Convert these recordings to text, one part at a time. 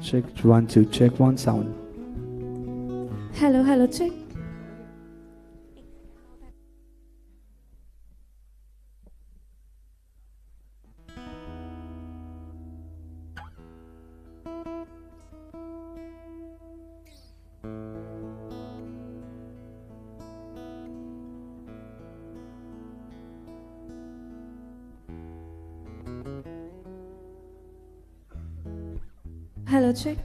check, 1 2, check 1 sound. Hello, hello, check. Hello, check.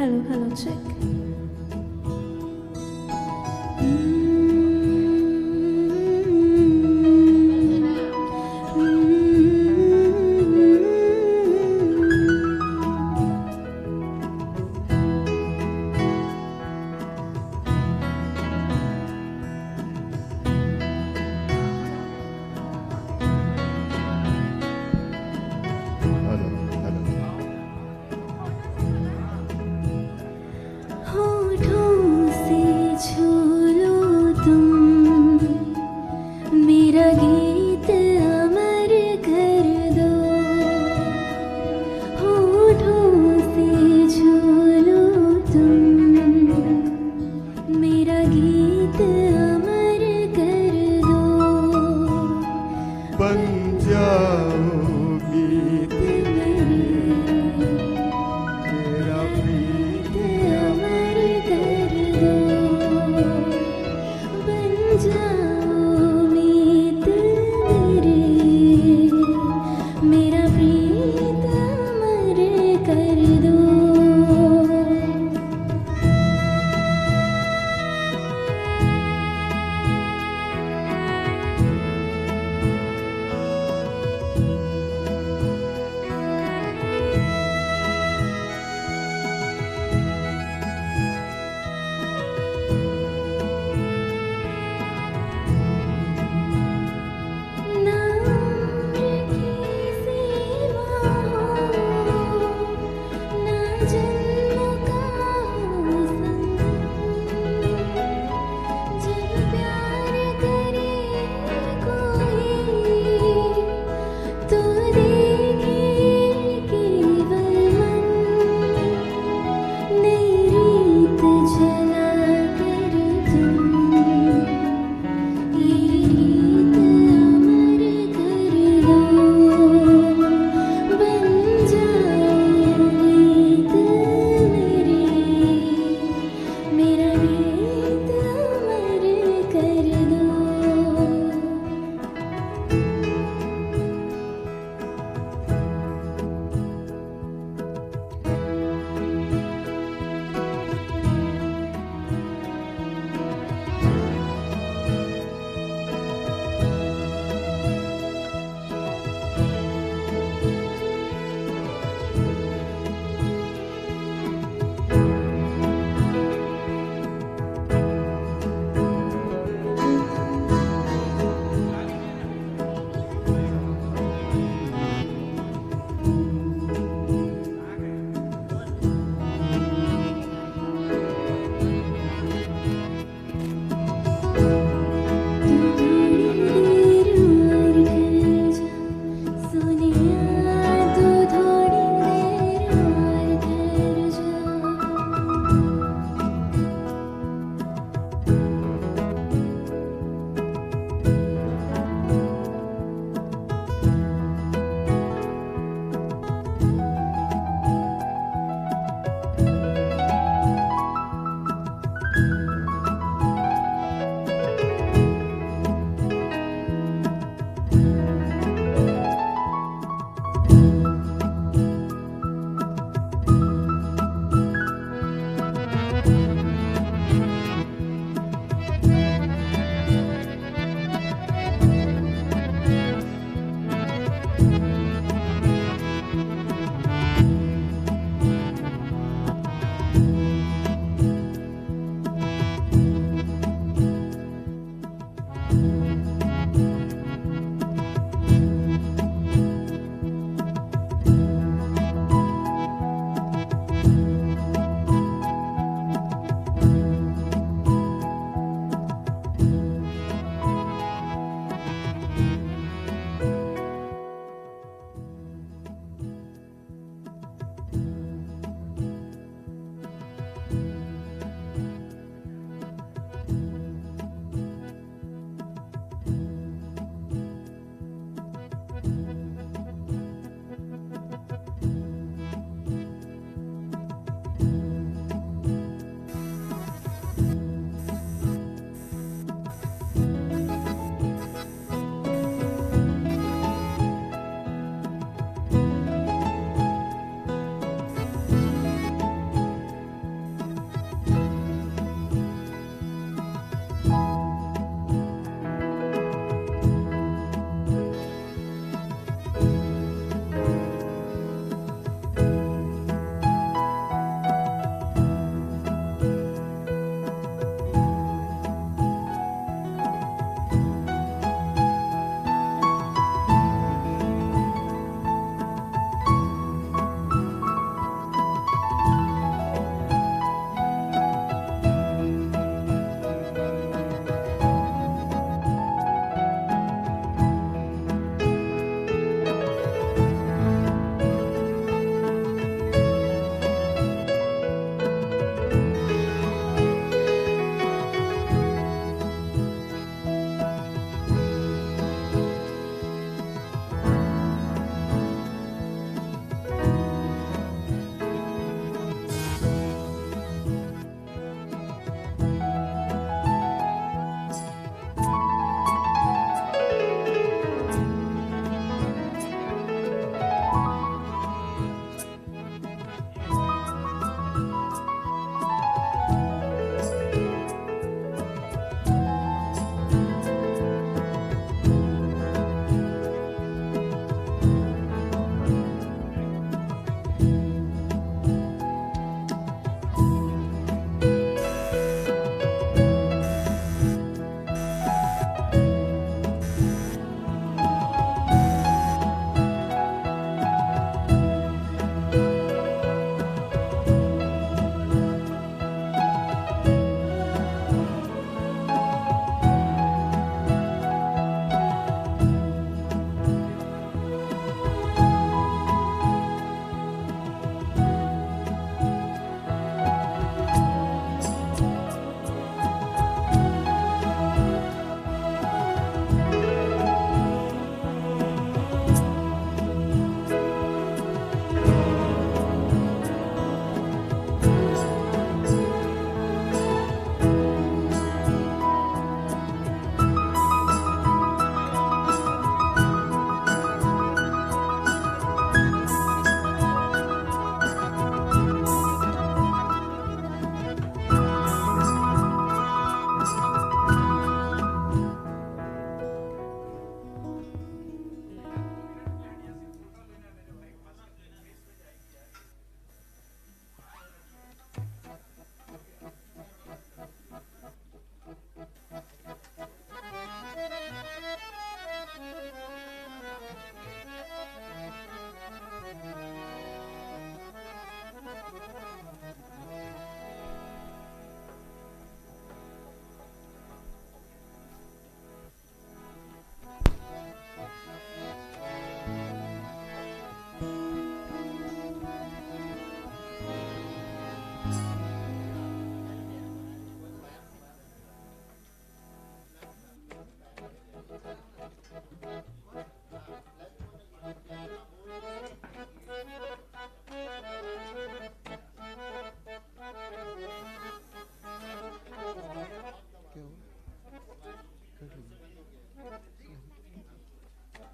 Hello, hello, check.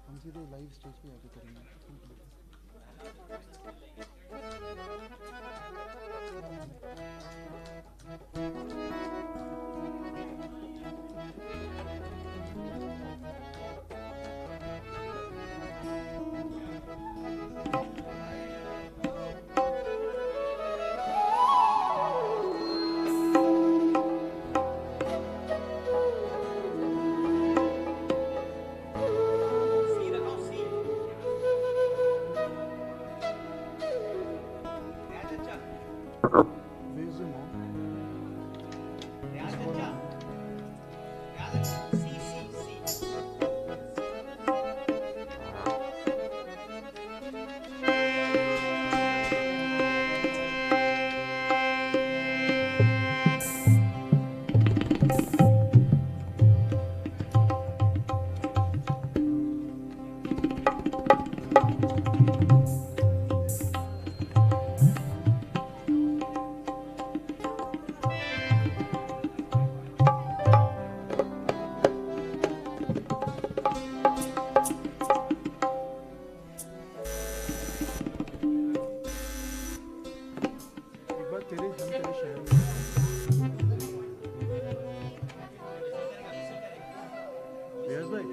हम सीधे live stage पे आके करेंगे। Where's your mom? एक बार तेरे शहर में यस भाई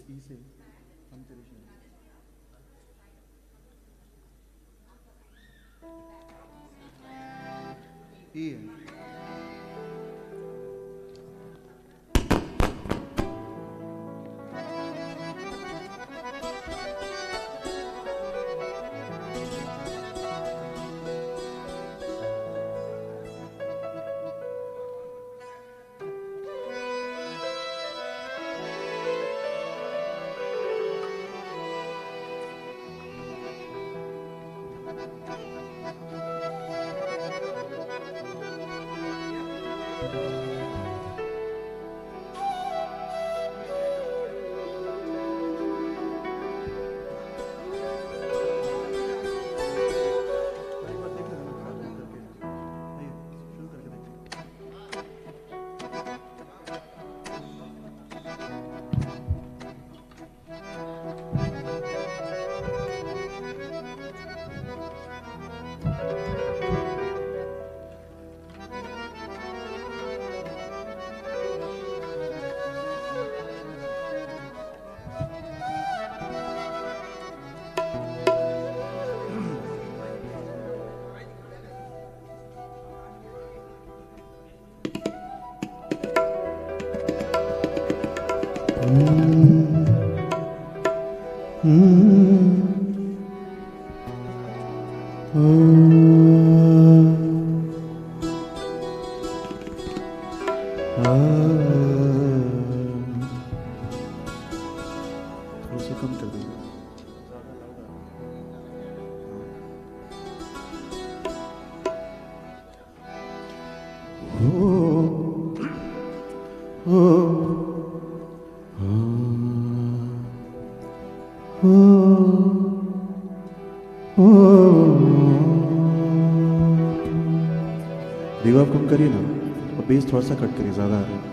ई से हम तेरे शहर ई है थोड़ा सा कम कर देगा रिवर्ब कम करिए ना और बेस थोड़ा सा कट करिए, ज्यादा आ रहा है।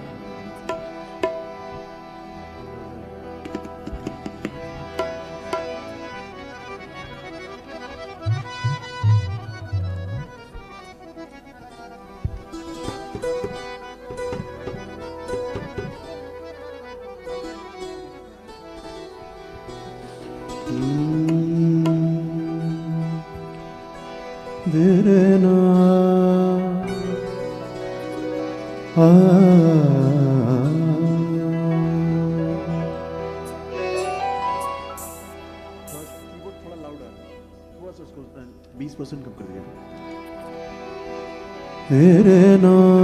थोड़ा लाउड आ रहा है, थोड़ा सा उसको 20% कम कर दिया। तेरे नाम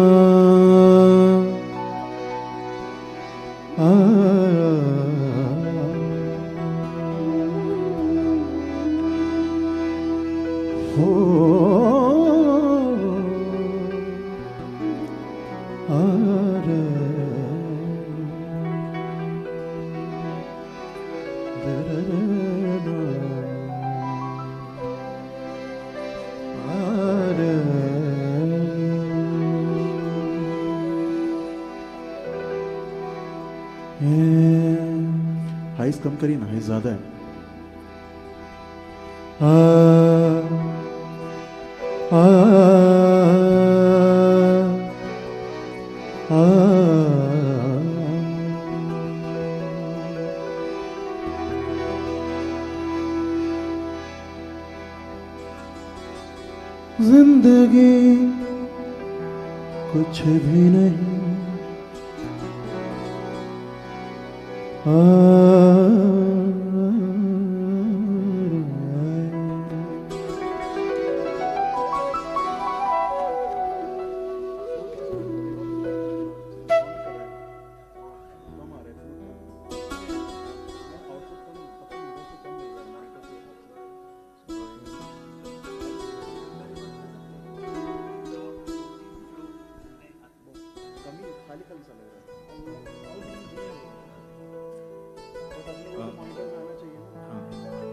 हाइस कम करिए ना, हाइस ज्यादा है। जिंदगी कुछ भी नहीं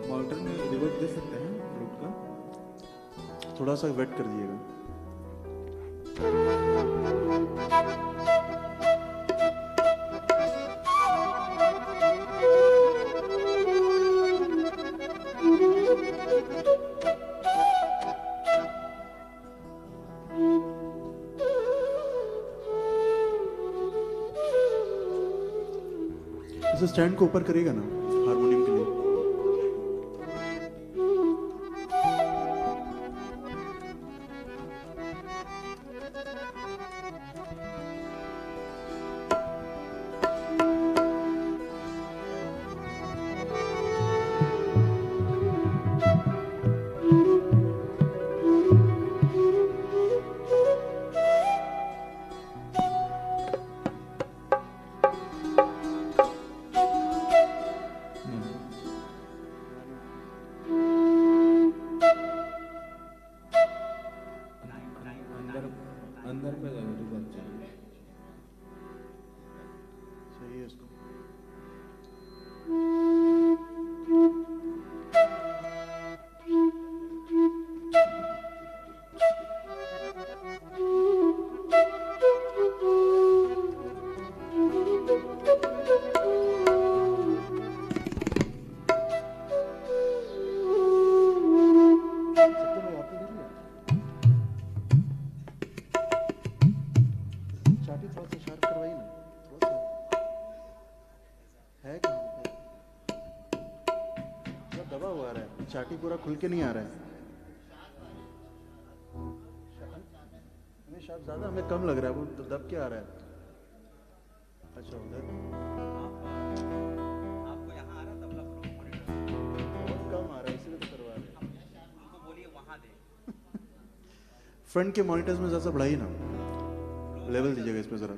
मॉनिटर में रिवर्ब दे सकते हैं रूट का, थोड़ा सा वेट कर दिएगा। ऐसे स्टैंड को ऊपर करिएगा ना हारमोनियम के लिए। अंदर पे रिवर्ब चाहिए। सही है इसको। चाटी थोड़ा सा शार्प करवाइए ना, थोड़ा सा है कहाँ पे? थोड़ा दबा हुआ आ रहा है, चाटी पूरा खुल के नहीं आ रहा है। हमें शार्प ज्यादा, हमें कम लग रहा है, वो तो दब के आ रहा है। अच्छा उधर आपको यहाँ आ रहा तबला फ्लो मॉनिटर बहुत कम आ रहा है, इसलिए तो करवा रहे हैं। उनको बोलिए वहाँ दे। फ्रंट के मॉनिटर्स में ज़्यादा बढ़ाइए ना, लेवल दीजिएगा इसमें ज़रा।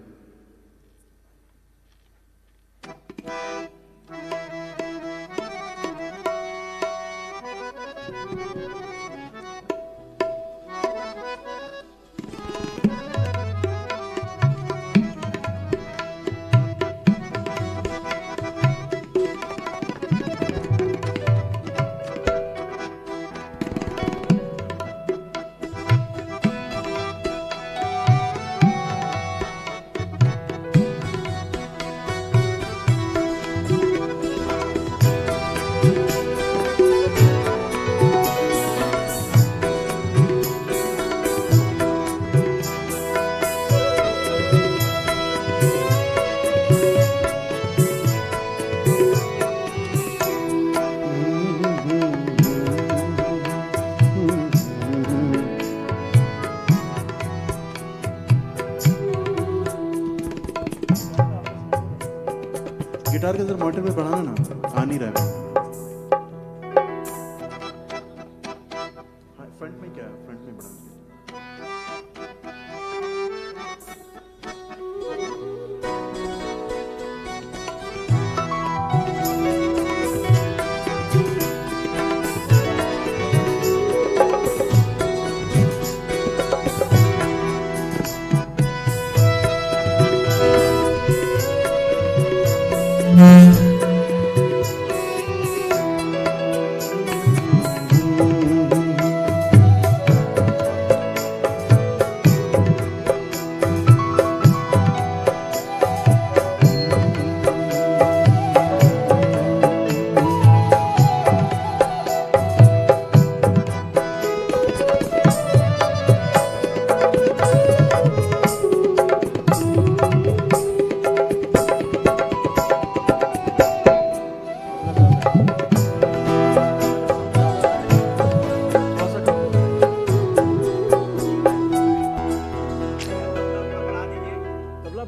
गिटार के अंदर मॉनिटर में बढ़ाना ना, आ नहीं रहा है। हाँ, फ्रंट में क्या है, फ्रंट में बढ़ाना।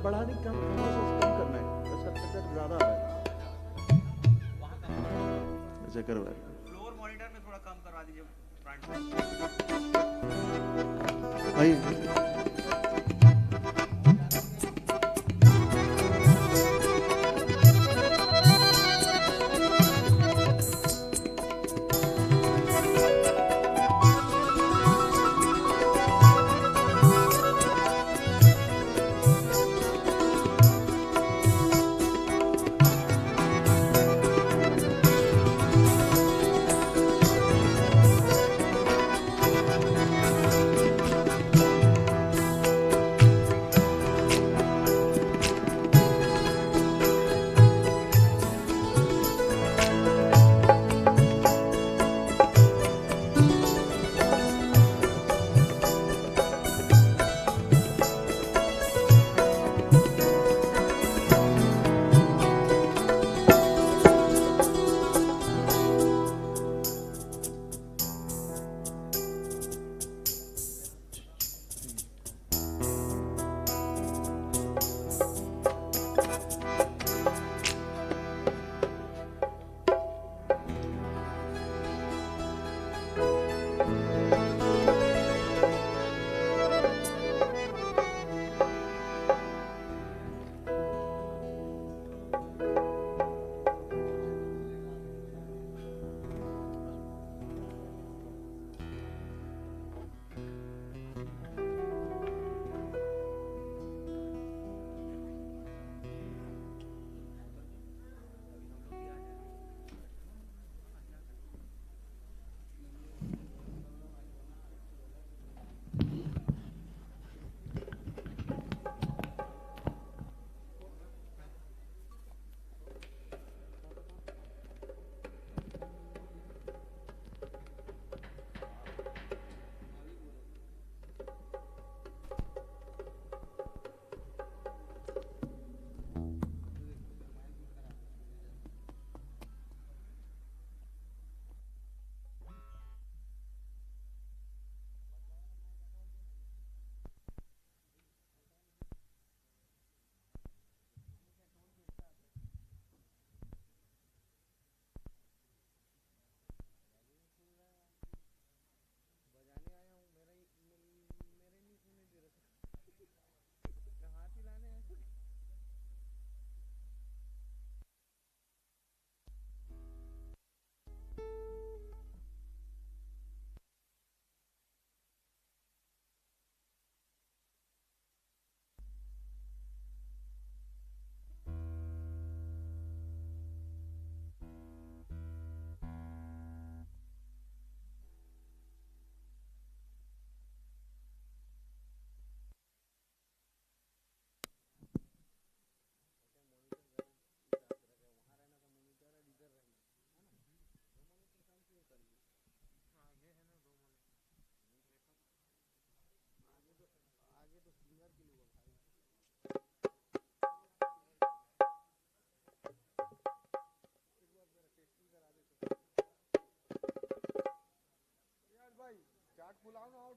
बढ़ा दी, कम करना है, इसका प्रेशर ज्यादा आ रहा है। ऐसे करवा फ्लोर मॉनिटर में थोड़ा कम करवा दीजिए फ्रंट में। भाई।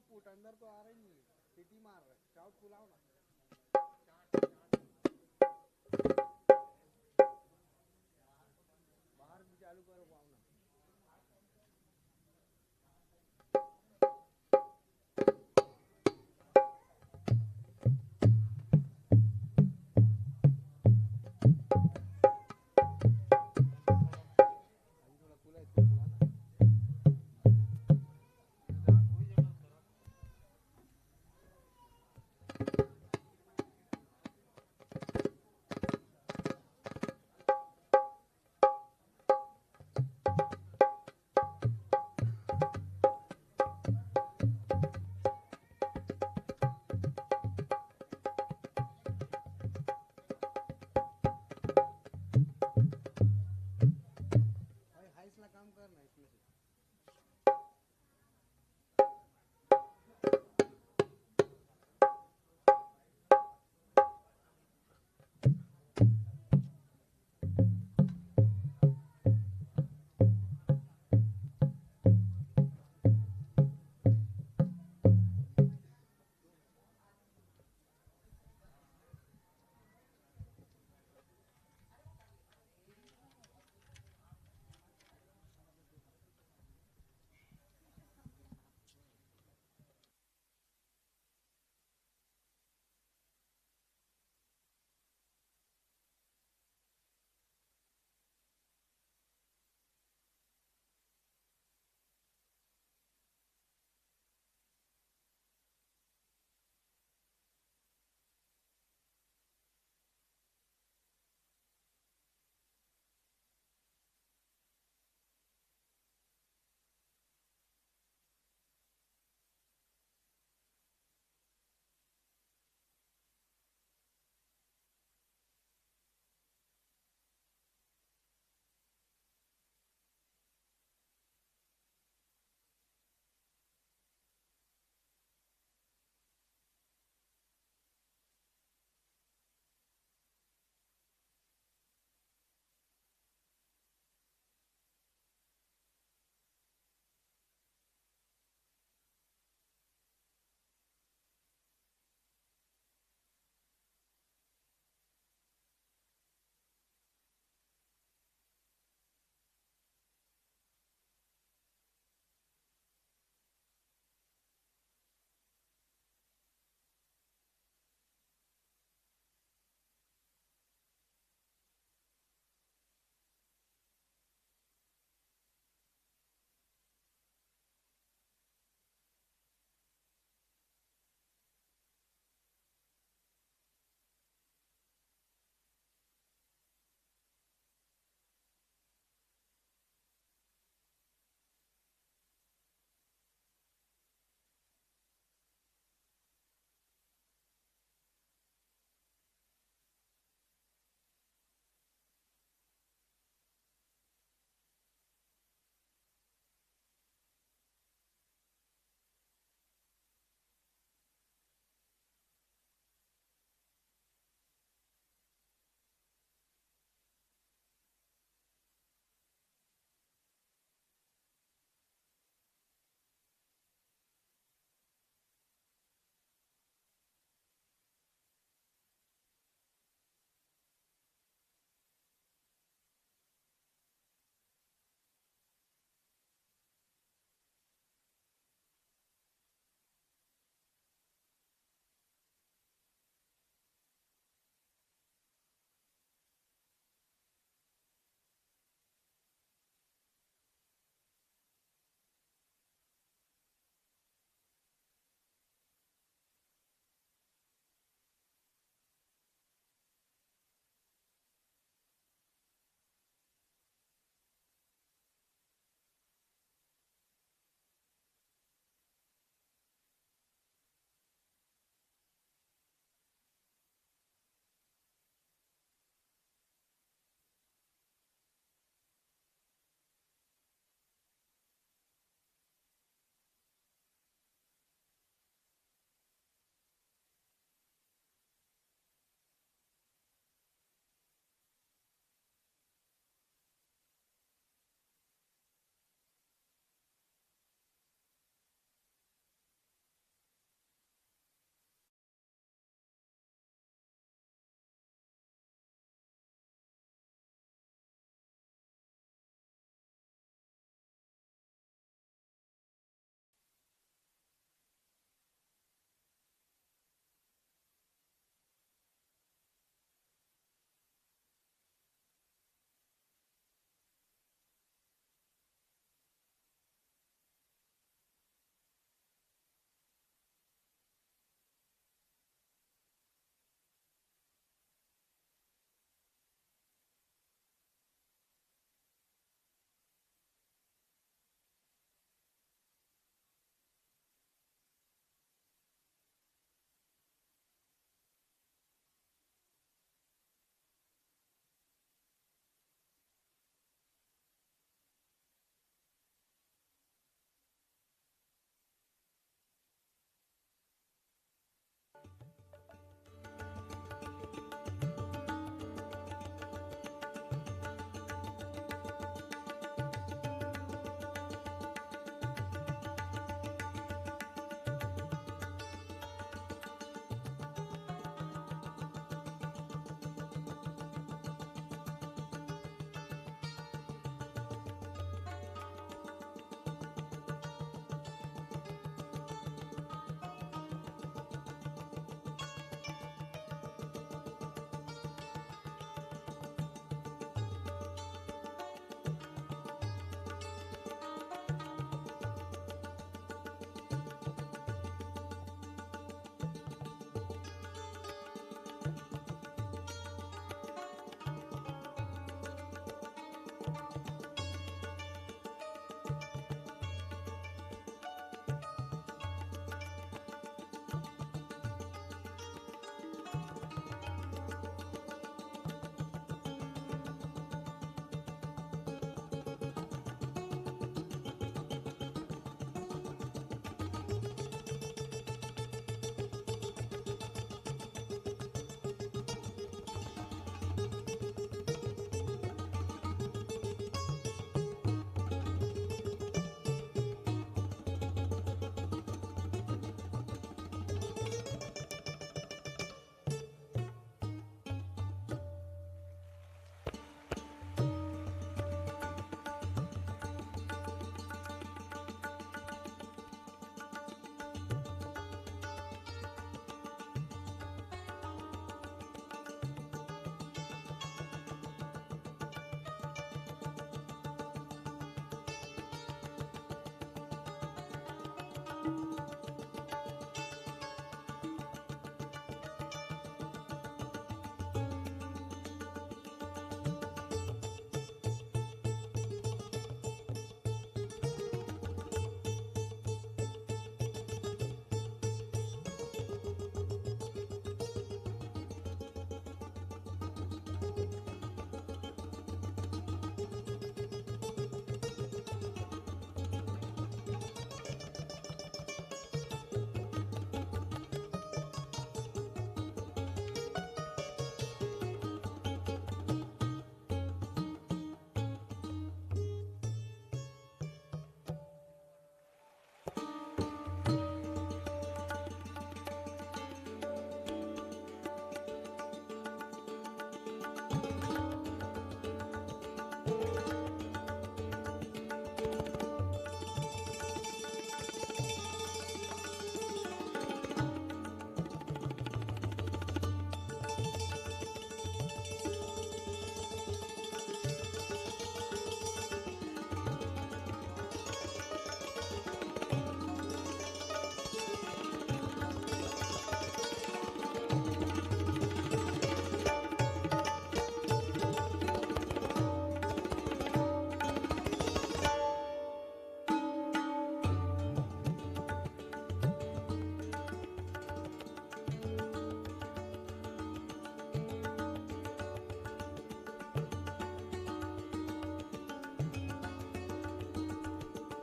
आउटपुट अंदर तो आ रही नहीं है, सीटी मार रहा है, शाउट बुलाओ ना। बाहर भी चालू करो पाओ ना। अभी थोड़ा खुला है इसको बुलाना।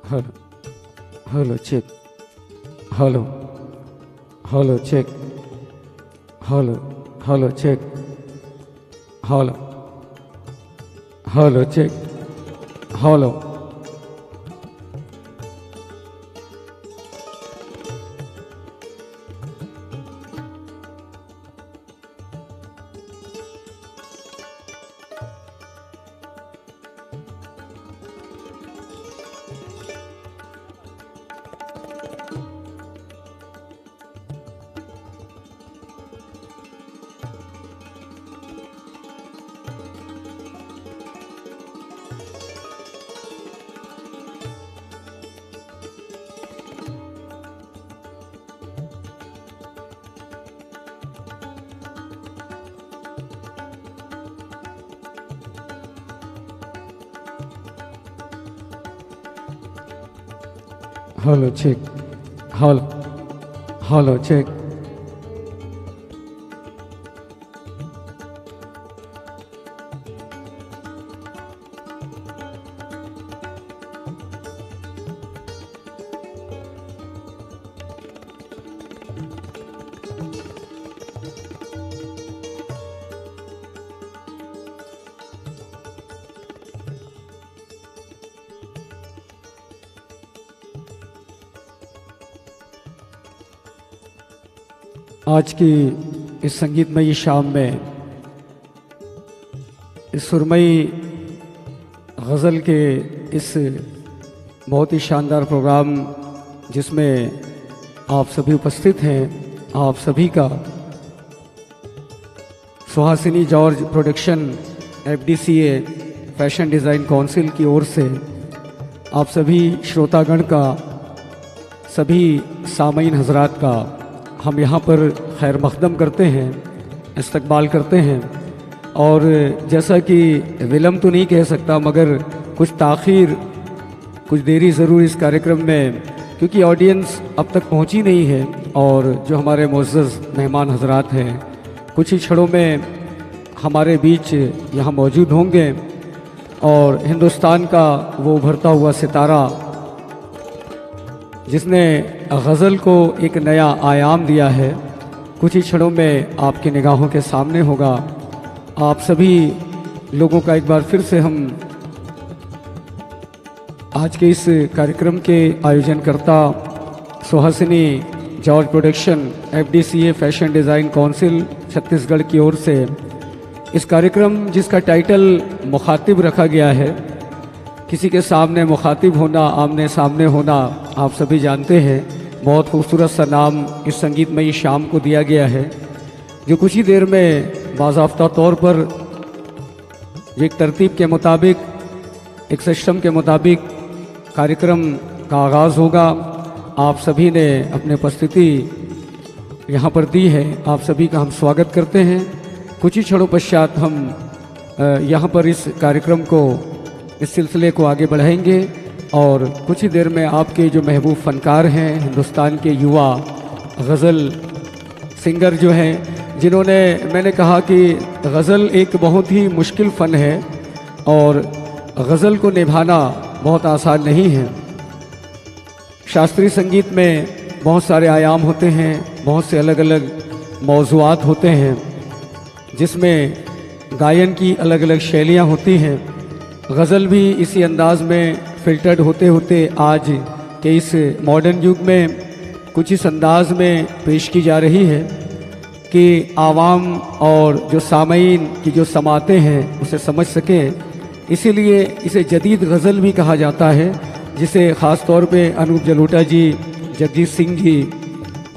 Hello. Hello, check. Hello. Hello, check. Hello. Hello, check. Hello. Hello, check. Hello. Hello, check. Hello. Hello, check. आज की इस संगीतमयी शाम में इस सुरमई गज़ल के इस बहुत ही शानदार प्रोग्राम जिसमें आप सभी उपस्थित हैं, आप सभी का Suhasini George production FDCA fashion design council की ओर से आप सभी श्रोतागण का, सभी सामीन हजरात का हम यहाँ पर खैर मकदम करते हैं, इस्तकबाल करते हैं। और जैसा कि विलम्ब तो नहीं कह सकता मगर कुछ ताख़ीर, कुछ देरी ज़रूर इस कार्यक्रम में, क्योंकि ऑडियंस अब तक पहुँची नहीं है और जो हमारे मुअज़्ज़ज़ मेहमान हजरात हैं कुछ ही क्षणों में हमारे बीच यहाँ मौजूद होंगे और हिंदुस्तान का वो उभरता हुआ सितारा जिसने गज़ल को एक नया आयाम दिया है कुछ ही क्षणों में आपकी निगाहों के सामने होगा। आप सभी लोगों का एक बार फिर से हम आज के इस कार्यक्रम के आयोजनकर्ता Suhasini George production FDCA fashion design council Chhattisgarh की ओर से इस कार्यक्रम जिसका टाइटल मुखातिब रखा गया है, किसी के सामने मुखातिब होना, आमने सामने होना, आप सभी जानते हैं बहुत खूबसूरत सा नाम इस संगीतमयी शाम को दिया गया है, जो कुछ ही देर में बाज़ाफ्ता तौर पर एक तरतीब के मुताबिक, एक सिस्टम के मुताबिक कार्यक्रम का आगाज़ होगा। आप सभी ने अपनी उपस्थिति यहाँ पर दी है, आप सभी का हम स्वागत करते हैं। कुछ ही क्षणों पश्चात हम यहाँ पर इस कार्यक्रम को, इस सिलसिले को आगे बढ़ाएंगे और कुछ ही देर में आपके जो महबूब फ़नकार हैं, हिंदुस्तान के युवा गज़ल सिंगर जो हैं, जिन्होंने, मैंने कहा कि गज़ल एक बहुत ही मुश्किल फ़न है और गज़ल को निभाना बहुत आसान नहीं है। शास्त्रीय संगीत में बहुत सारे आयाम होते हैं, बहुत से अलग अलग मौज़ूआत होते हैं, जिसमें गायन की अलग अलग शैलियाँ होती हैं। गज़ल भी इसी अंदाज में फ़िल्टर्ड होते होते आज के इस मॉडर्न युग में कुछ इस अंदाज में पेश की जा रही है कि आवाम और जो सामईन की जो समातें हैं उसे समझ सकें। इसीलिए इसे जदीद गज़ल भी कहा जाता है, जिसे ख़ास तौर पे अनूप जलोटा जी, जगजीत सिंह जी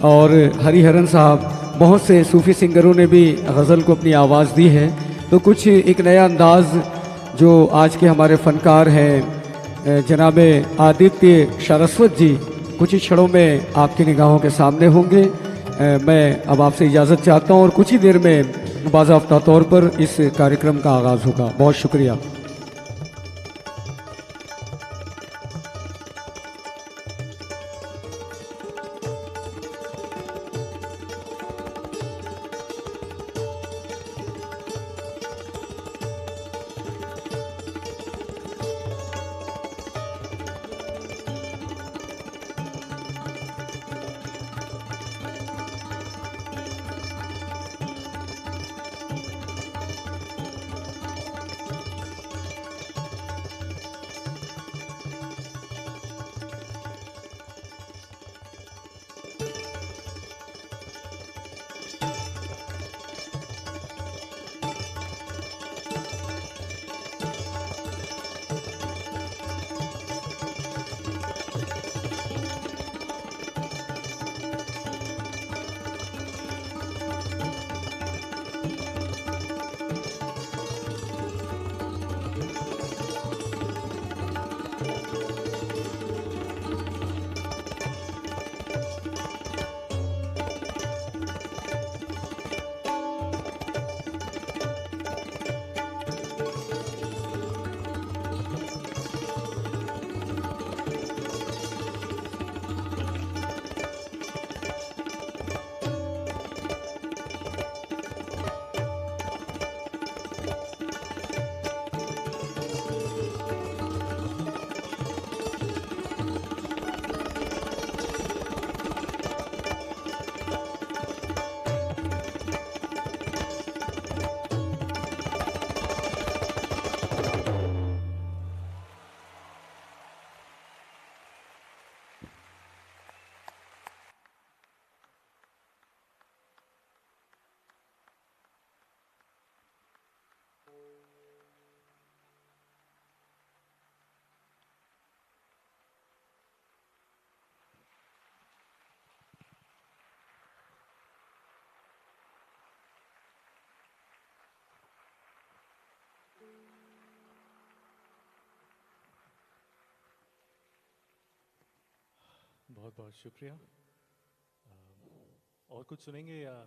और हरिहरन साहब, बहुत से सूफ़ी सिंगरों ने भी गज़ल को अपनी आवाज़ दी है। तो कुछ एक नया अंदाज़ जो आज के हमारे फ़नकार हैं जनाब आदित्य सारस्वत जी, कुछ ही क्षणों में आपकी निगाहों के सामने होंगे। मैं अब आपसे इजाज़त चाहता हूँ और कुछ ही देर में बाज़ाफ्ता तौर पर इस कार्यक्रम का आगाज़ होगा। बहुत शुक्रिया। बहुत बहुत शुक्रिया। और कुछ सुनेंगे या?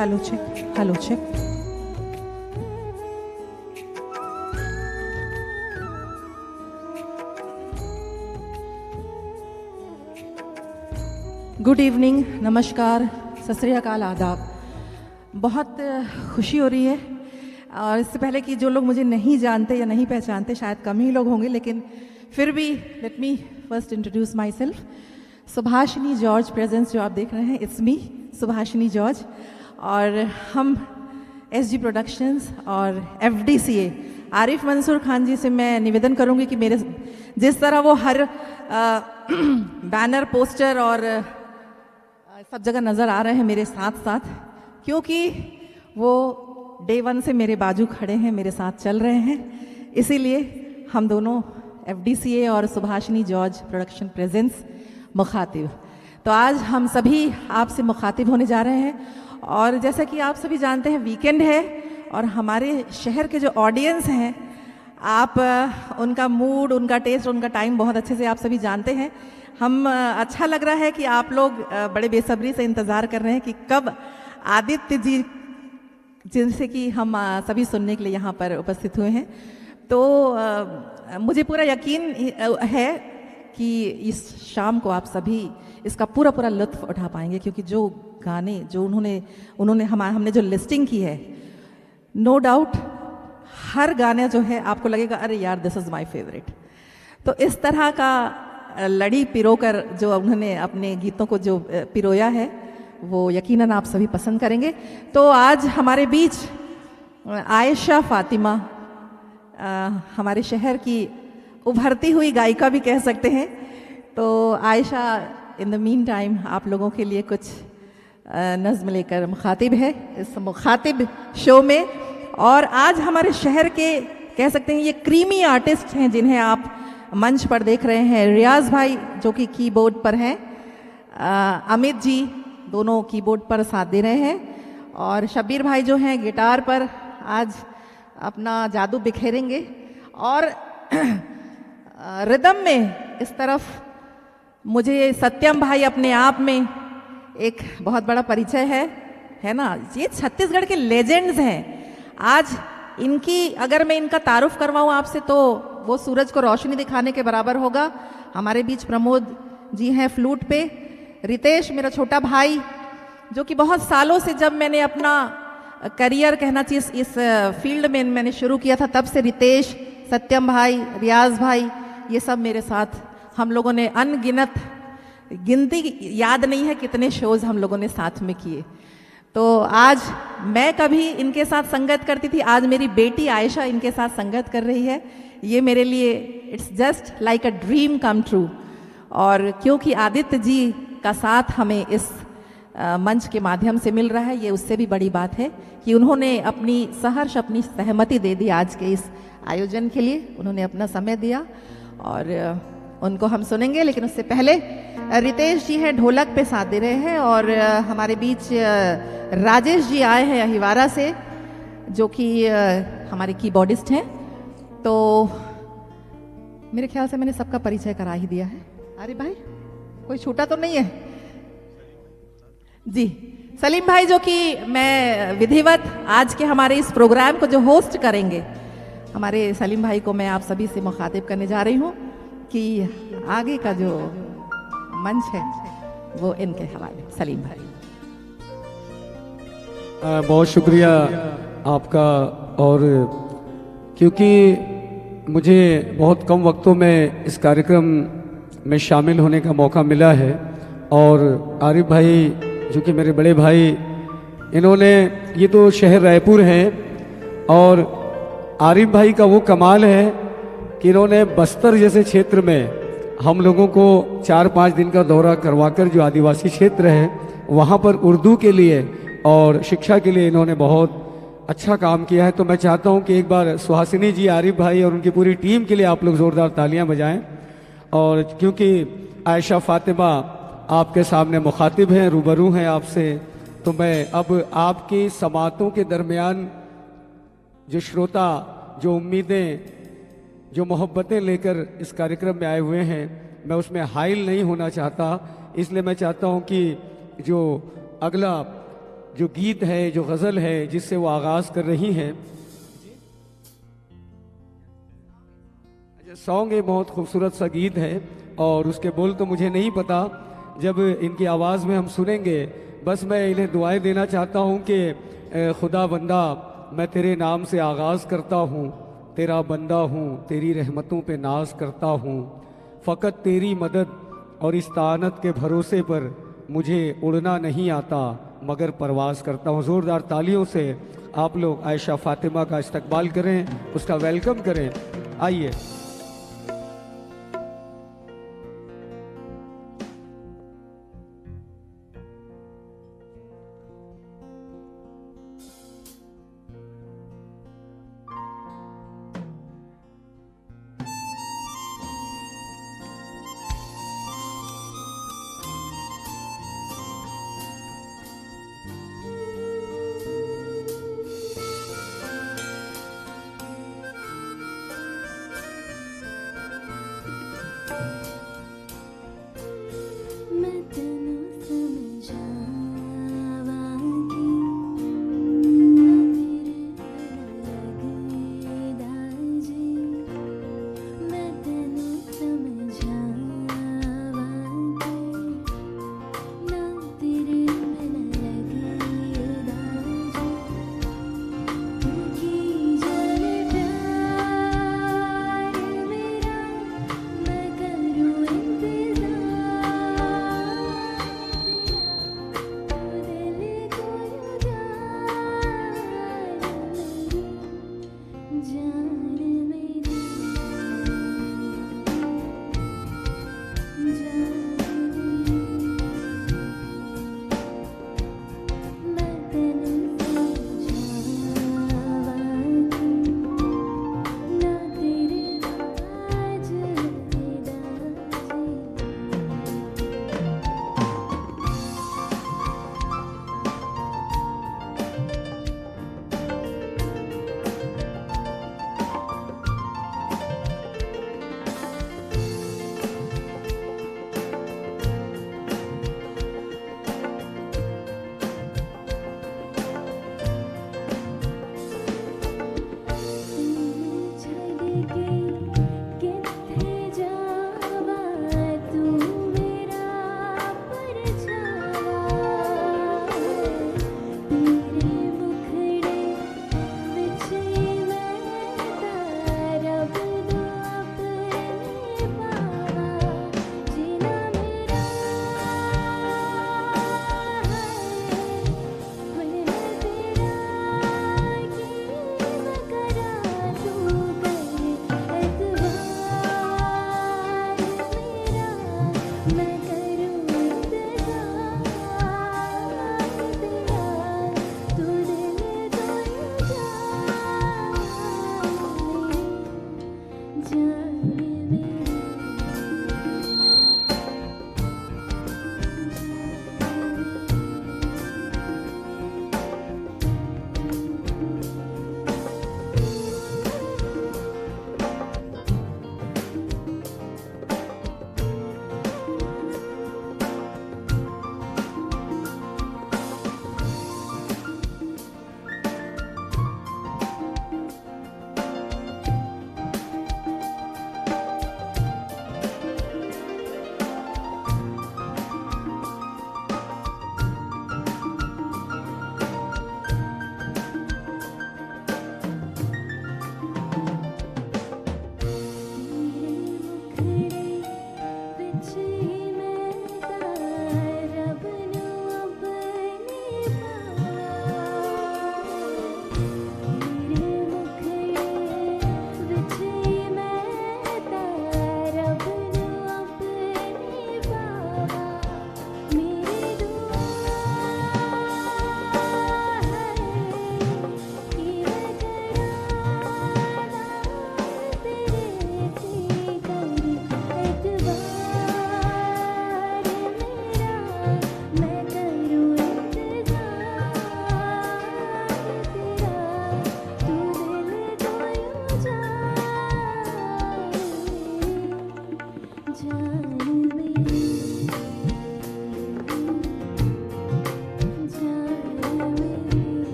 Hello check, hello check. Good evening, नमस्कार, सत श्री अकाल, आदाब। बहुत खुशी हो रही है और इससे पहले कि जो लोग मुझे नहीं जानते या नहीं पहचानते, शायद कम ही लोग होंगे, लेकिन फिर भी let me first introduce my self. Subhashini George presence जो आप देख रहे हैं, इट्स मी सुभाषिनी जॉर्ज। और हम SG प्रोडक्शंस और FDCA आरिफ मंसूर खान जी से मैं निवेदन करूंगी कि मेरे जिस तरह वो हर बैनर, पोस्टर और सब जगह नज़र आ रहे हैं मेरे साथ साथ, क्योंकि वो डे 1 से मेरे बाजू खड़े हैं, मेरे साथ चल रहे हैं, इसीलिए हम दोनों FDCA और सुभाषिनी जॉर्ज प्रोडक्शन प्रेजेंस मुखातिब। तो आज हम सभी आपसे मुखातिब होने जा रहे हैं। और जैसा कि आप सभी जानते हैं, वीकेंड है और हमारे शहर के जो ऑडियंस हैं, आप उनका मूड, उनका टेस्ट, उनका टाइम बहुत अच्छे से आप सभी जानते हैं। हम अच्छा लग रहा है कि आप लोग बड़े बेसब्री से इंतज़ार कर रहे हैं कि कब आदित्य जी, जिनसे कि हम सभी सुनने के लिए यहाँ पर उपस्थित हुए हैं, तो मुझे पूरा यकीन है कि इस शाम को आप सभी इसका पूरा पूरा लुत्फ उठा पाएंगे, क्योंकि जो गाने जो हमने जो लिस्टिंग की है, नो डाउट हर गाना जो है आपको लगेगा अरे यार दिस इज़ माय फेवरेट। तो इस तरह का लड़ी पिरोकर जो उन्होंने अपने गीतों को जो पिरोया है, वो यकीनन आप सभी पसंद करेंगे। तो आज हमारे बीच आयशा फातिमा, हमारे शहर की उभरती हुई गायिका भी कह सकते हैं। तो Ayesha in the mean time आप लोगों के लिए कुछ नज़्म लेकर मुखातिब है इस मुखातिब शो में। और आज हमारे शहर के कह सकते हैं ये क्रीमी आर्टिस्ट हैं जिन्हें आप मंच पर देख रहे हैं। रियाज भाई जो कि कीबोर्ड पर हैं, अमित जी दोनों कीबोर्ड पर साथ दे रहे हैं, और शब्बीर भाई जो हैं गिटार पर आज अपना जादू बिखेरेंगे। और रिदम में इस तरफ मुझे सत्यम भाई अपने आप में एक बहुत बड़ा परिचय है ना। ये छत्तीसगढ़ के लेजेंड्स हैं। आज इनकी अगर मैं इनका तारुफ करवाऊँ आपसे तो वो सूरज को रोशनी दिखाने के बराबर होगा। हमारे बीच प्रमोद जी हैं फ्लूट पे, रितेश मेरा छोटा भाई जो कि बहुत सालों से, जब मैंने अपना करियर कहना चाहिए इस फील्ड में मैंने शुरू किया था, तब से रितेश, सत्यम भाई, रियाज भाई, ये सब मेरे साथ, हम लोगों ने अनगिनत, गिनती याद नहीं है कितने शोज़ हम लोगों ने साथ में किए। तो आज मैं कभी इनके साथ संगत करती थी, आज मेरी बेटी आयशा इनके साथ संगत कर रही है। ये मेरे लिए it's just like a dream come true. और क्योंकि आदित्य जी का साथ हमें इस मंच के माध्यम से मिल रहा है, ये उससे भी बड़ी बात है कि उन्होंने अपनी सहर्ष, अपनी सहमति दे दी आज के इस आयोजन के लिए। उन्होंने अपना समय दिया और उनको हम सुनेंगे। लेकिन उससे पहले रितेश जी हैं ढोलक पे साथ दे रहे हैं, और हमारे बीच राजेश जी आए हैं अहिवारा से, जो कि हमारे कीबोर्डिस्ट हैं। तो मेरे ख्याल से मैंने सबका परिचय करा ही दिया है। अरे भाई कोई छूटा तो नहीं है जी? सलीम भाई जो कि मैं विधिवत आज के हमारे इस प्रोग्राम को जो होस्ट करेंगे, हमारे सलीम भाई को मैं आप सभी से मुखातिब करने जा रही हूँ कि आगे का जो मंच है वो इनके हवाले। सलीम भाई। बहुत शुक्रिया आपका। और क्योंकि मुझे बहुत कम वक्तों में इस कार्यक्रम में शामिल होने का मौका मिला है, और आरिफ भाई जो कि मेरे बड़े भाई, इन्होंने, ये तो शहर रायपुर है, और आरिफ भाई का वो कमाल है कि इन्होंने बस्तर जैसे क्षेत्र में हम लोगों को 4-5 दिन का दौरा करवाकर, जो आदिवासी क्षेत्र है वहाँ पर उर्दू के लिए और शिक्षा के लिए इन्होंने बहुत अच्छा काम किया है। तो मैं चाहता हूँ कि एक बार सुहासिनी जी, आरिफ भाई और उनकी पूरी टीम के लिए आप लोग ज़ोरदार तालियां बजाएं। और क्योंकि आयशा फातिमा आपके सामने मुखातिब हैं, रूबरू हैं आपसे, तो मैं अब आपकी समातों के दरमियान जो श्रोता, जो उम्मीदें, जो मोहब्बतें लेकर इस कार्यक्रम में आए हुए हैं, मैं उसमें हाइल नहीं होना चाहता। इसलिए मैं चाहता हूं कि जो अगला जो गीत है, जो गज़ल है जिससे वो आगाज़ कर रही हैं, सॉन्ग ये बहुत खूबसूरत सा गीत है और उसके बोल तो मुझे नहीं पता, जब इनकी आवाज़ में हम सुनेंगे। बस मैं इन्हें दुआएं देना चाहता हूँ कि खुदा बंदा मैं तेरे नाम से आगाज़ करता हूँ, तेरा बंदा हूँ, तेरी रहमतों पे नाज करता हूँ, फ़कत तेरी मदद और इस तानत के भरोसे पर मुझे उड़ना नहीं आता मगर परवाज़ करता हूँ। ज़ोरदार तालियों से आप लोग आयशा फ़ातिमा का इस्तकबाल करें, उसका वेलकम करें। आइए।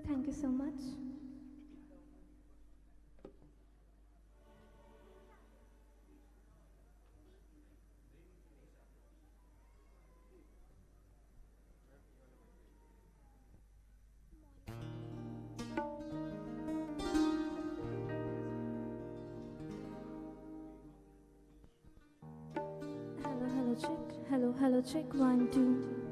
Thank you so much. Hello, check. Hello, check. 1, 2.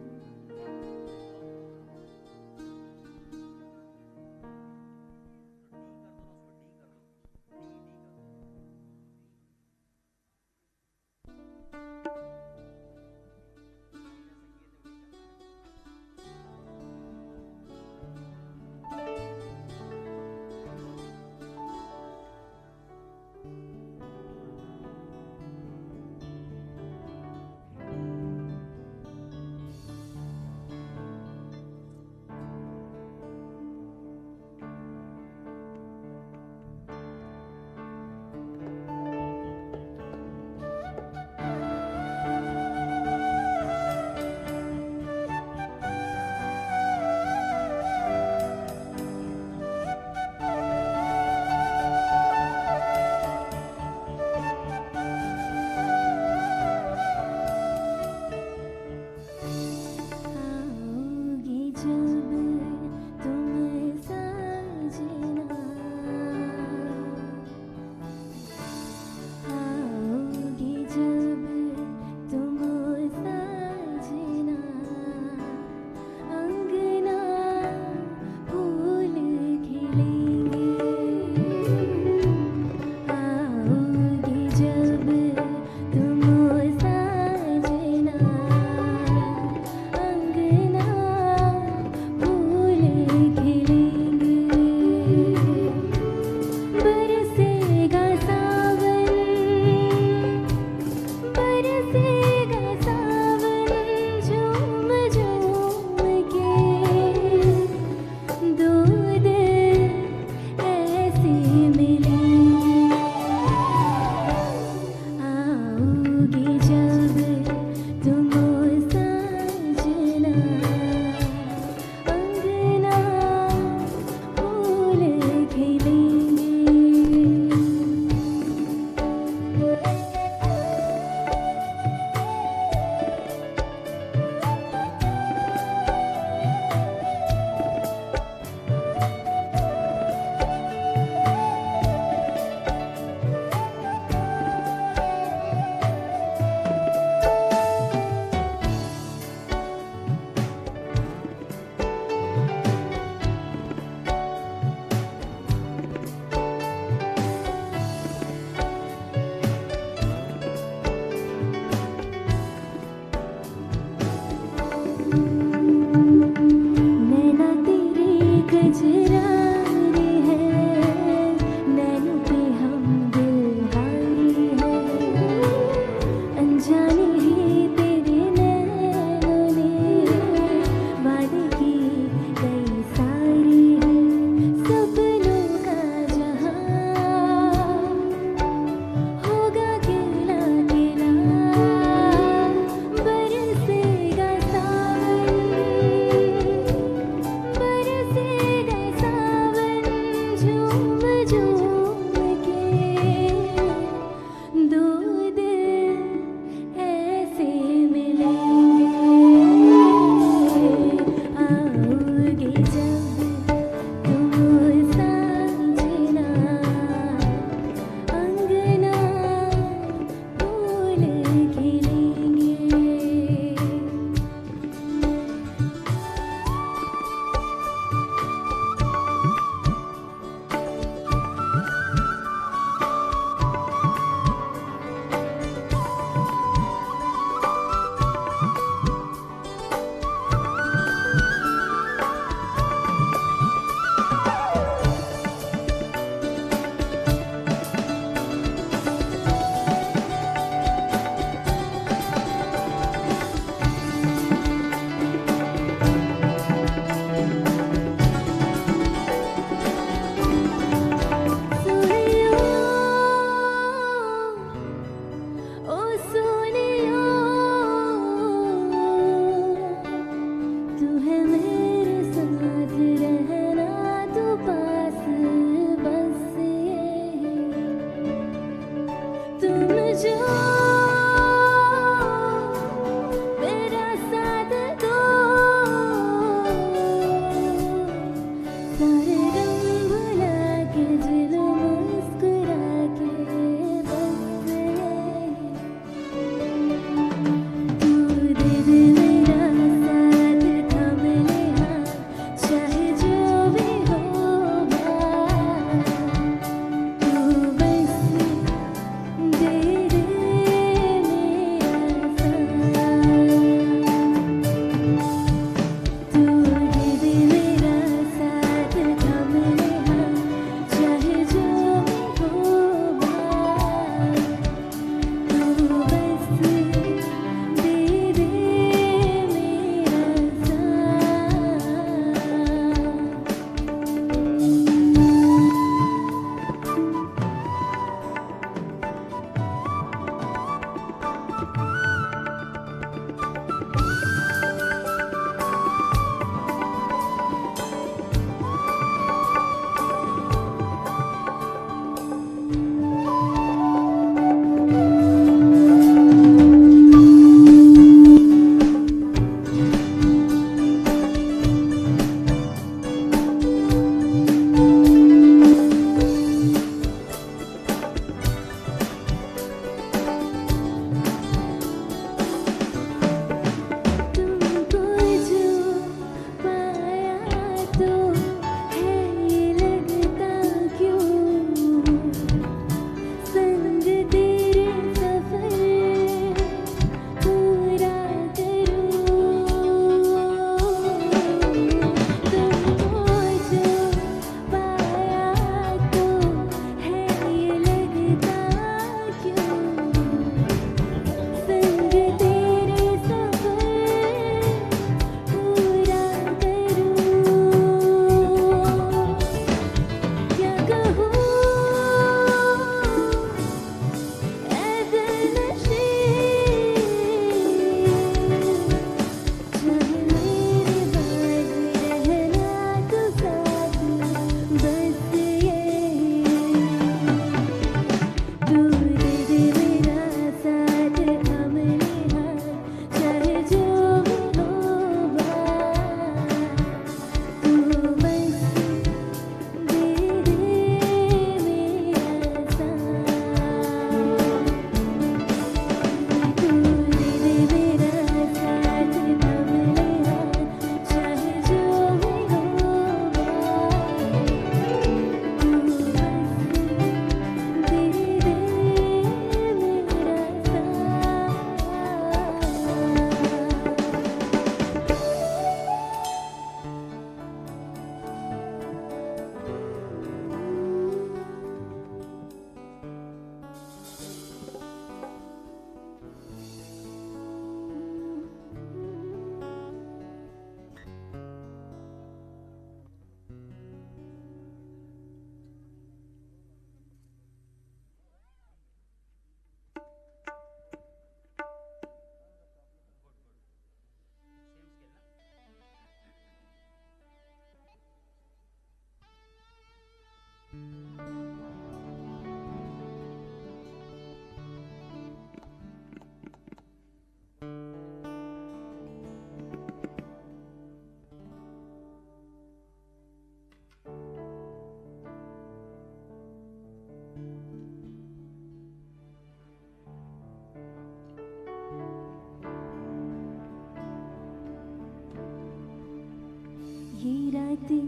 धड़कती,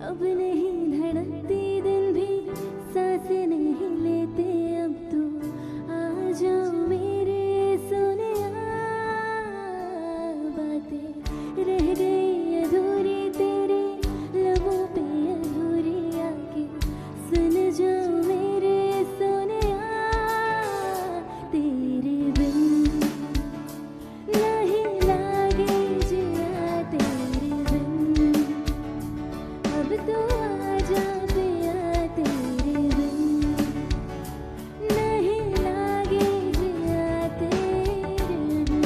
अब नहीं धड़कती, दिन भी सांस नहीं लेते, अब तो आ जाओ मेरे सोनिया। बातें रह गई अधूरी तेरे लबों पे अधूरी, आके सुन जाओ मेरे सोनिया। तेरे बिन नहीं लागे जिया, तेरे बिन अब तो आजा पिया, तेरे बिन नहीं लागे जिया, तेरे बिन।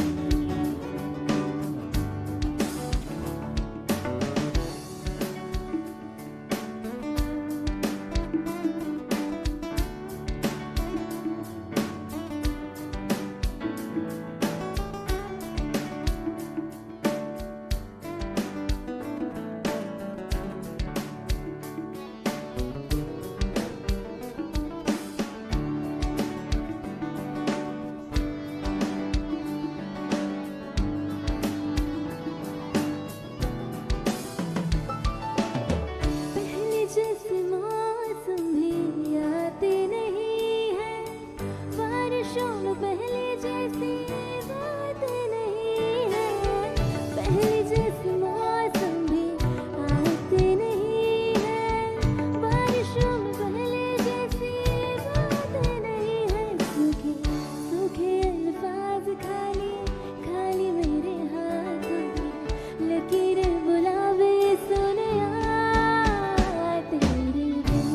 पहले जैसे मौसम भी आते नहीं है, बारिशों में पहले जैसी बात नहीं है। पहले जैसे मौसम भी आते नहीं है, बारिशों में पहले जैसी बात नहीं है। सूखे सूखे अल्फाज खाली खाली मेरे हाथों में, लकीरें बुलावे सोनिया। तेरे बिन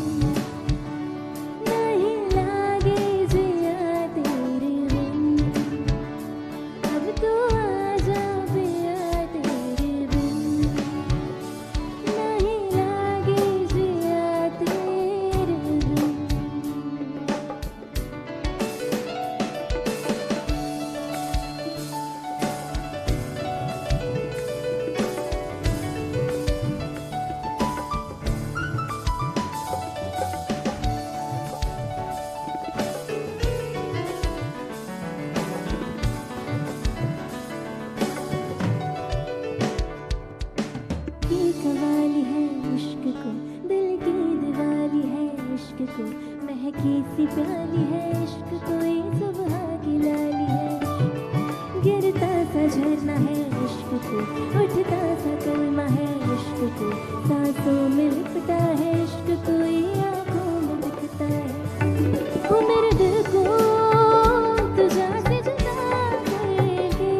नहीं लागे जिया, तेरे बिन अब तो आजा पिया, तेरे बिन नहीं लागे जिया, तेरे बिन। की कवाली है इश्क को, दिल की दिवाली है इश्क को, महकी सी प्याली है इश्क को, ये सुबह की लाली है। गिरता सा झरना है इश्क को, उठता सा कलमा है इश्क को, सांसों में लिपटा है इश्क को, ये आँखों में दिखता है। वो मेरे दिल को तू जान से जुदा कर दे,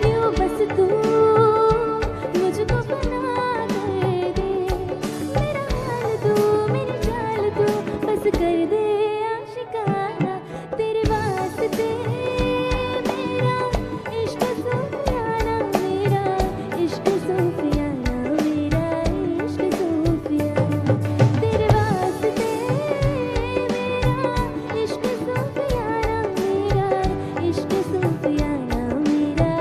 यूं बस तू मुझको बना कर दे। मेरा हाल तू, मेरी चाल तू, बस कर दे आशिकाना, तेरे वास्ते मेरा इश्क सूफियाना, मेरा इश्क सूफियाना, मेरा इश्क सूफियाना। तेरे वास्ते मेरा इश्क सूफियाना, मेरा इश्क सूफियाना, मेरा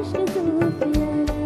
इश्क सूफियाना।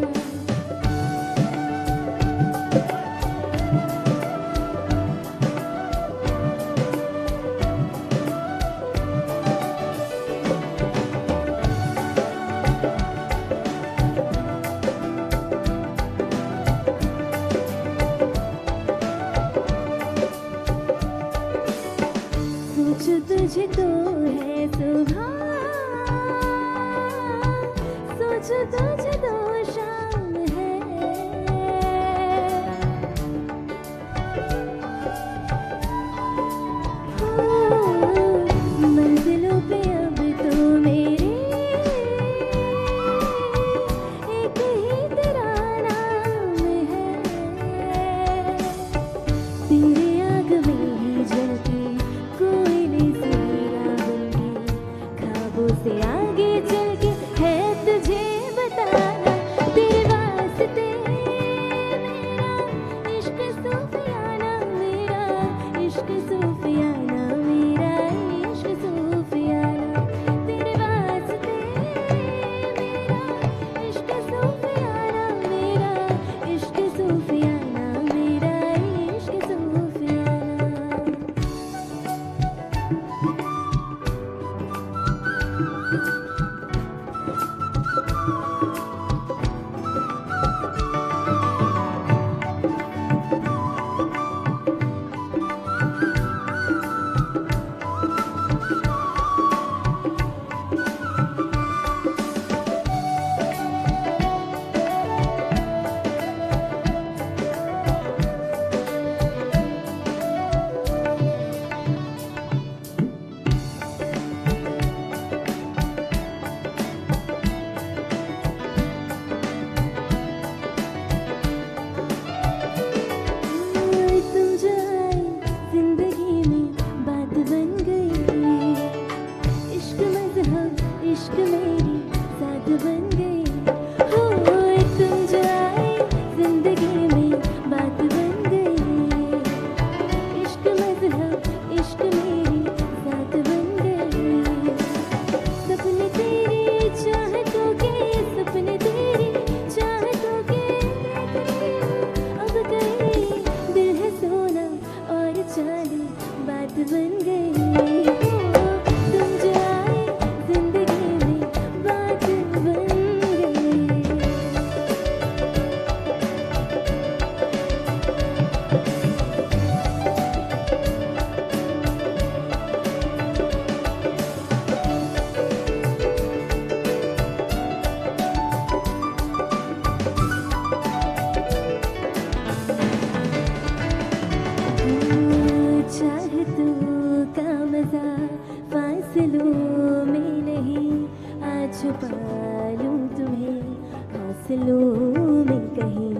में कहीं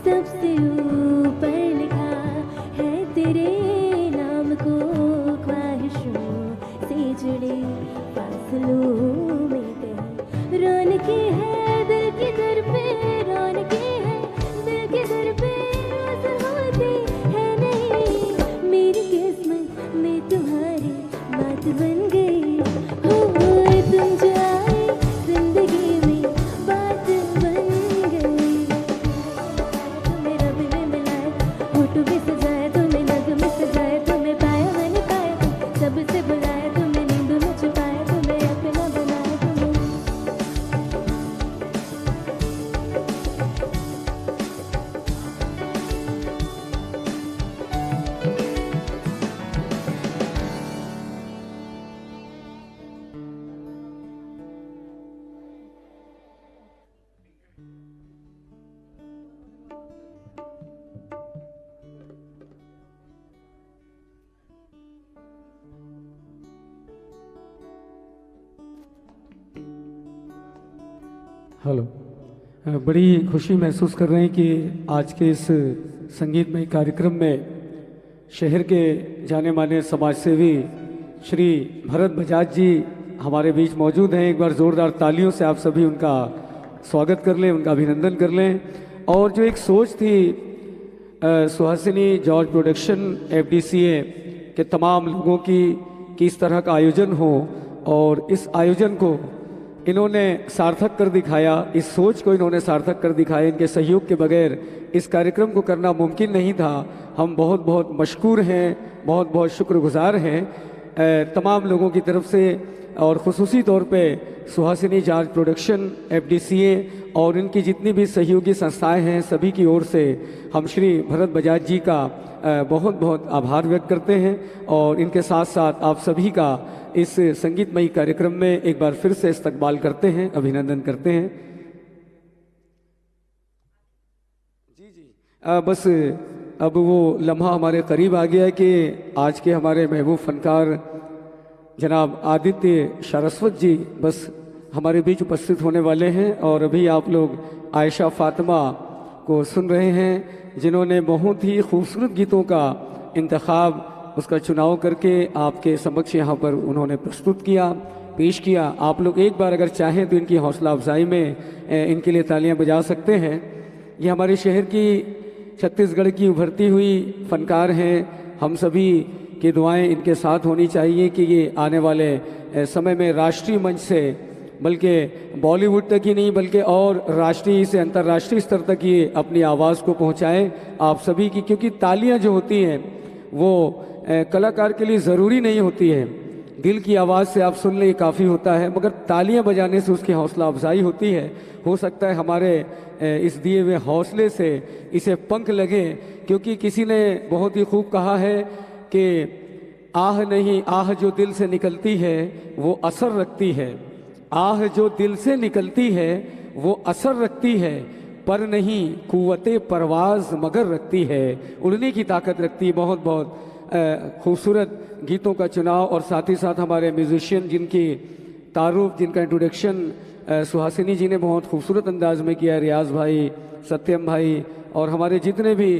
सबसे ऊपर लिखा है तेरे नाम को, ख्वाहिशों से जुड़े फासलों में कहीं रौनकें है दिल के दर पे, रौनकें है दिल के दर पे, रोज़ होती है नहीं मेरी किस्मत में तुम्हारी बात बन गई हो, तुम जो आए जिंदगी में बात बन गई। तुम्हें रब ने मिलाया, फोटो भी सजाया, तुम्हें नगमे सजाया, तुम्हें पाया मैंने पाया, सबसे बुलाया, तुम्हें नींद में छुपाया, तुम्हें अपना बनाया, तुम्हें हेलो। बड़ी खुशी महसूस कर रहे हैं कि आज के इस संगीतमय कार्यक्रम में शहर के जाने माने समाजसेवी श्री भरत बजाज जी हमारे बीच मौजूद हैं। एक बार ज़ोरदार तालियों से आप सभी उनका स्वागत कर लें, उनका अभिनंदन कर लें। और जो एक सोच थी सुहासिनी जॉर्ज प्रोडक्शन FDCA के तमाम लोगों की कि इस तरह का आयोजन हो, और इस आयोजन को इन्होंने सार्थक कर दिखाया, इस सोच को इन्होंने सार्थक कर दिखाया। इनके सहयोग के बगैर इस कार्यक्रम को करना मुमकिन नहीं था। हम बहुत बहुत मशकूर हैं, बहुत बहुत शुक्रगुजार हैं तमाम लोगों की तरफ से, और ख़ुसूसी तौर पे सुहासिनी जॉर्ज प्रोडक्शन FDCA और इनकी जितनी भी सहयोगी संस्थाएं हैं सभी की ओर से हम श्री भरत बजाज जी का बहुत बहुत आभार व्यक्त करते हैं। और इनके साथ साथ आप सभी का इस संगीतमयी कार्यक्रम में एक बार फिर से इस्तकबाल करते हैं, अभिनंदन करते हैं। बस अब वो लम्हा हमारे करीब आ गया है कि आज के हमारे महबूब फनकार जनाब आदित्य सारस्वत जी बस हमारे बीच उपस्थित होने वाले हैं। और अभी आप लोग आयशा फातिमा को सुन रहे हैं, जिन्होंने बहुत ही खूबसूरत गीतों का इंतखाब, उसका चुनाव करके आपके समक्ष यहाँ पर उन्होंने प्रस्तुत किया, पेश किया। आप लोग एक बार अगर चाहें तो इनकी हौसला अफजाई में इनके लिए तालियां बजा सकते हैं। ये हमारे शहर की, छत्तीसगढ़ की उभरती हुई फनकार हैं। हम सभी की दुआएं इनके साथ होनी चाहिए कि ये आने वाले समय में राष्ट्रीय मंच से, बल्कि बॉलीवुड तक ही नहीं बल्कि और राष्ट्रीय से अंतर्राष्ट्रीय स्तर तक ये अपनी आवाज़ को पहुंचाएं आप सभी की। क्योंकि तालियां जो होती हैं वो कलाकार के लिए ज़रूरी नहीं होती है, दिल की आवाज़ से आप सुन लें काफ़ी होता है, मगर तालियां बजाने से उसकी हौसला अफजाई होती है। हो सकता है हमारे इस दिए हुए हौसले से इसे पंख लगे, क्योंकि किसी ने बहुत ही खूब कहा है कि आह नहीं, आह जो दिल से निकलती है वो असर रखती है। आह जो दिल से निकलती है वो असर रखती है, पर नहीं कुव्वते परवाज़ मगर रखती है, उड़ने की ताकत रखती है। बहुत बहुत खूबसूरत गीतों का चुनाव, और साथ ही साथ हमारे म्यूजिशियन जिनकी तारुफ, जिनका इंट्रोडक्शन सुहासिनी जी ने बहुत खूबसूरत अंदाज में किया, रियाज भाई, सत्यम भाई, और हमारे जितने भी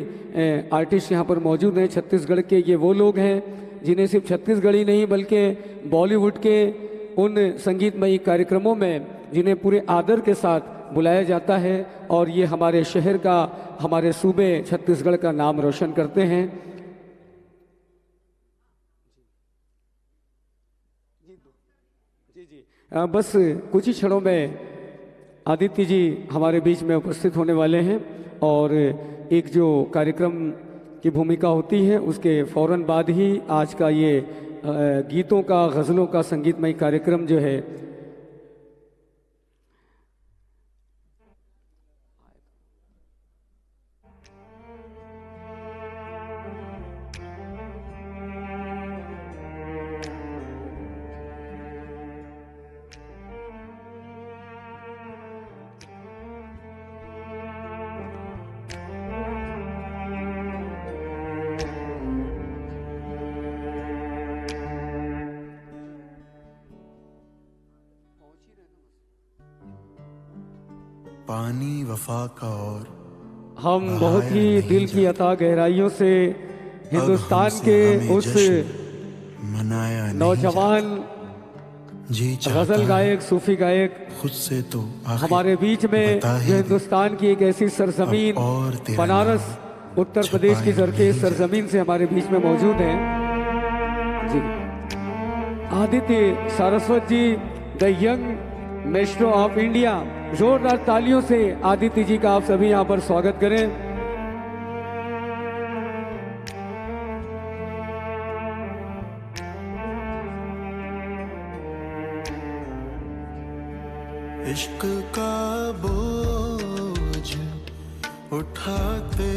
आर्टिस्ट यहाँ पर मौजूद हैं छत्तीसगढ़ के, ये वो लोग हैं जिन्हें सिर्फ छत्तीसगढ़ ही नहीं बल्कि बॉलीवुड के उन संगीतमयी कार्यक्रमों में जिन्हें पूरे आदर के साथ बुलाया जाता है, और ये हमारे शहर का, हमारे सूबे छत्तीसगढ़ का नाम रोशन करते हैं। बस कुछ ही क्षणों में आदित्य जी हमारे बीच में उपस्थित होने वाले हैं, और एक जो कार्यक्रम की भूमिका होती है उसके फौरन बाद ही आज का ये गीतों का, गज़लों का संगीतमय कार्यक्रम जो है पानी वफा का और हम बहुत ही दिल की अता गहराइयों से हिंदुस्तान के उस मनाया नहीं नौजवान जी चाहता गजल है गायक सूफी गायक खुद से तो आखिर हमारे बीच में बता ही जो दे। हिंदुस्तान की एक ऐसी सरजमीन अब और तेरा बनारस नाम उत्तर प्रदेश की छुपाया धरती नहीं सरजमीन से हमारे बीच में मौजूद हैं जी Aditya Saraswat ji the young maestro of India. जोरदार तालियों से आदित्य जी का आप सभी यहाँ पर स्वागत करें। इश्क का बोझ उठाते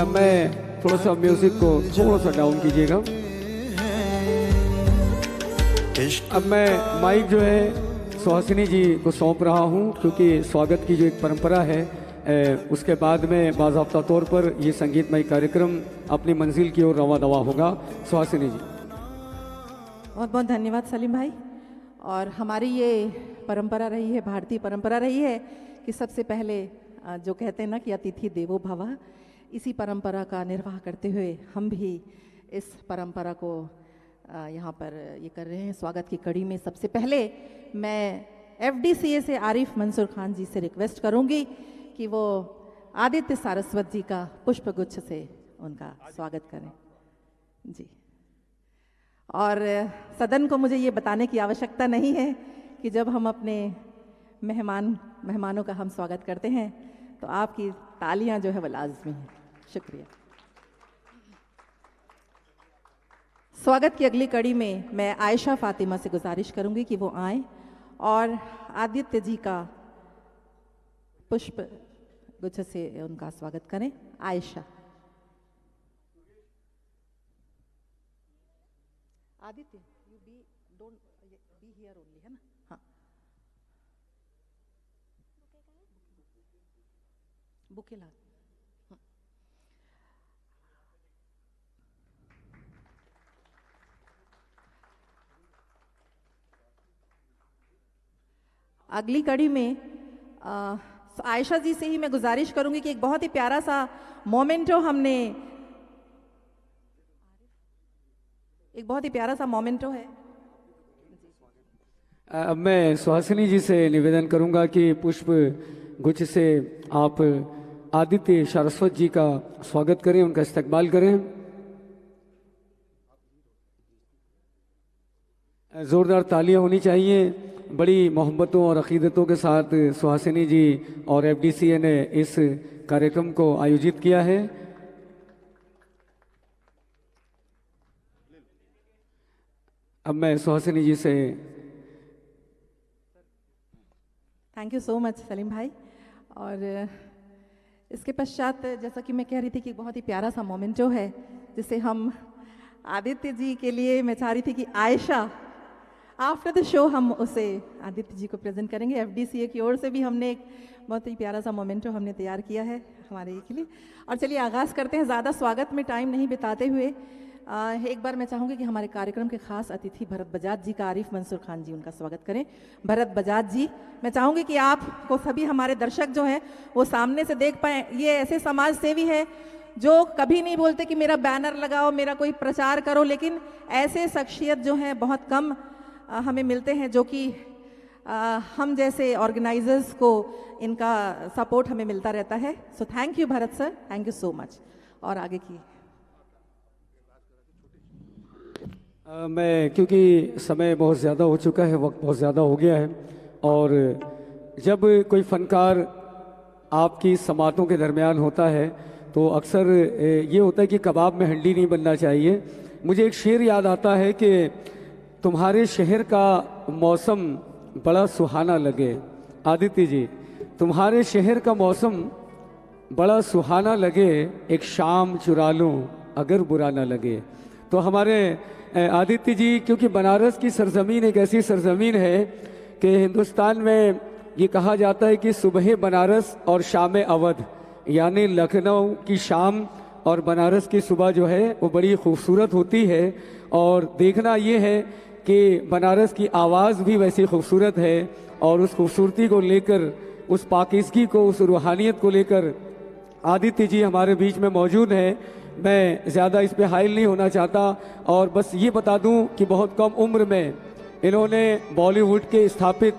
मैं थोड़ा सा म्यूजिक को थोड़ा सा डाउन कीजिएगा। इश्क अब मैं माइक जो है सुहासिनी जी को सौंप रहा हूं क्योंकि स्वागत की जो एक परंपरा है उसके बाद में बाज़ाब्ता तौर पर ये संगीतमय कार्यक्रम अपनी मंजिल की ओर रवा दवा होगा। सुहासिनी जी। बहुत बहुत धन्यवाद सलीम भाई। और हमारी ये परंपरा रही है, भारतीय परंपरा रही है कि सबसे पहले जो कहते हैं ना कि अतिथि देवो भव, इसी परंपरा का निर्वाह करते हुए हम भी इस परंपरा को यहाँ पर ये कर रहे हैं। स्वागत की कड़ी में सबसे पहले मैं FDCA से आरिफ मंसूर खान जी से रिक्वेस्ट करूँगी कि वो आदित्य सारस्वत जी का पुष्पगुच्छ से उनका स्वागत करें जी। और सदन को मुझे ये बताने की आवश्यकता नहीं है कि जब हम अपने मेहमानों का हम स्वागत करते हैं तो आपकी तालियां जो है वो लाजमी है। शुक्रिया। स्वागत की अगली कड़ी में मैं आयशा फातिमा से गुजारिश करूंगी कि वो आए और आदित्य जी का पुष्प गुच्छ से उनका स्वागत करें। Ayesha. Aditya, you don't be here only, है ना? हाँ। बुके ला। अगली कड़ी में आयशा जी से ही मैं गुजारिश करूंगी कि एक बहुत ही प्यारा सा मोमेंटो है। अब मैं सुहासिनी जी से निवेदन करूंगा कि पुष्प गुच्छ से आप आदित्य सारस्वत जी का स्वागत करें, उनका इस्तकबाल करें। ज़ोरदार तालियां होनी चाहिए। बड़ी मोहब्बतों और अक़ीदतों के साथ सुहासिनी जी और FDCA ने इस कार्यक्रम को आयोजित किया है। अब मैं सुहासिनी जी से। Thank you so much Salim भाई। और इसके पश्चात जैसा कि मैं कह रही थी कि बहुत ही प्यारा सा मोमेंटो है जिसे हम आदित्य जी के लिए, मैं चाह रही थी कि आयशा आफ्टर द शो हम उसे आदित्य जी को प्रेजेंट करेंगे। FDCA की ओर से भी हमने एक बहुत ही प्यारा सा मोमेंटो हमने तैयार किया है हमारे के लिए। और चलिए आगाज़ करते हैं, ज़्यादा स्वागत में टाइम नहीं बिताते हुए। एक बार मैं चाहूँगी कि हमारे कार्यक्रम के खास अतिथि भरत बजाज जी का आरिफ मंसूर खान जी उनका स्वागत करें। भरत बजाज जी, मैं चाहूँगी कि आपको सभी हमारे दर्शक जो हैं वो सामने से देख पाएँ। ये ऐसे समाज सेवी है जो कभी नहीं बोलते कि मेरा बैनर लगाओ, मेरा कोई प्रचार करो, लेकिन ऐसे शख्सियत जो हैं बहुत कम हमें मिलते हैं जो कि हम जैसे ऑर्गेनाइजर्स को इनका सपोर्ट हमें मिलता रहता है। So thank you Bharat sir, thank you so much. और आगे की मैं, क्योंकि समय बहुत ज़्यादा हो चुका है, वक्त बहुत ज़्यादा हो गया है, और जब कोई फनकार आपकी समातों के दरमियान होता है तो अक्सर ये होता है कि कबाब में हंडी नहीं बनना चाहिए। मुझे एक शेर याद आता है कि तुम्हारे शहर का मौसम बड़ा सुहाना लगे। आदित्य जी, तुम्हारे शहर का मौसम बड़ा सुहाना लगे, एक शाम चुरा लूं अगर बुरा ना लगे। तो हमारे आदित्य जी, क्योंकि बनारस की सरजमीन एक ऐसी सरजमीन है कि हिंदुस्तान में ये कहा जाता है कि सुबह बनारस और शाम अवध, यानी लखनऊ की शाम और बनारस की सुबह जो है वो बड़ी खूबसूरत होती है। और देखना ये है कि बनारस की आवाज़ भी वैसी खूबसूरत है और उस खूबसूरती को लेकर उस पाकीज़गी को, उस रूहानियत को लेकर आदित्य जी हमारे बीच में मौजूद हैं। मैं ज़्यादा इस पे हाइल नहीं होना चाहता और बस ये बता दूं कि बहुत कम उम्र में इन्होंने बॉलीवुड के स्थापित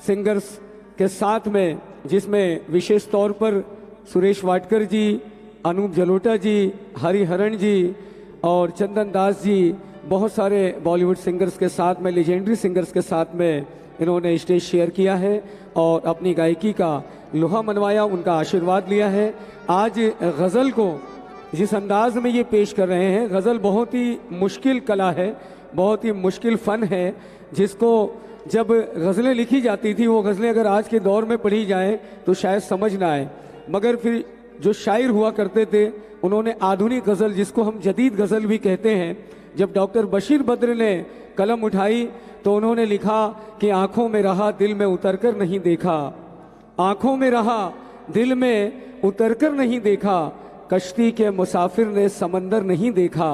सिंगर्स के साथ में, जिसमें विशेष तौर पर सुरेश वाडकर जी, अनूप जलोटा जी, हरिहरन जी और चंदन दास जी, बहुत सारे बॉलीवुड सिंगर्स के साथ में, लेजेंडरी सिंगर्स के साथ में इन्होंने स्टेज शेयर किया है और अपनी गायकी का लोहा मनवाया, उनका आशीर्वाद लिया है। आज गज़ल को जिस अंदाज में ये पेश कर रहे हैं, गज़ल बहुत ही मुश्किल कला है, बहुत ही मुश्किल फ़न है, जिसको जब गज़लें लिखी जाती थी, वो गज़लें अगर आज के दौर में पढ़ी जाएं तो शायद समझ ना आए, मगर फिर जो शायर हुआ करते थे उन्होंने आधुनिक गज़ल, जिसको हम जदीद गज़ल भी कहते हैं, जब डॉक्टर बशीर बद्र ने कलम उठाई तो उन्होंने लिखा कि आँखों में रहा दिल में उतर कर नहीं देखा, आँखों में रहा दिल में उतर कर नहीं देखा, कश्ती के मुसाफिर ने समंदर नहीं देखा,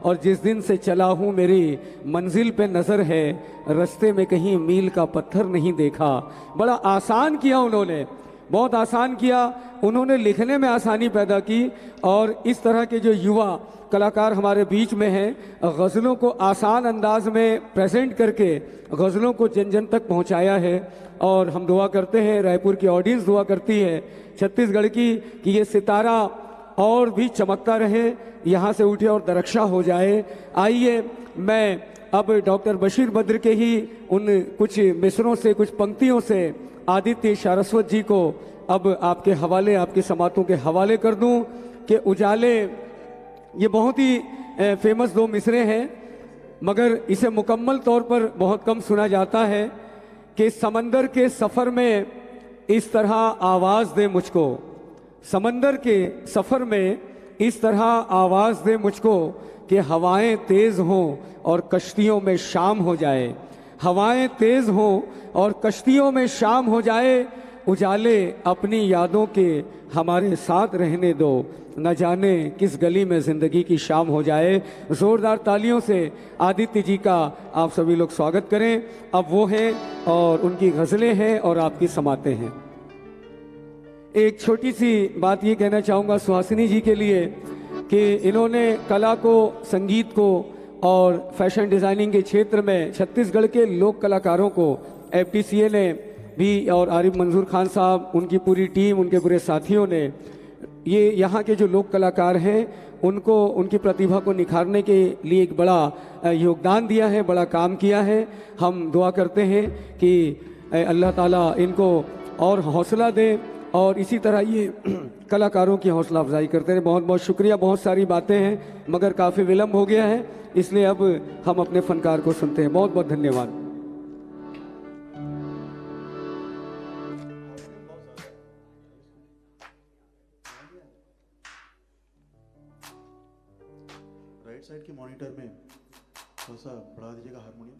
और जिस दिन से चला हूँ मेरी मंजिल पे नज़र है, रास्ते में कहीं मील का पत्थर नहीं देखा। बड़ा आसान किया उन्होंने, बहुत आसान किया उन्होंने, लिखने में आसानी पैदा की। और इस तरह के जो युवा कलाकार हमारे बीच में हैं, गज़लों को आसान अंदाज में प्रेजेंट करके गज़लों को जन जन तक पहुंचाया है। और हम दुआ करते हैं, रायपुर की ऑडियंस दुआ करती है छत्तीसगढ़ की, कि ये सितारा और भी चमकता रहे, यहाँ से उठे और दरख्शा हो जाए। आइए मैं अब डॉक्टर बशीर बद्र के ही उन कुछ मिसरों से, कुछ पंक्तियों से आदित्य सारस्वत जी को अब आपके हवाले, आपकी समातों के हवाले कर दूं कि उजाले, ये बहुत ही फेमस दो मिसरे हैं, मगर इसे मुकम्मल तौर पर बहुत कम सुना जाता है कि समंदर के सफ़र में इस तरह आवाज़ दे मुझको, समंदर के सफ़र में इस तरह आवाज़ दे मुझको कि हवाएं तेज़ हों और कश्तियों में शाम हो जाए, हवाएं तेज़ हों और कश्तियों में शाम हो जाए, उजाले अपनी यादों के हमारे साथ रहने दो, न जाने किस गली में ज़िंदगी की शाम हो जाए। ज़ोरदार तालियों से आदित्य जी का आप सभी लोग स्वागत करें। अब वो हैं और उनकी गज़लें हैं और आपकी समातें हैं। एक छोटी सी बात ये कहना चाहूँगा सुहासिनी जी के लिए कि इन्होंने कला को, संगीत को और फैशन डिज़ाइनिंग के क्षेत्र में छत्तीसगढ़ के लोक कलाकारों को FTCA ने भी, और आरिफ मंजूर खान साहब, उनकी पूरी टीम, उनके पूरे साथियों ने, ये यहाँ के जो लोक कलाकार हैं उनको, उनकी प्रतिभा को निखारने के लिए एक बड़ा योगदान दिया है, बड़ा काम किया है। हम दुआ करते हैं कि अल्लाह ताला इनको और हौसला दे और इसी तरह ये कलाकारों की हौसला अफजाई करते रहे। बहुत बहुत शुक्रिया। बहुत सारी बातें हैं मगर काफ़ी विलम्ब हो गया है, इसलिए अब हम अपने फनकार को सुनते हैं। बहुत बहुत धन्यवाद। राइट साइड के मॉनिटर में थोड़ा सा बढ़ा दीजिएगा हारमोनियम।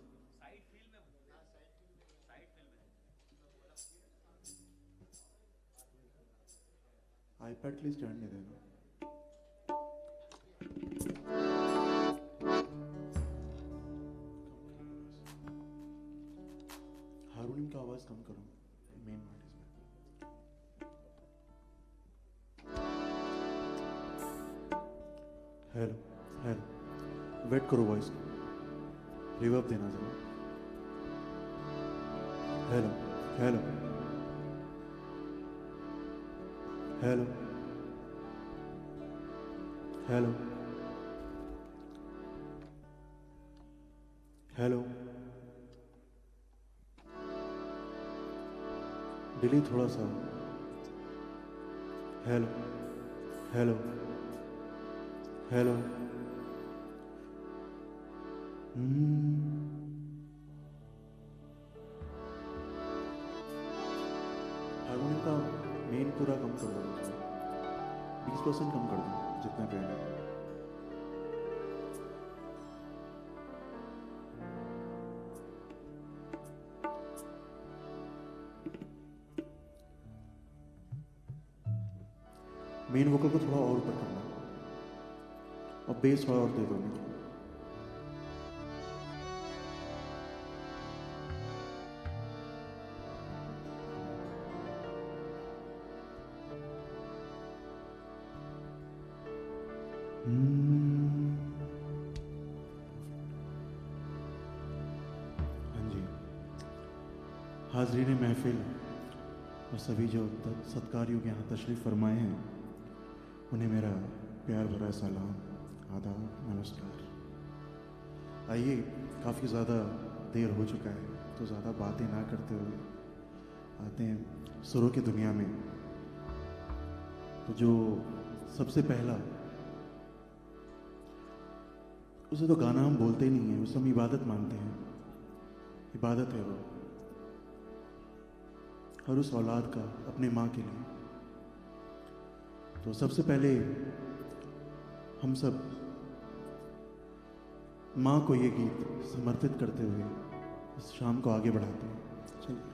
आईपैड के लिए स्टैंड नहीं देगा। हारमोनियम की आवाज कम करो, मेन हेलो हेलो, वेट करो वॉइस को, रिवर्ब देना जरा। Hello hello hello hello hello, delay थोड़ा सा। हेलो हेलो हेलो, हारमोनियम का मेन पूरा कम कर दो, 20% कम कर दो जितना पे है। मेन वोकल को थोड़ा और ऊपर करना और बेस थोड़ा और दे दो। हाँ जी, हाजरीन महफिल और सभी जो सत्कार्यों के यहाँ तशरीफ़ फरमाए हैं, उन्हें मेरा प्यार भरा सलाम, आदाब, नमस्कार। आइए, काफ़ी ज़्यादा देर हो चुका है, तो ज़्यादा बातें ना करते हुए आते हैं सुरों की दुनिया में। तो जो सबसे पहला, उसे तो गाना हम बोलते ही नहीं है, उसे हम इबादत मानते हैं। इबादत है वो हर उस औलाद का अपने माँ के लिए। तो सबसे पहले हम सब माँ को ये गीत समर्पित करते हुए इस शाम को आगे बढ़ाते हैं। चलिए।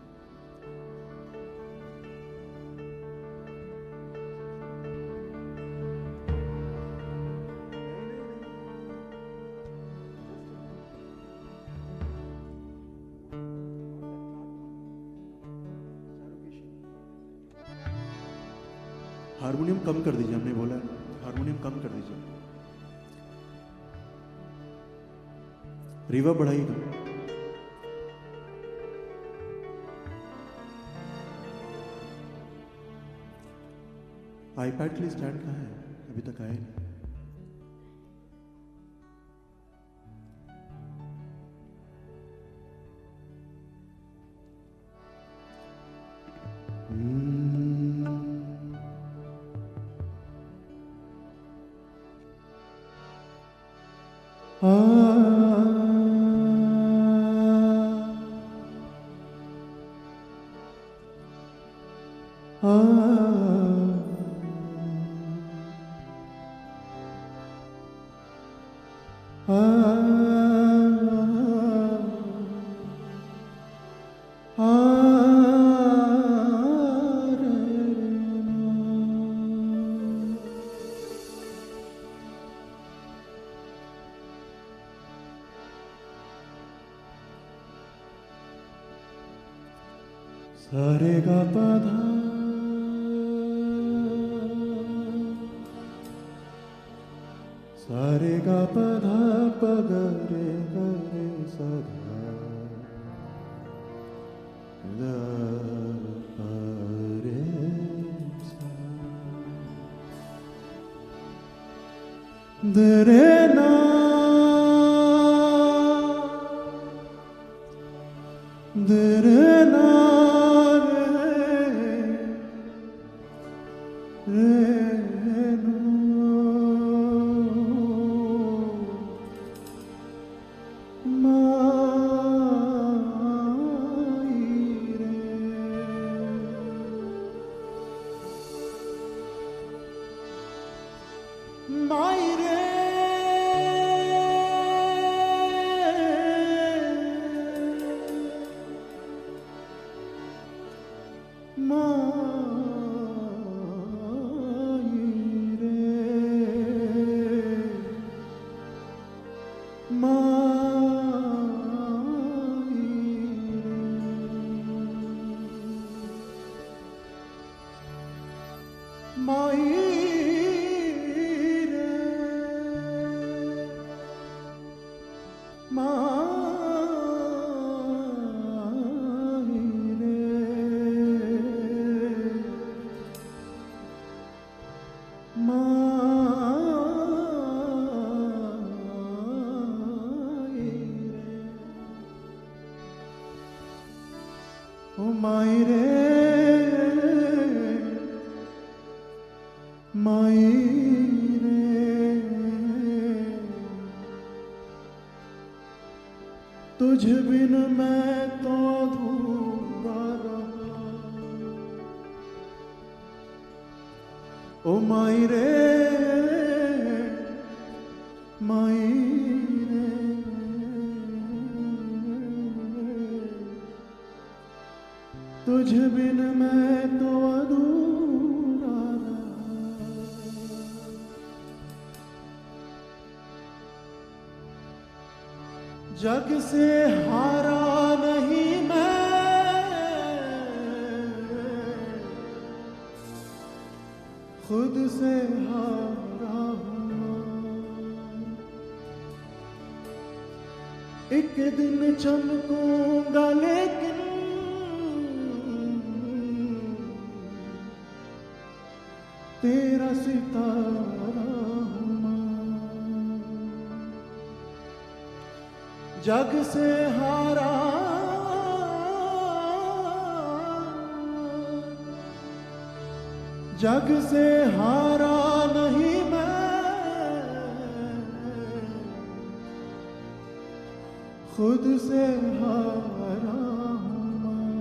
हारमोनियम कम कर दीजिए, हमने बोला हारमोनियम कम कर दीजिए, रिवर्ब बढ़ाइएगा। आईपैड के लिए स्टैंड कहाँ है? अभी तक आया नहीं। सारे गा पधा सारे गा पधा पगरे गरे सधा द परे सा दरे ना दरे ना तुझ बिन मैं तो अधूरा रहा। ओ माई रे माई रे, तुझ बिन मैं तो अधूरा रहा। जग से हारा नहीं मैं, खुद से हारा हूँ। एक दिन चमकूंगा लेकिन तेरा सितारा हूं मैं। जग से हारा जग से हारा नहीं मैं, खुद से हारा हूं मैं।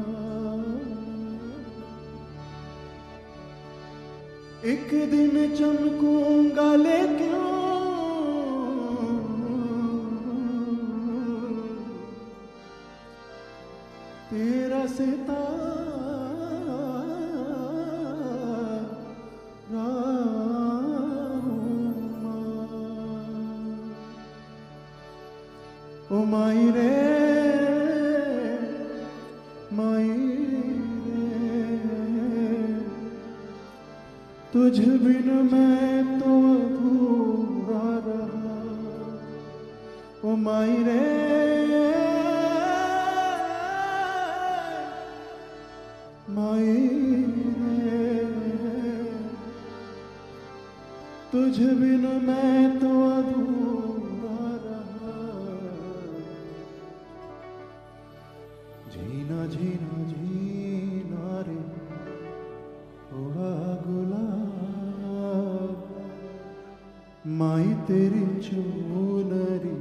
एक दिन चमकूंगा लेकिन तेरा सितारा ओ माई रे तुझ बिन मैं तो अधूरा रहा। ओ माई रे तुझ बिन मैं तो अधूरा रहा। जीना जीना जीना रे थोड़ा गुलाब, माई तेरी चुनरिया।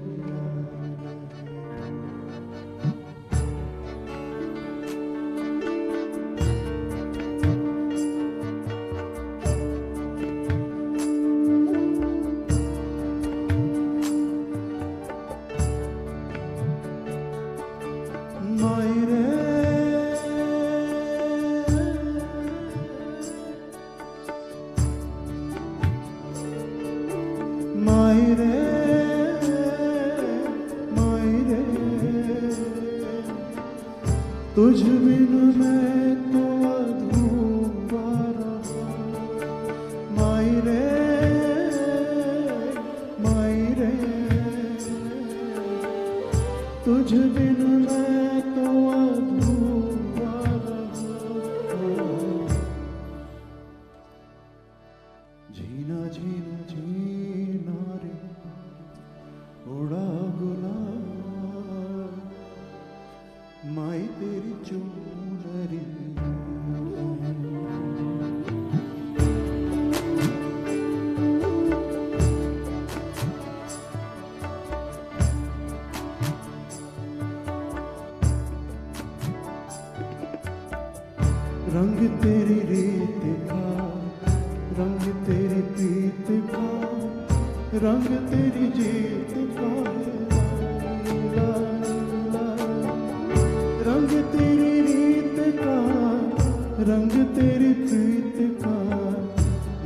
तुझ बिन मैं तो अधूरा रहा। माई रे तुझ बिन मैं तो अधूरा रहा। जीना जीना जीना रे उड़ा गुलाब, माई तेरी चुनरी। रंग तेरी रीत का, रंग तेरी प्रीत का, रंग तेरी जीत का है। रंग तेरी रीत का, रंग तेरी प्रीत का,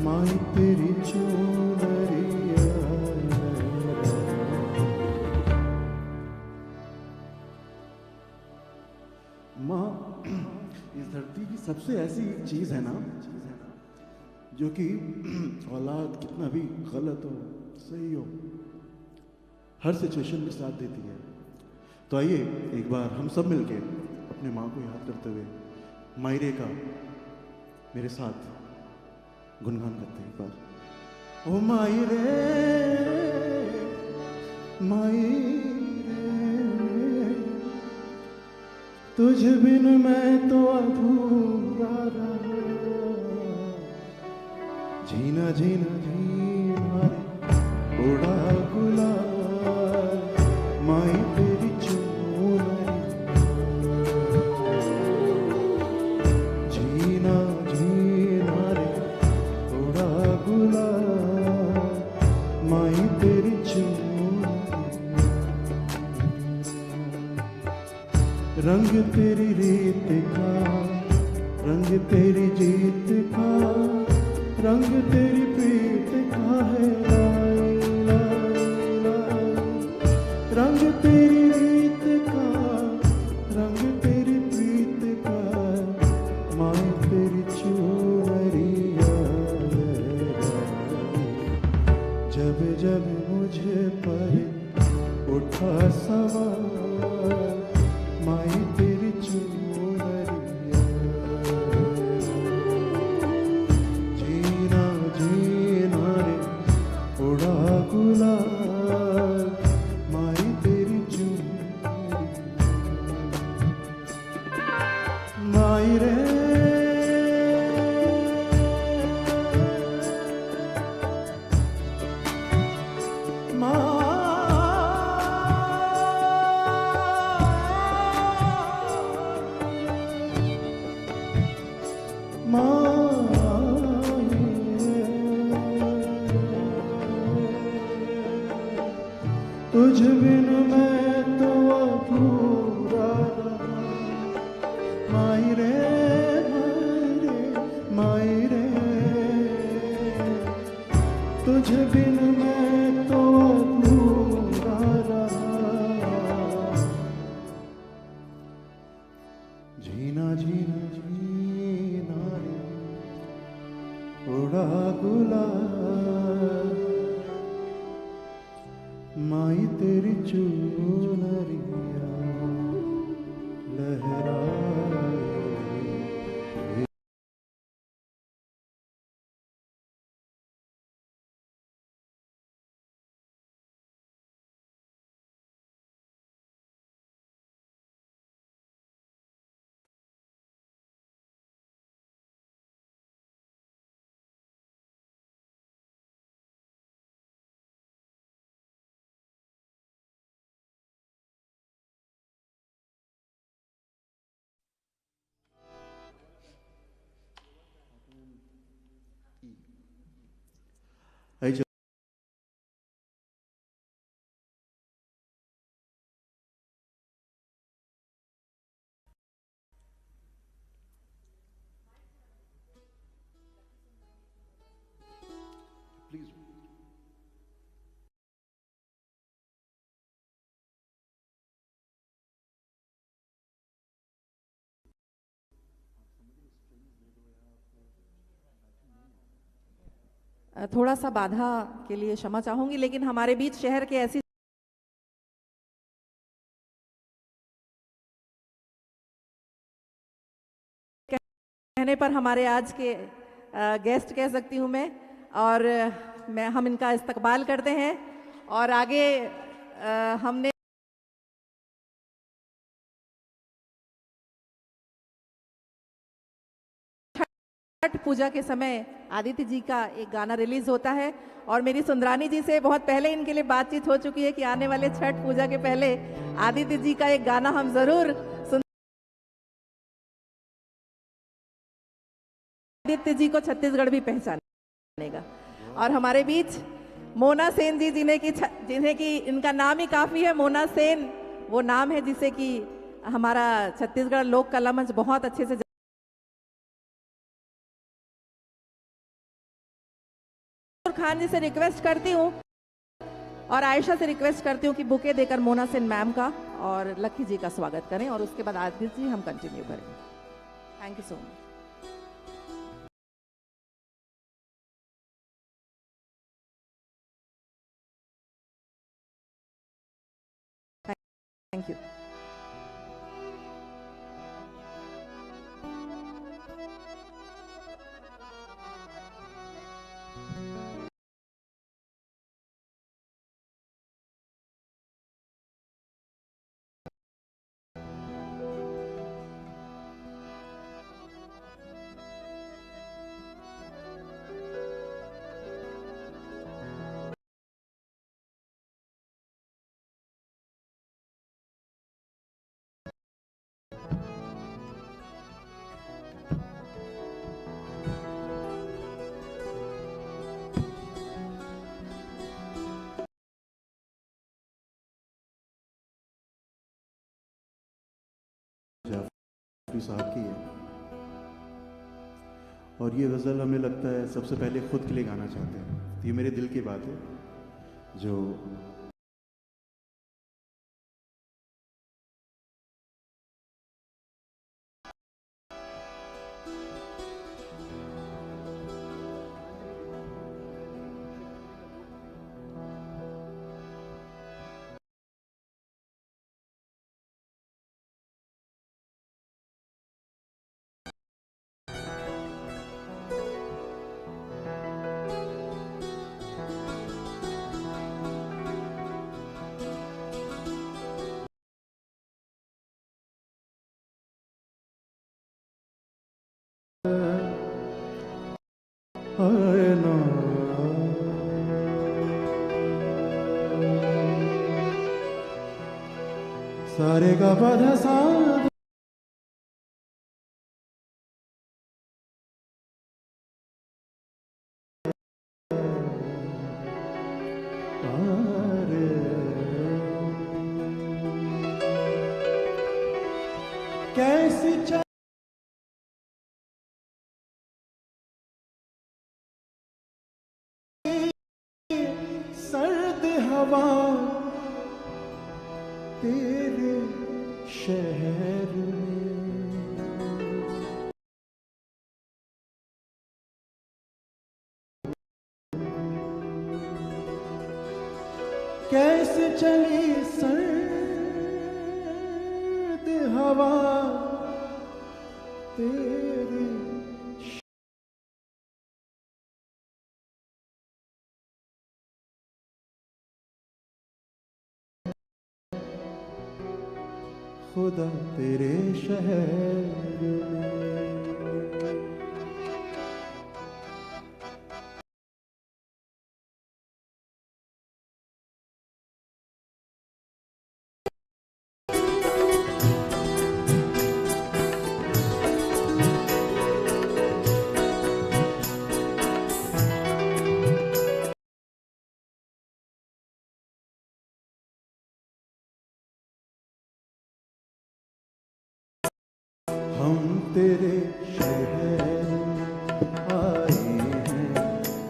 माई तेरी चुनरिया। माँ इस धरती की सबसे ऐसी एक चीज है ना, जो कि औलाद कितना भी गलत हो सही हो हर सिचुएशन में साथ देती है। तो आइए एक बार हम सब मिलके अपने माँ को याद करते हुए मायरे का मेरे साथ गुनगान करते हैं एक बार। ओ मायरे तुझ बिन मैं तो अधूरा रहा। जीना जीना जीना रे उड़ा गुलाब, माई तेरी चुनरी। जीना जीना रे उड़ा गुलाब, माई तेरी चुनरी। रंग तेरी रीत का, रंग तेरी जीत का, रंग तेरी प्रीत का है। रंग तेरी रीत का, रंग तेरी प्रीत का, माई तेरी चुनरिया। जब जब मुझे पर उठा सवार माई तेरी चुनरिया जीना जीना रे उड़ा गुलाल माई तेरी चुनरिया माई रे तुझ बिन मैं तो अधूरा रहा माई रे माई रे तुझ बिन मैं तो अधूरा रहा जीना जीना जीना रे उड़ा गुलाल माई तेरी चुनरिया लहराए I please थोड़ा सा बाधा के लिए क्षमा चाहूंगी, लेकिन हमारे बीच शहर के ऐसी कहने पर हमारे आज के गेस्ट कह सकती हूं मैं, और हम इनका इस्तकबाल करते हैं। और आगे हमने छठ पूजा के समय आदित्य जी का एक गाना रिलीज होता है, और मेरी सुंदरानी जी से बहुत पहले इनके लिए बातचीत हो चुकी है कि आने वाले छठ पूजा के पहले आदित्य जी का एक गाना हम जरूर सुन। आदित्य जी को छत्तीसगढ़ भी पहचानेगा। और हमारे बीच मोना सेन जी जिन्हें कि इनका नाम ही काफी है, मोना सेन वो नाम है जिसे कि हमारा छत्तीसगढ़ लोक कला मंच बहुत अच्छे से खान जी से रिक्वेस्ट करती हूँ और आयशा से रिक्वेस्ट करती हूँ कि बुके देकर मोना सेन मैम का और लक्की जी का स्वागत करें, और उसके बाद आदित्य जी हम कंटिन्यू करेंगे। Thank you so much. Thank you. Jafri साहब की है, और ये गज़ल हमें लगता है सबसे पहले खुद के लिए गाना चाहते हैं। ये मेरे दिल की बात है जो हाय ना सारे का पधा सा कैसी सर्द हवा तेरे शहर में कैसे चली सर्द हवा तेरी खुदा तेरे शहर में हम तेरे शहर आए हैं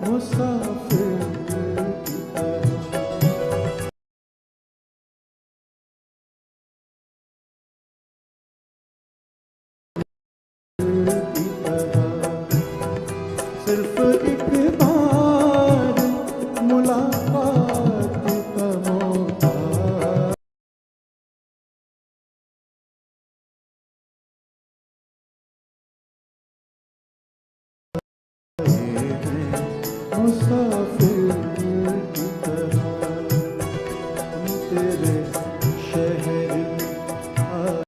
मुसाफिर की तरह सिर्फ एक बार मुलाकात का मौका मुसाफिर की तरह हम तेरे शहर आए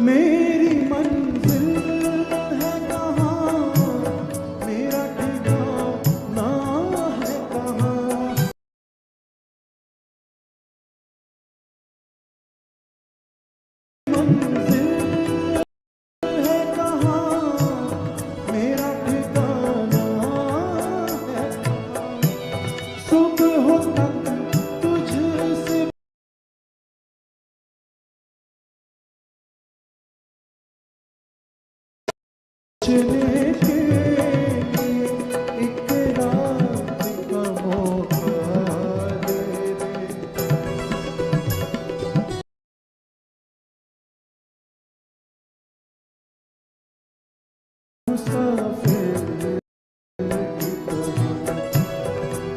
मेरी मंजिल है कहाँ मेरा ठिकाना है कहाँ मंजिल है कहाँ मेरा ठिकाना है कहाँ सुबह तक तुझसे चले के लिए एक रात का मौका दे दे मुसाफिर की तरह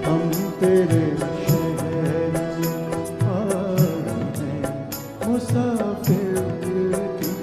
हम तेरे शहर आए हैं मुसाफिर की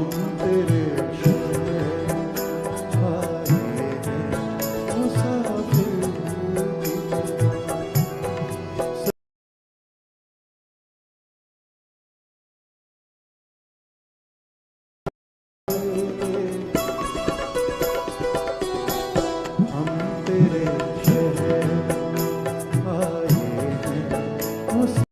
हम तेरे शहर आए हैं मुसाफिर की तरह। हम तेरे शहर आए हैं मुसाफिर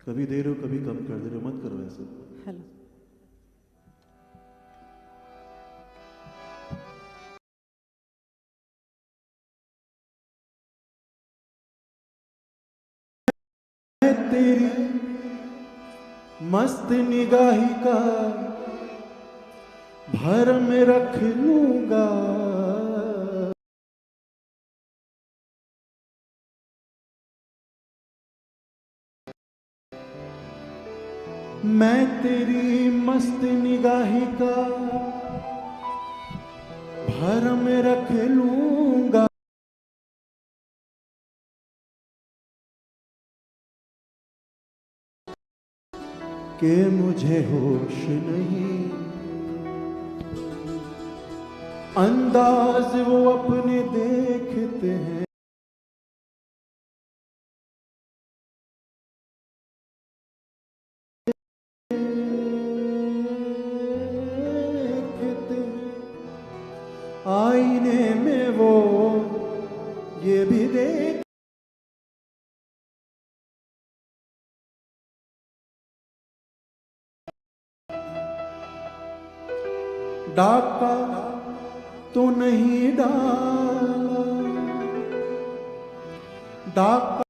कभी दे रहे हो कभी कम कर दे रहे हो, मत करो ऐसे। हेलो मैं तेरी मस्त निगाही का भरम रख लूंगा, मैं तेरी मस्त निगाही का भरम रख लूंगा। कि मुझे होश नहीं, अंदाज वो अपने देखते हैं, आईने में वो ये भी देख डाका तो नहीं डाला, डाका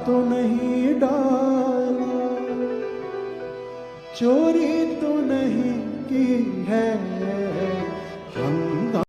तो नहीं डाला, चोरी तो नहीं की है हंगामा।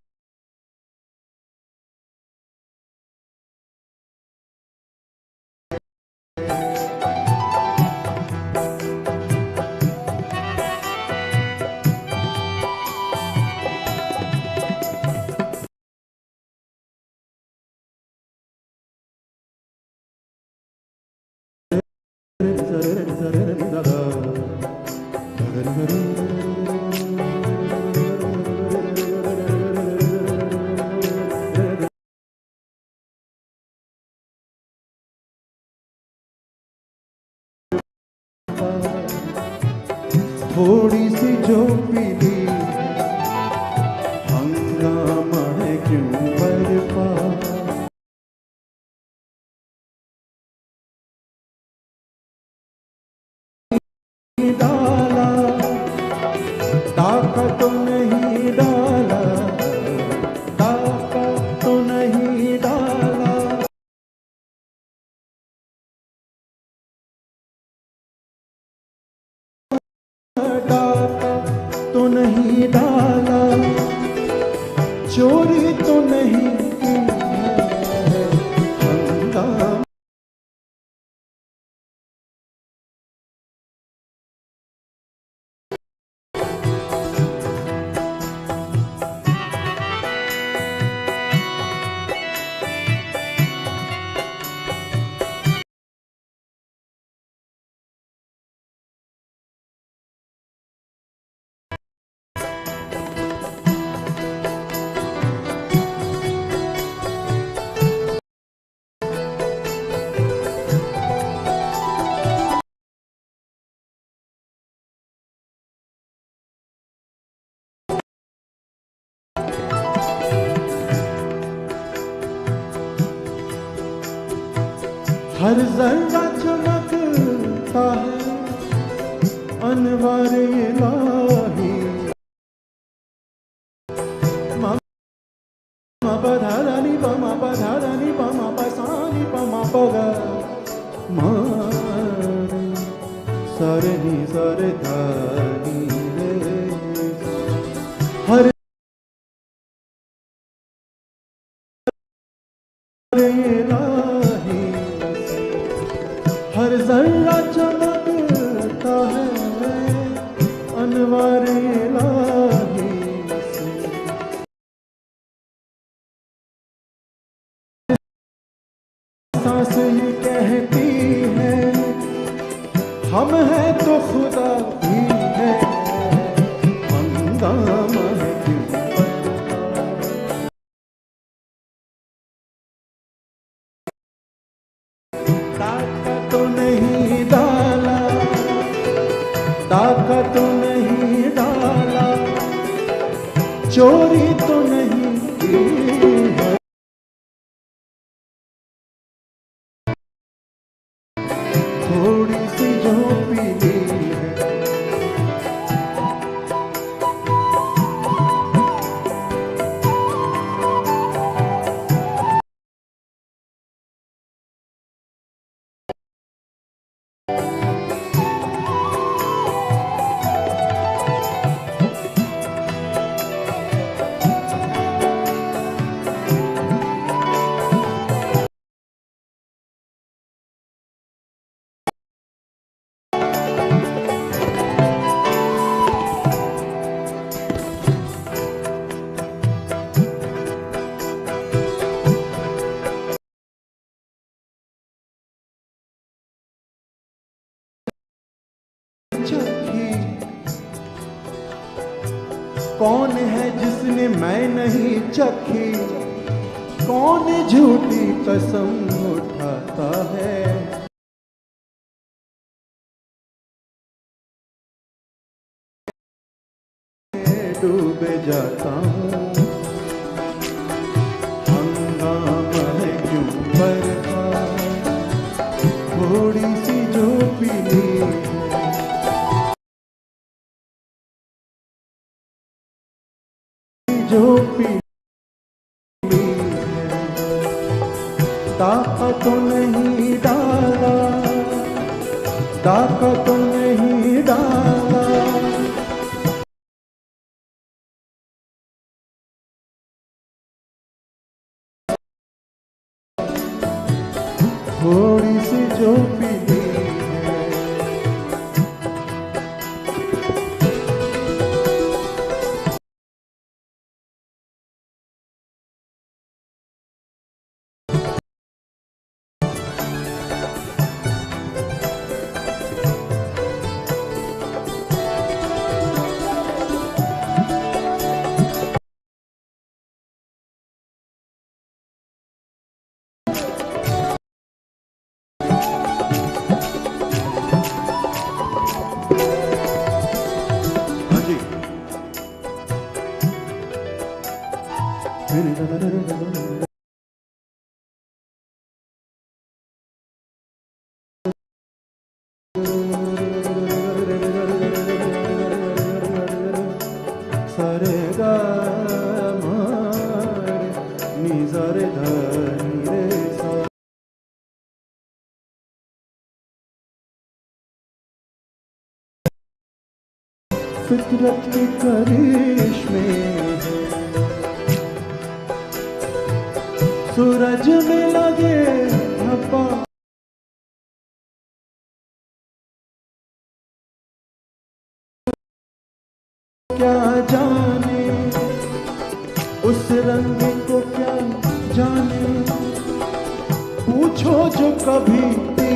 थोड़ी सी जो पीली हंगामा है क्यों बरपा, डाला डाका तो नहीं डाला, डाका तो नहीं डाला, डाका तो नहीं डाला, चोरी तो नहीं की है हंगामा। हर जर्रा चमकता है अनवर इलाही मा पा धा धा नी पा मा पा धा धा नी पा मा पा सा नी पा मा पा गा मा सा रे नी सा रे धा नी रे हर इलाही हर जर्रा चमकता है अनवर इलाही से सांस ही कहती है हम हैं तो खुदा भी है हंगामा है क्यों डाका तो नहीं डाला डाका तो नहीं डाला चोरी तो नहीं की है थोड़ी सी जो पीली है चखी कौन है जिसने मैं नहीं चखी कौन झूठी कसम उठाता है डूबे जाता हूँ हंगामा है क्यों बरपा थोड़ी सी जो पीली जो पीली है डाका तो नहीं डाला डाका तो नहीं डाला थोड़ी सी जो पीली है सारे गा नी सारे धनी रे सा फितरत के करिश्मे सूरज में लगे धब्बा क्या जाने उस रंग को क्या जाने पूछो जो कभी थी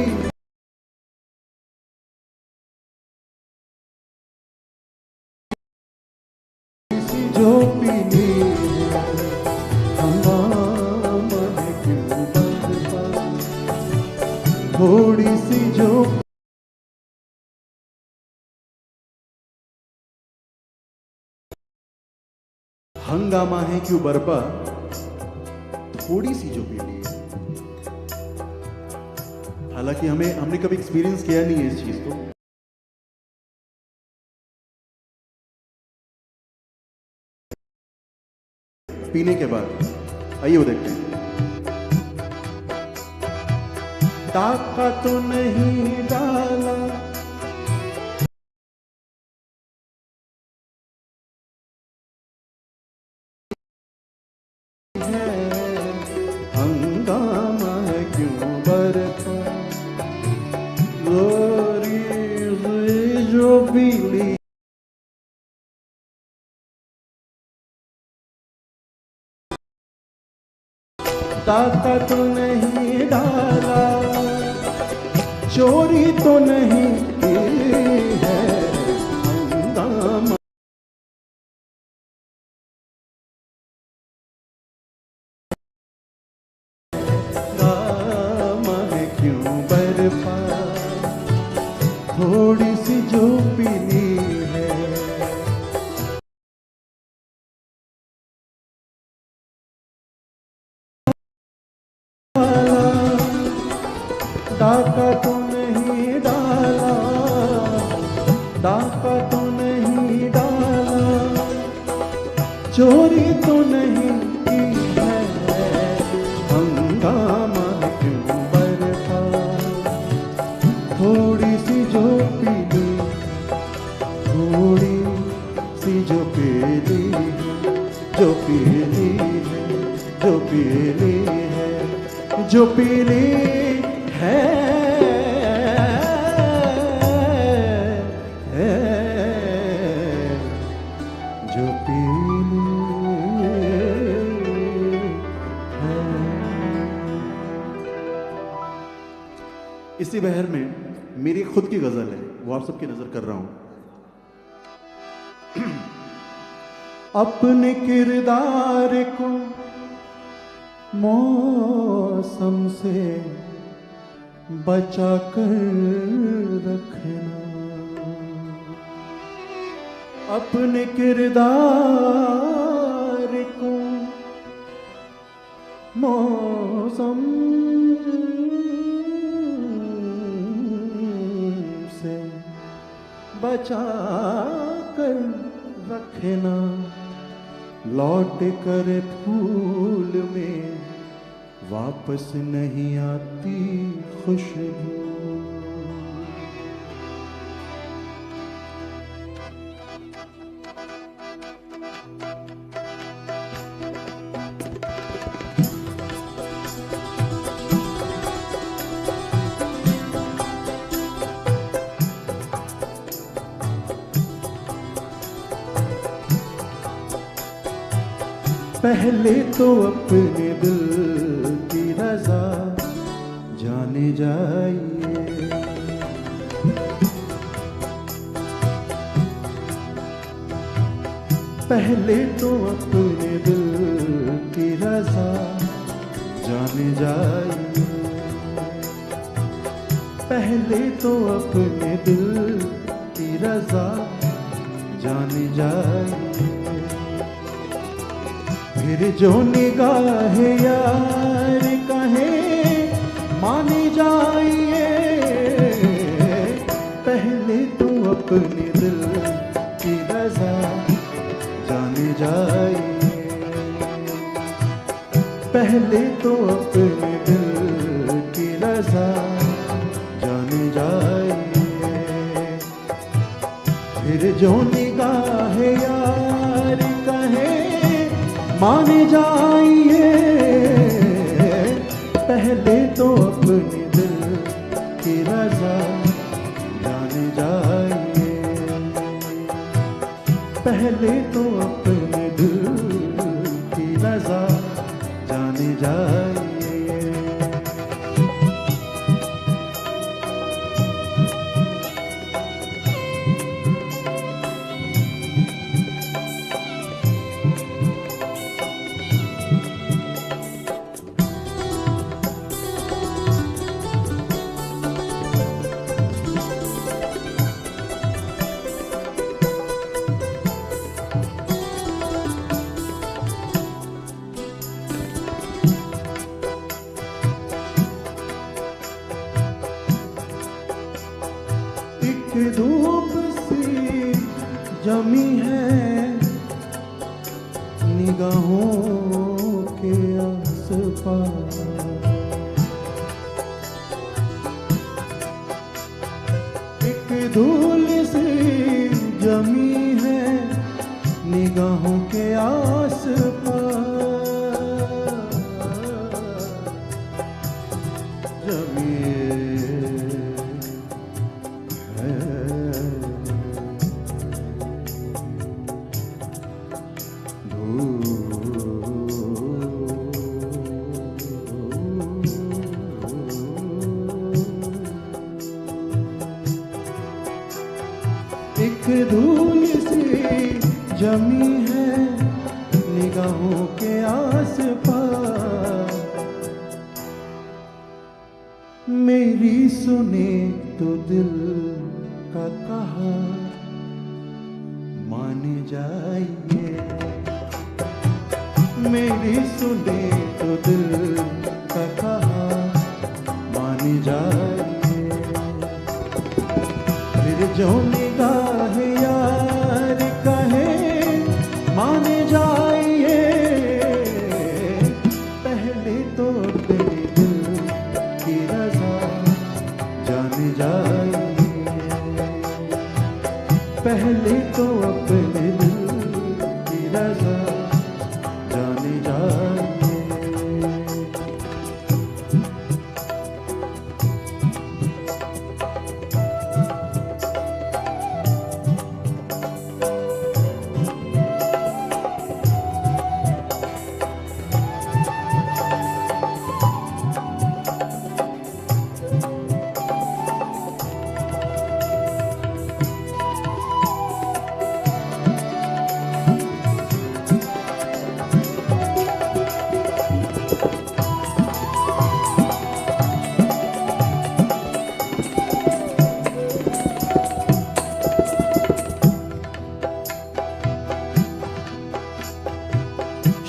जो पीली हंगामा है क्यों बरपा थोड़ी सी जो हंगामा है क्यों बरपा थोड़ी सी जो पीली है। हालांकि हमने कभी एक्सपीरियंस किया नहीं है इस चीज को, पीने के बाद। आइए वो देखते हैं। डाका तो नहीं डाला, हंगामा है क्यों बरपा, गोरी जो पीली डाका तो नहीं डाला, चोरी तो नहीं की है, हंगामा है क्यों बरपा, थोड़ी सी जो पीली है। डाका तो नहीं डाला, डाका तो नहीं डाला, चोरी तो नहीं की है, हंगामा है क्यों बरपा, थोड़ी सी जो पीली, थोड़ी सी जो पीली, जो पीली है, जो पीली है, जो पीली है, जो पीली है। इसी बहर में मेरी खुद की गजल है, वो आप सबकी नजर कर रहा हूं। अपने किरदार को मौसम से बचा कर रखना, अपने किरदार को मौसम से बचा कर रखना, लौट कर फूल में वापस नहीं आती खुशबू। पहले तो अपने दिल की रजा जाने जाइए, पहले तो अपने दिल की रजा जाने जाइए, पहले तो अपने दिल की रजा जाने जाइए, फिर जो निगाह यार कहे माने जाइए, पहले तो अपने दिल की रजा जाने जाइए, पहले तो अपने दिल की रजा जाने जाइए, फिर जो निगाह यार कहे माने जाइए, पहले तो अपने दिल की रजा जाने जाइए, पहले तो अपने दिल की रजा जाने जाइए। धूप सी जमी है निगाहों के आस-पास एक धूल सी जमी है निगाहों के आस-पास जमी है एक धूल सी जमी है निगाहों के आस-पास मेरी सुने तो दिल का कहा मान जाइए मेरी सुने तो दिल का कहा मान जाइए फिर जो निगाह यार कहे मान जाइए पहले तो अपने दिल की रज़ा जान जाइए पहले तो अपने दिल की रज़ा जान जाइए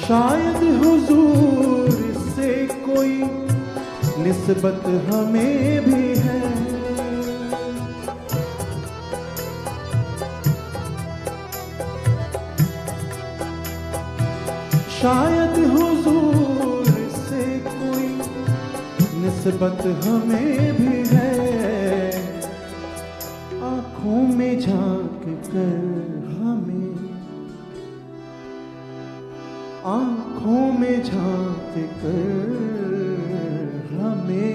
शायद हुजूर से कोई निस्बत हमें भी है शायद हुजूर से कोई निस्बत हमें भी है आँखों में झांक कर हमें आँखों में झांक कर हमें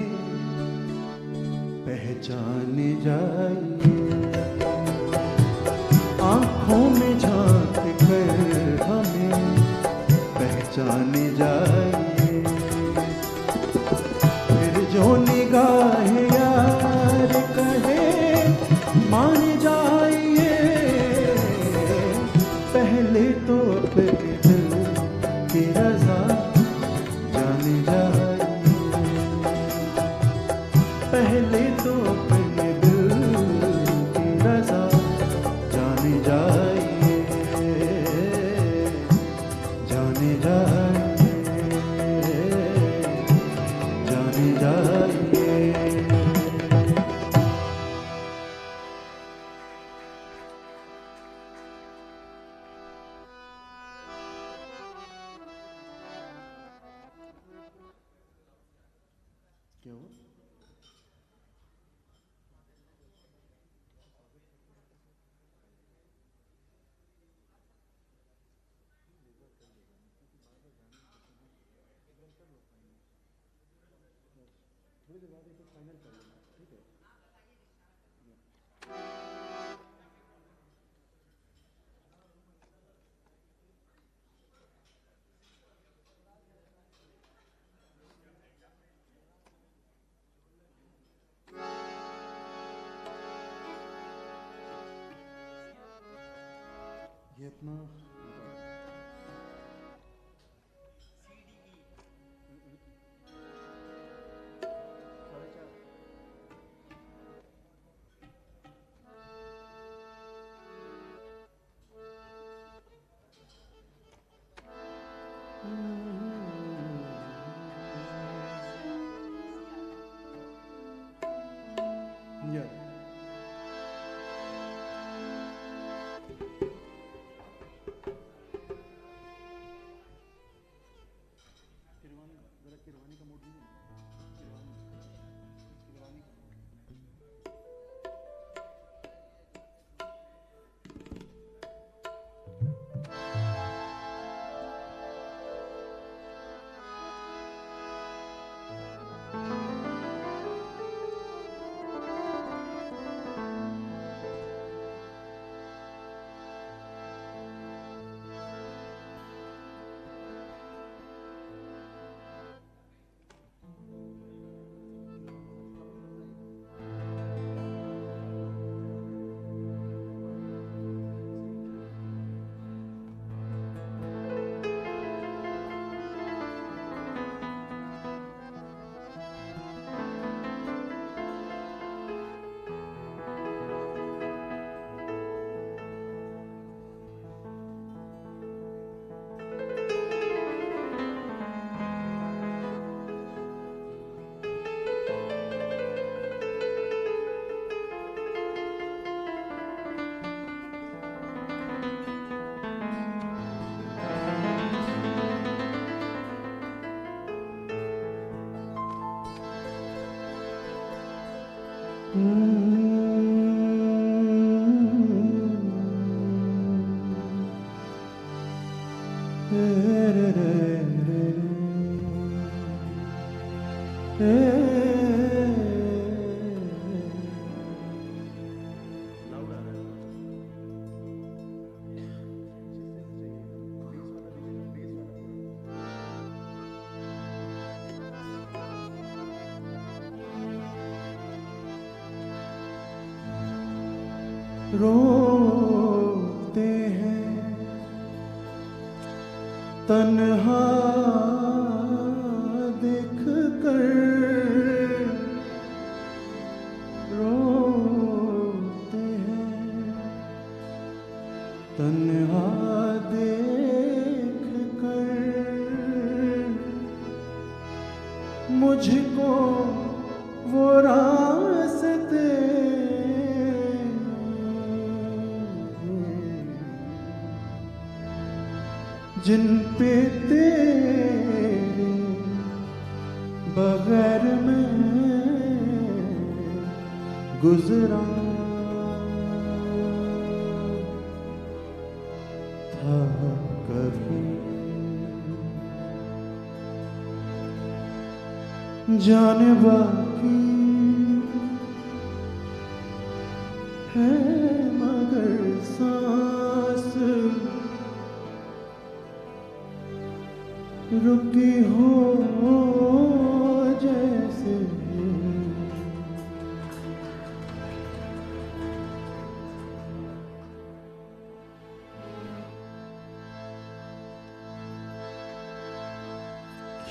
पहचान जाइए आँखों में झांक कर हमें पहचान जाइए फिर जो निगाह यार कहे मान जाइए पहले तो अपने दिल की रज़ा जान जाइए पहले तो अपने दिल की रज़ा जान जाइए जान जाइए जान जाइए क्या हुआ थोड़ी देर बाद एक फाइनल कर लेना ठीक है ये अपना Yeah. रोते हैं तन्हा देख कर रोते हैं तन्हा देख कर मुझको वो रास्ते जिन पे तेरे बगैर मैं गुजरा था कभी जाने बाकी है मगर सांस रुकी हो जैसे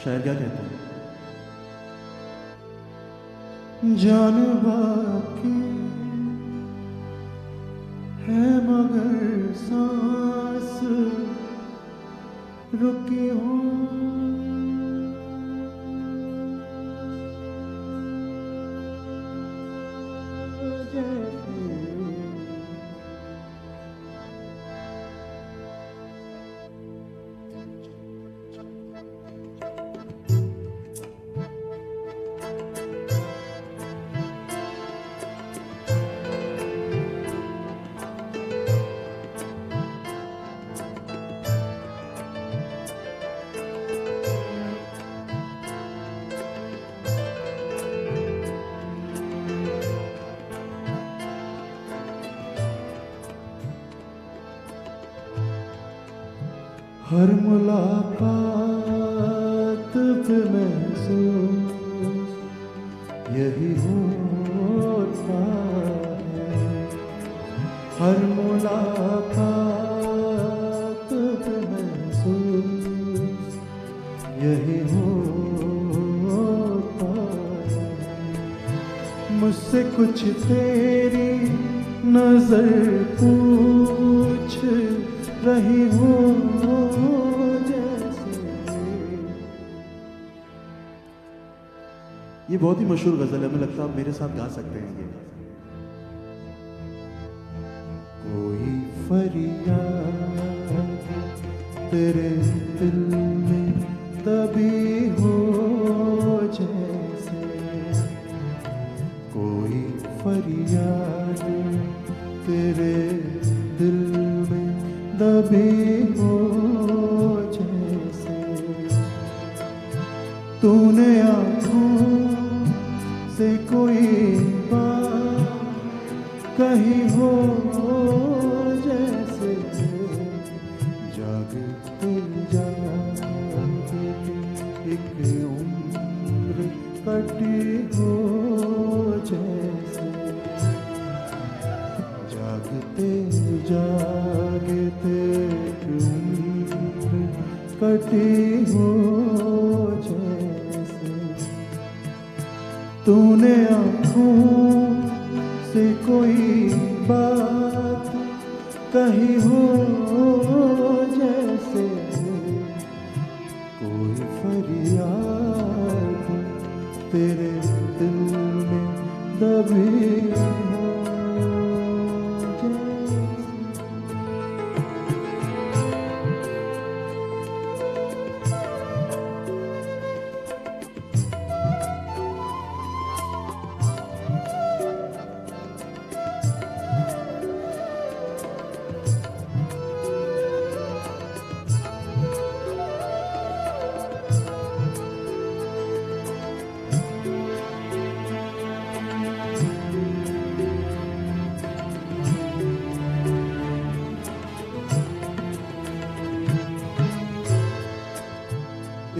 शायर क्या कहते हैं जान बाकी है मगर सांस रुकी हो हर मुलाकात पे महसूस यही होता है हर मुलाकात पे महसूस यही होता है मुझसे कुछ तेरी नजर पूछ रही हो ये बहुत ही मशहूर गजल है, मुझे लगता है आप मेरे साथ गा सकते हैं ये। कोई फरियाद तेरे दिल में तभी हो जैसे कोई फरियाद तेरे दिल में दबी हो जैसे तूने आँखों से कोई बात कही हो जैसे जागते जागते एक उम्र कटी हो जैसे जागते जागते एक उम्र कटी हो तूने आँखों से कोई बात कही हो जैसे कोई फरियाद तेरे दिल में दबी हो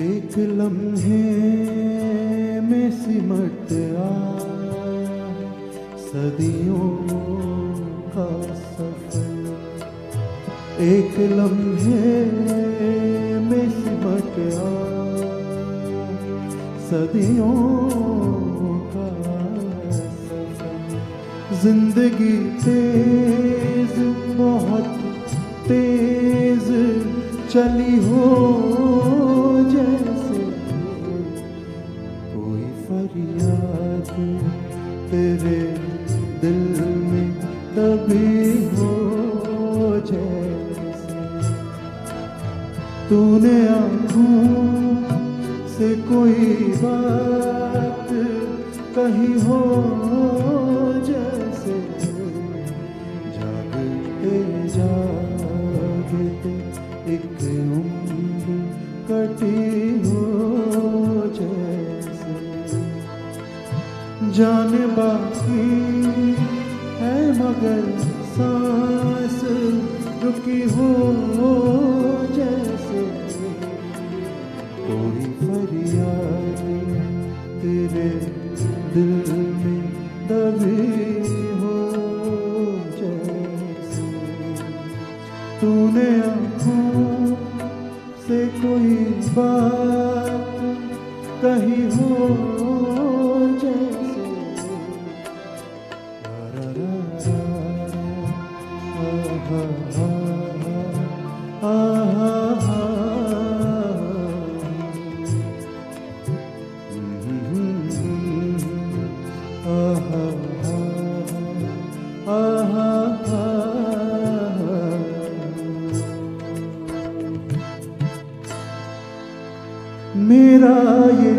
एक लम्हे में सिमट आ सदियों का सफर एक लम्हे में सिमट आ सदियों का सफर। जिंदगी तेज बहुत तेज चली हो जैसे कोई फरियाद तेरे दिल में दबी हो जैसे। तूने आँखों से कोई बात कही हो जैसे जागते जागते एक उम्र कटी हो जैसे। जान बाकी है मगर सांस रुकी हो जैसे कोई फरियाद तेरे दिल में दबी हो जैसे। तूने आँखों से कोई बात कही हो जैसे। मेरा ये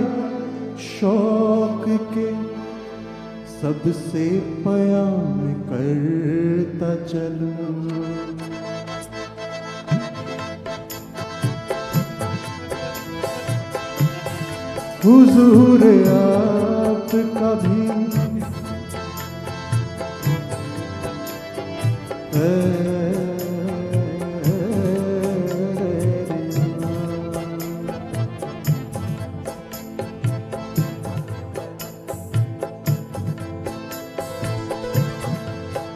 शौक के सबसे पयाम करता चलूं। हुजूर आपका भी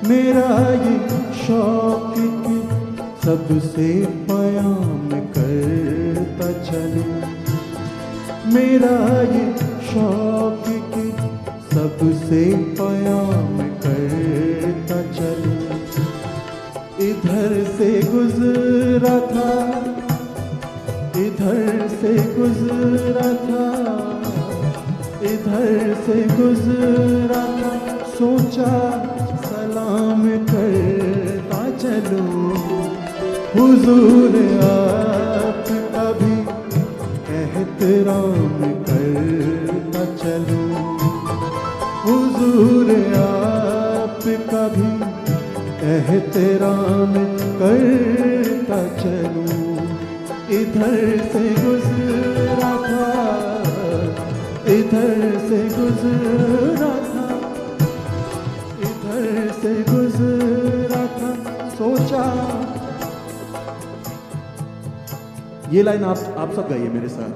मेरा ये शौक के सबसे पयाम करता चलूं। मेरा ये शौक के सबसे पयाम करता चलूं। इधर से गुजरा था इधर से गुजरा था इधर से गुजरा था सोचा सलाम करता चलूं। हुजूर आपका भी एहतराम करता चलूं। हुजूर आपका भी एहतराम करता चलूं। इधर से गुजरा था इधर से गुजरा था इधर से गुजरा था सोचा। ये लाइन आप सब गाइए मेरे साथ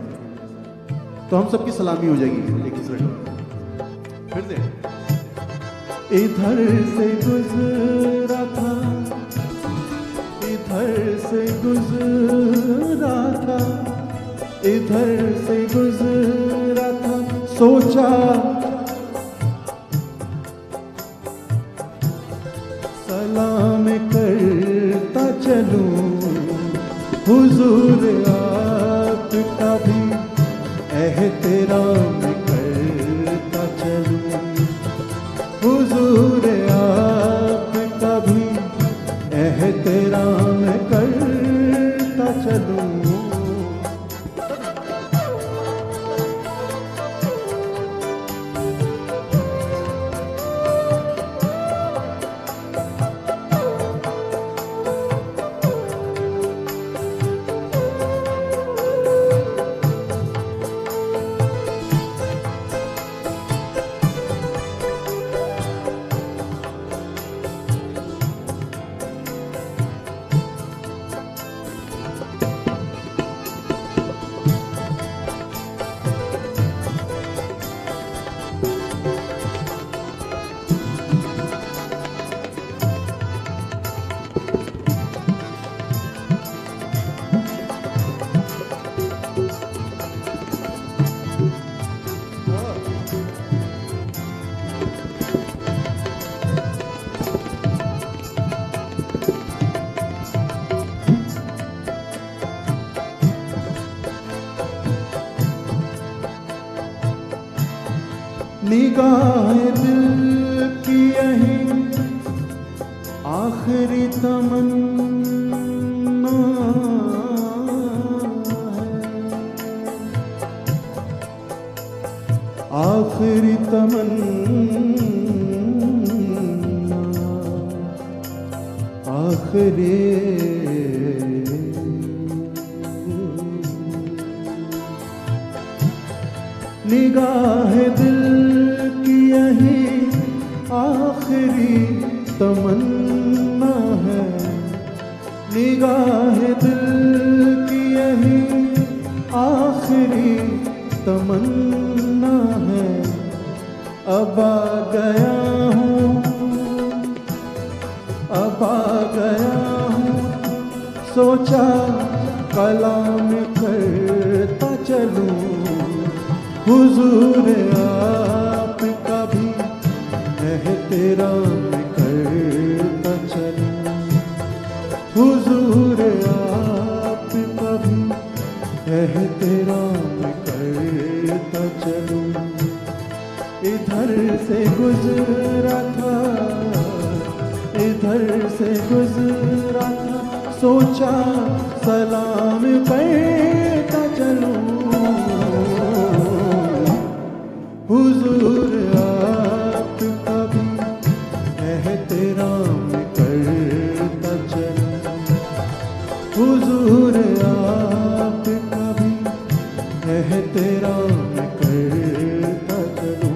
तो हम सबकी सलामी हो जाएगी एक दूसरे को। फिर से इधर से गुजरा था इधर से गुजरा था इधर से गुजरा था सोचा सलाम करता चलूं। हुजूर आपका भी एहतराम करता चलूं। हुजूर आपका भी एहतराम करता चलूं। निगाह दिल की यही आखिरी तमन्ना है, आखिरी तमन्ना, आखिरी निगाह दिल की यही आखिरी तमन्ना है, निगाह दिल की यही आखिरी तमन्ना है। अब आ गया हूँ, अब आ गया हूँ, सोचा कलाम करता चलूं, हुजूर आपका भी एहतराम करता चलूं, हुजूर आपका भी एहतराम करता चलूं। इधर से गुजरा था, इधर से गुजरा था, सोचा सलाम करता चलूं, हुजूर आपका भी एहतराम करता चलूं, हुजूर आपका भी एहतराम करता चलूं।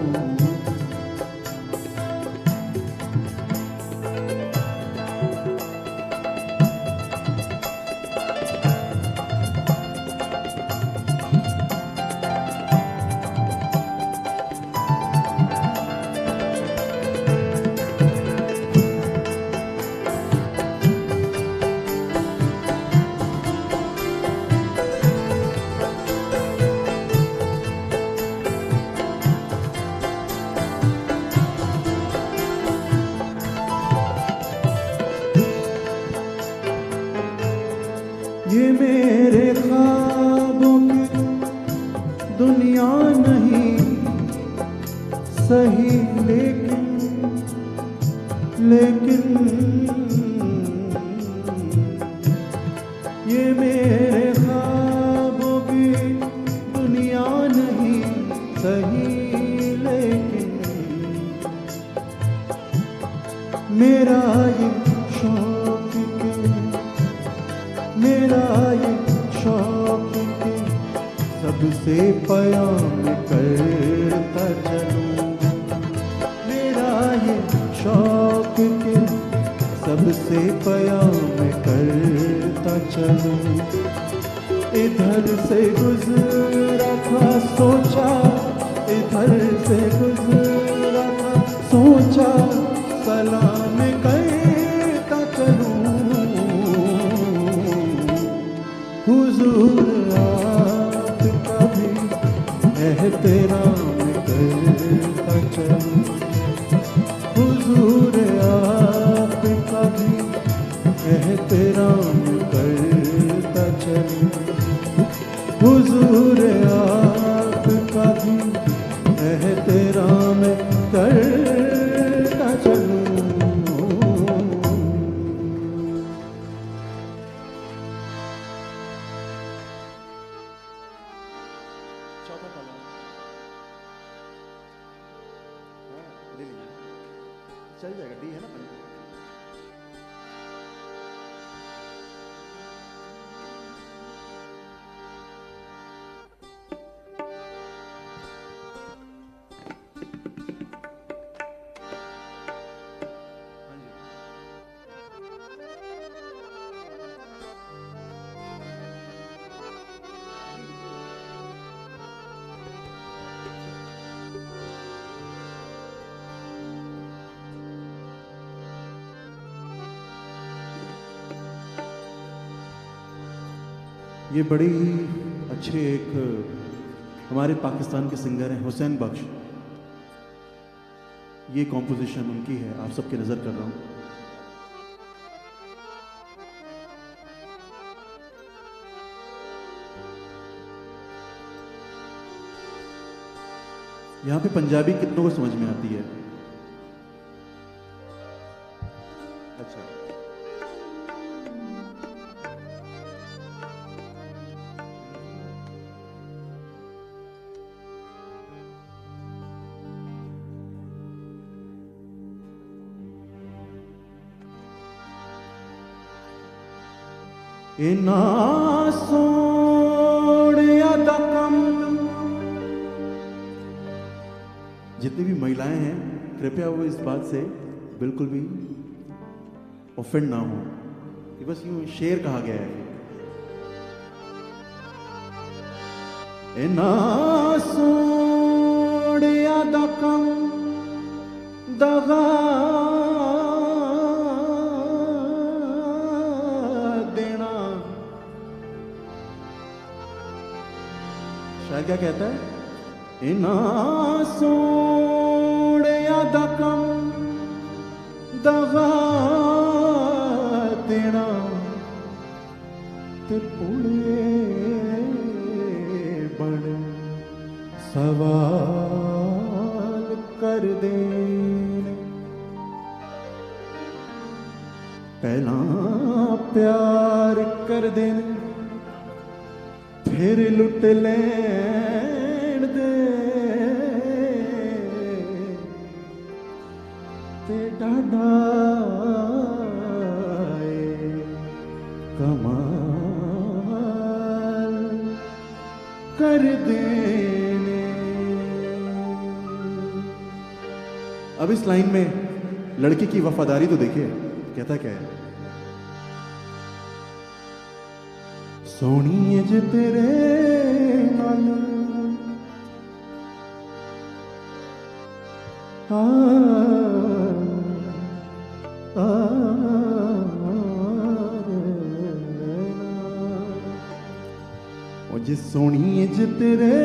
ये मेरे ख्वाबों की दुनिया नहीं सही, लेकिन ये मेरे ख्वाबों की दुनिया नहीं सही, लेकिन मेरा ये शौक के, मेरा ये शौक के सबसे पयाम करता चलूं, मेरा ये शौक के सबसे पयाम करता चलूं। इधर से गुजरा था, सोचा इधर से गुजरा था, सोचा सलाम करता चलूं, हुजूर आपका भी एहतराम करता चलूं, हुजूर आपका भी एहतराम करता चलूं, हुजूर आपका भी एहतराम करता चलूं। चौथा कलम ले लीजिए, चल जाएगा, डी है ना पहले। ये बड़ी ही अच्छे एक हमारे पाकिस्तान के सिंगर हैं हुसैन बख्श, ये कॉम्पोजिशन उनकी है, आप सबकी नज़र कर रहा हूँ। यहाँ पे पंजाबी कितनों को समझ में आती है? अच्छा, इना सोनिया दा कम। जितनी भी महिलाएं हैं कृपया वो इस बात से बिल्कुल भी ऑफेंड ना हो, ये बस यूं शेर कहा गया है। इना सोनिया दा कम दगा देना। शायद क्या कहता है? इना सोनिया दा कम दगा देना ते पुड़े बड़ सवाल कर देने। पहला प्यार कर देने फिर लुट लेन दे ते डाडा कमाल कर देने। अब इस लाइन में लड़की की वफादारी तो देखिए, कहता क्या है? सोनी जे तेरे नाल जे सोनी जे तेरे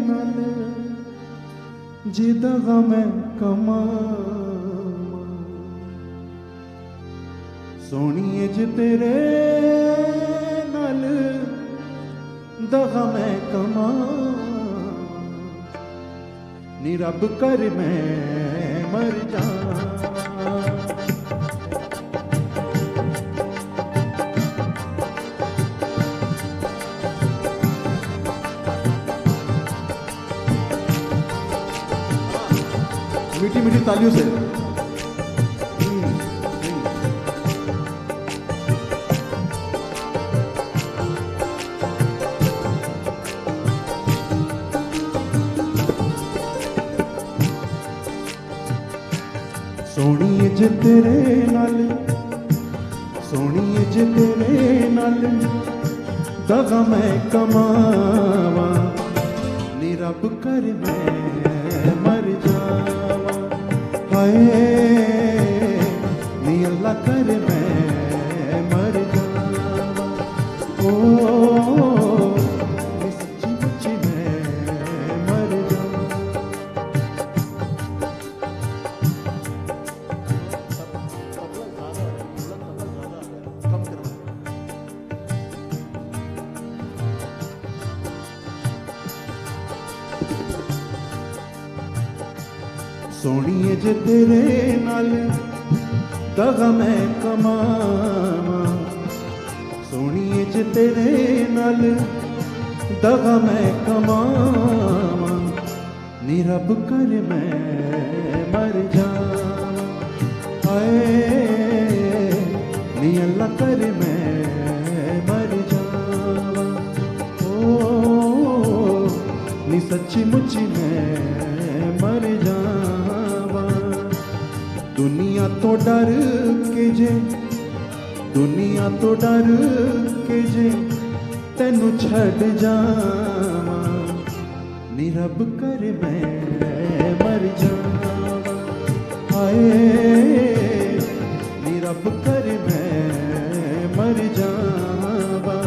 नाल जिदा गम कमा। सोनी जे तेरे नाल दगा मैं कमा। नी रब कर मैं मर जा। मीठी मीठी तालियों से सोनी जे तेरे नाल, सोनी जे तेरे नाल दगा मैं कमावा। नी रब कर मैं मर जावा। हाय नी अल्लाह कर मैं मर जावा। ओ नी सच्ची मुच्ची मैं मर जावा। सोनी जे तेरे नाल दगा मैं कमावा। सोनी जे तेरे नाल दगा मैं कमावा। नी रब कर मैं मर जावा। हाय नी अल्लाह कर मैं मर जावा। ओ नी सच्ची मुच्ची मैं मर जावा। दुनिया तो डर के जे, दुनिया तो डर के जे तेनू छड़ जावा। नी रब कर मैं मर जावा। हाय नी रब कर मैं मर जावा।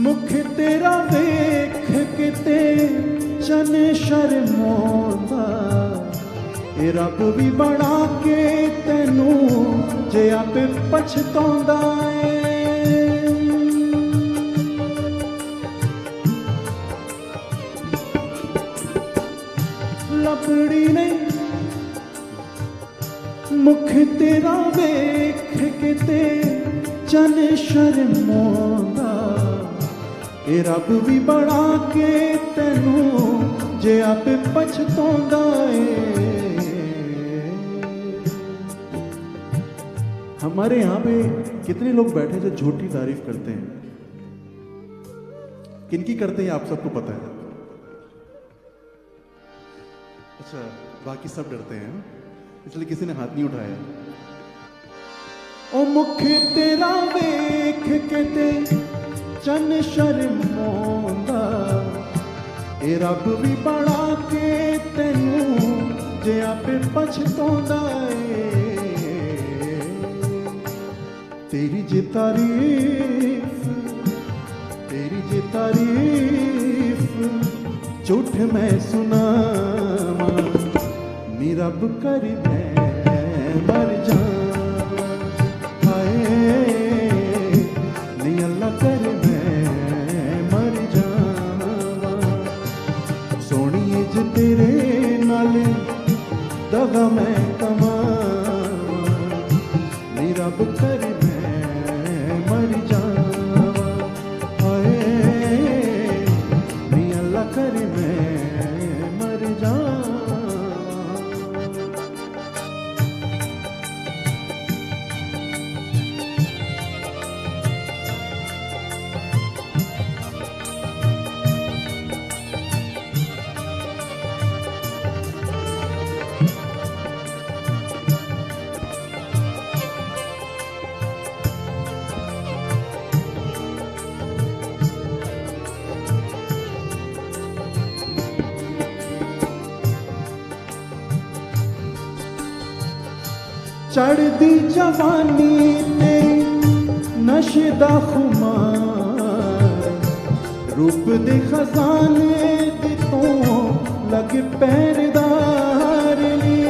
मुख तेरा वेख किते चन शर्मांदा ए रब भी बना के तेनू जे आपे पछतांदा ए लपड़ी नहीं मुख तेरा वेख किते चन शर्मांदा ए रब भी बना के तेनू जे आपे पछतांदा ए हमारे यहाँ पे कितने लोग बैठे जो झूठी तारीफ करते हैं? किनकी करते हैं आप सबको पता है? अच्छा, बाकी सब डरते हैं इसलिए किसी ने हाथ नहीं उठाया। ओ मुख तेरा वेख के ते चन शर्मांदा ए रब भी बना के तेनू जे आपे पछतांदा ए तेरी जे तारीफ झूठ मैं सुनावा नी रब कर मैं मर जावा हाय नी अल्लाह कर मैं मर जावा सोहणीए जे तेरे नाल दगा मैं कमावा नी रब कर मर जावा हाय नी अल्लाह कर मैं मर जावा। चढ़दी जवानी तेरी नशदा खुमार रूप दे खजाने दी तो लग पैरदार नी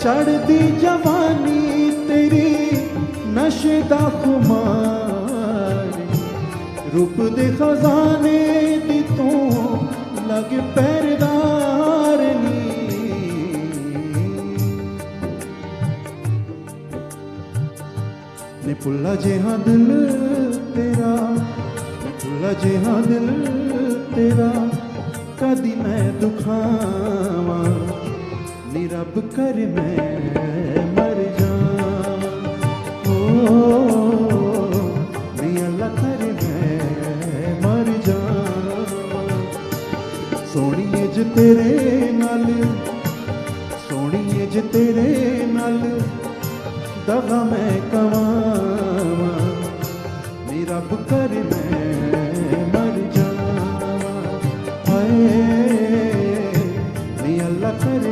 चढ़दी जवानी तेरी नशदा खुमार रूप दे खजाने दी तो लग पैरदार नी ने पुल्ला जेहा दिल तेरा ने पुल्ला जेहा दिल तेरा कदी मैं दुखावा नी रब कर मैं मर जावा नी अल्लाह कर मैं मर जावा सोहणीए ज तेरे नाल सोहणीए ज तेरे नाल दगा मैं कमावा नी रब कर मैं मर जावा हाय नी अल्लाह कर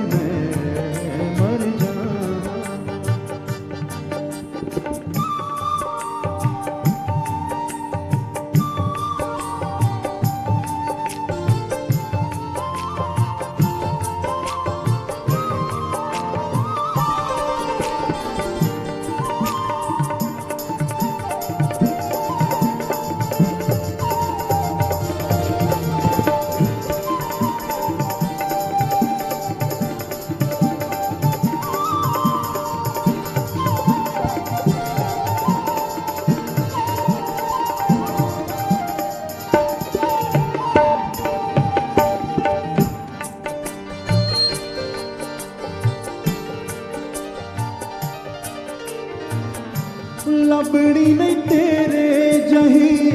लबड़ी नहीं तेरे जही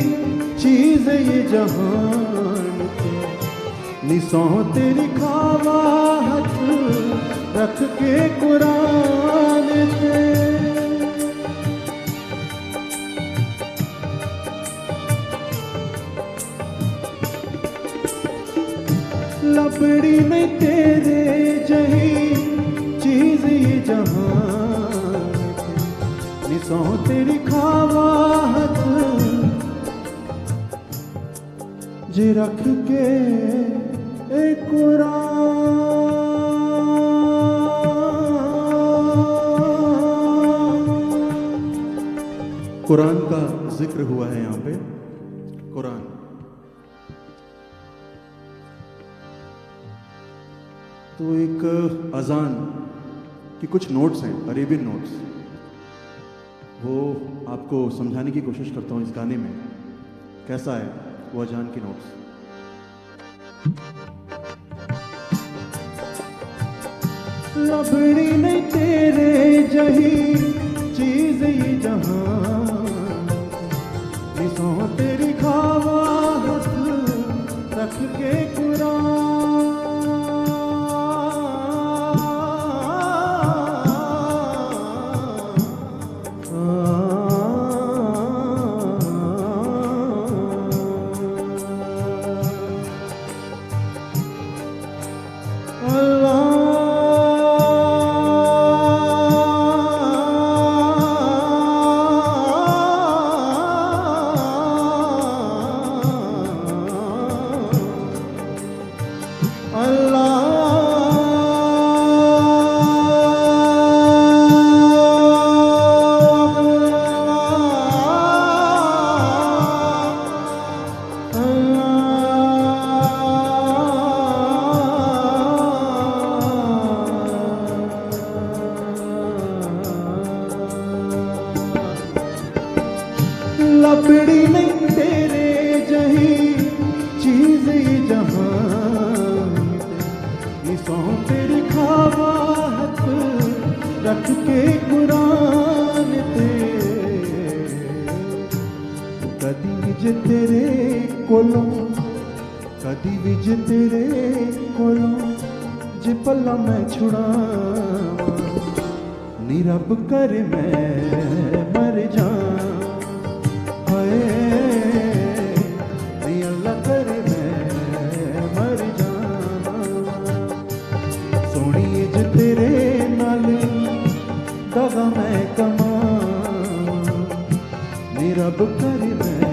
चीज ये जहान के निसो तेरी खावा हाथ रख के कुरान पे सौ तेरी खावाहत जे रख के एक कुरान का जिक्र हुआ है यहाँ पे। कुरान तो एक अजान की कुछ नोट्स हैं, अरेबियन नोट्स, वो आपको समझाने की कोशिश करता हूँ इस गाने में। कैसा है वो अजान की नोट्स? लबड़ी नहीं तेरे जही चीज ये जहां, सौ तेरी खावाहत रख के लबड़ी नहीं तेरे जही चीज जहां, सौ तेरी खावाहत रख के कुरान ते। कदी विज तेरे कोलों, कदी विज तेरे कोलों जे पला मैं छुड़ावां, नी रब करे मैं मर जावां। अल्लाह करे मैं मर जाना, सोनी ज तेरे नाल दगा मैं कमा, नी रब करे मैं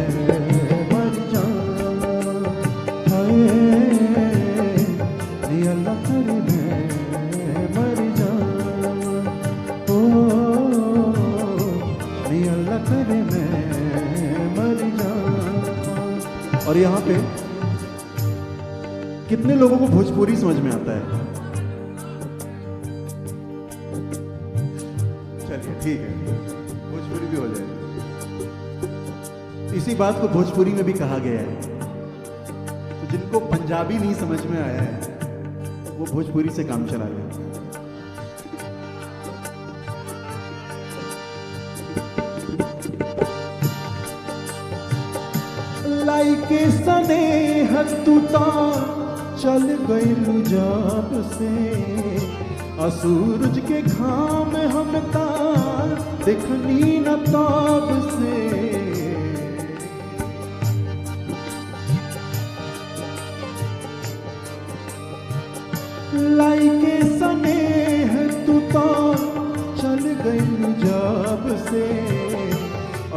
मर जाना। नी अल्लाह करे मैं मर जाना, ओ नी अल्लाह करे मैं। और यहाँ पे कितने लोगों को भोजपुरी समझ में आता है? चलिए ठीक है, भोजपुरी भी हो जाए। इसी बात को भोजपुरी में भी कहा गया है। तो जिनको पंजाबी नहीं समझ में आया है वो भोजपुरी से काम चला लें। लाइके स्नेह तू ता चल गई लुजाब से, असूरज के घाम हम ता देखनी न ताब से। लाइके स्नेह तू ता चल गई लुजाब से,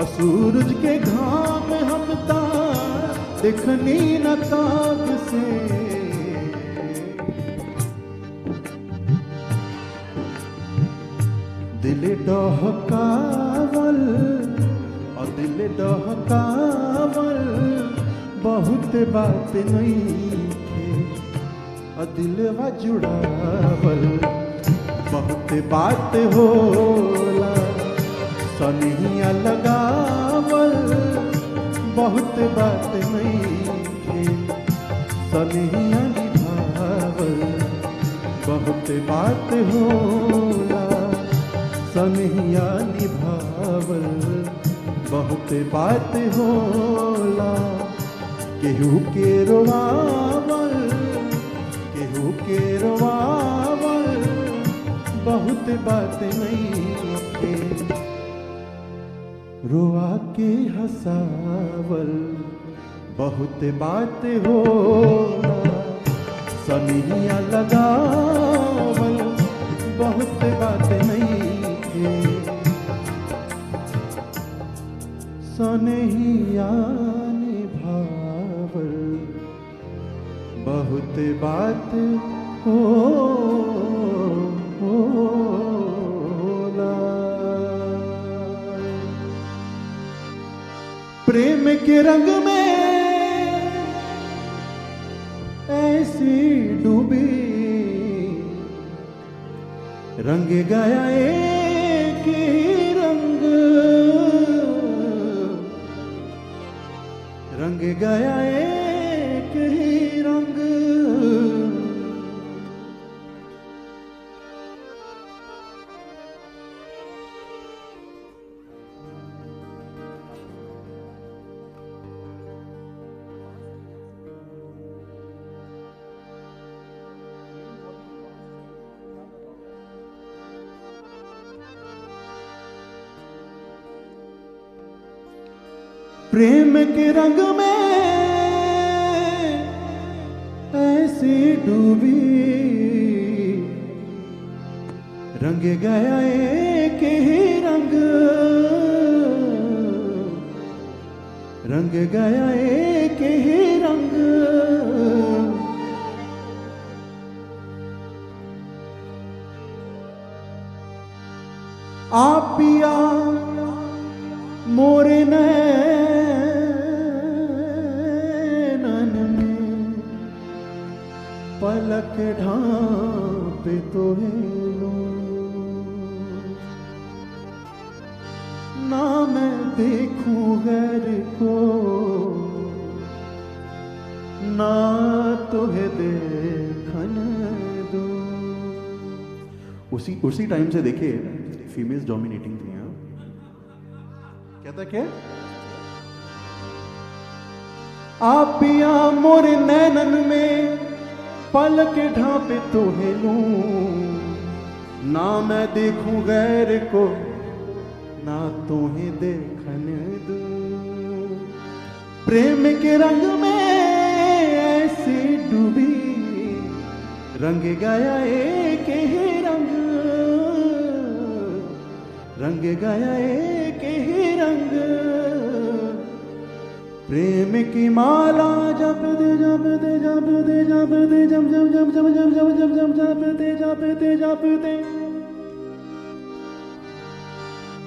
असूरज के घाम हम ता देखनी न ताब से। दिल डहकावल और दिल डहकावल बहुत बात नहीं, और दिलवा जुड़ावल बहुत बात होला। सनिया लगावल बहुत बात नहीं, सनिया निभावल बहुत बात होला। सनिया निभावल बहुत बात होला। केहू के रोवावल, केहू के रोवावल बहुत बात नहीं, रोआ के हंसावल बहुत बात होला। सनिया लगावल बहुत बात नहीं, सनहिया निभावल बहुत बात होला। प्रेम के रंग में ऐसी डूबी रंग गया एक ही रंग, रंग गया एक ही रंग। प्रेम के रंग में ऐसी डूबी रंग गया एक ही रंग, रंग गया एक ही रंग। आप पिया मोरे नैनन में पलक ढांपे तो ना मैं देखूं गैर को, ना तुहे देखन दूं। उसी टाइम से देखिए फीमेल्स डोमिनेटिंग थी। कहता क्या? आप पिया मोरे नैनन में पलक ढांपे तो लूं, ना मैं देखूं गैर को, ना तुम्हें देखन दूं। प्रेम के रंग में ऐसी डूबी रंग गया एक ही रंग, रंग गया एक ही रंग। प्रेम की माला जपते जपते जपते जपते जप जप जप जप जप जप जप जप जपते जपते जपते,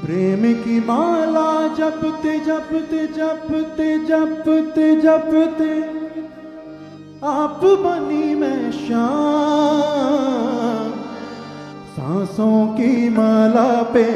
प्रेम की माला जपते जपते जपते जपते जपते आप बनी मैं शाम। सांसों की माला पे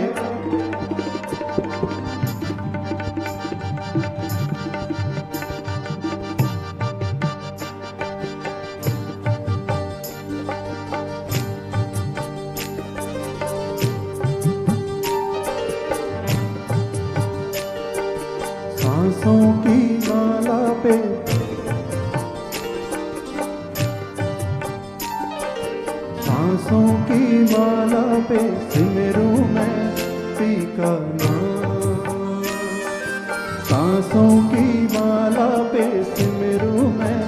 सांसों की माला पे सांसों की माला पे सिमरूं मैं पी का नाम। सांसों की माला पे सिमरूं मैं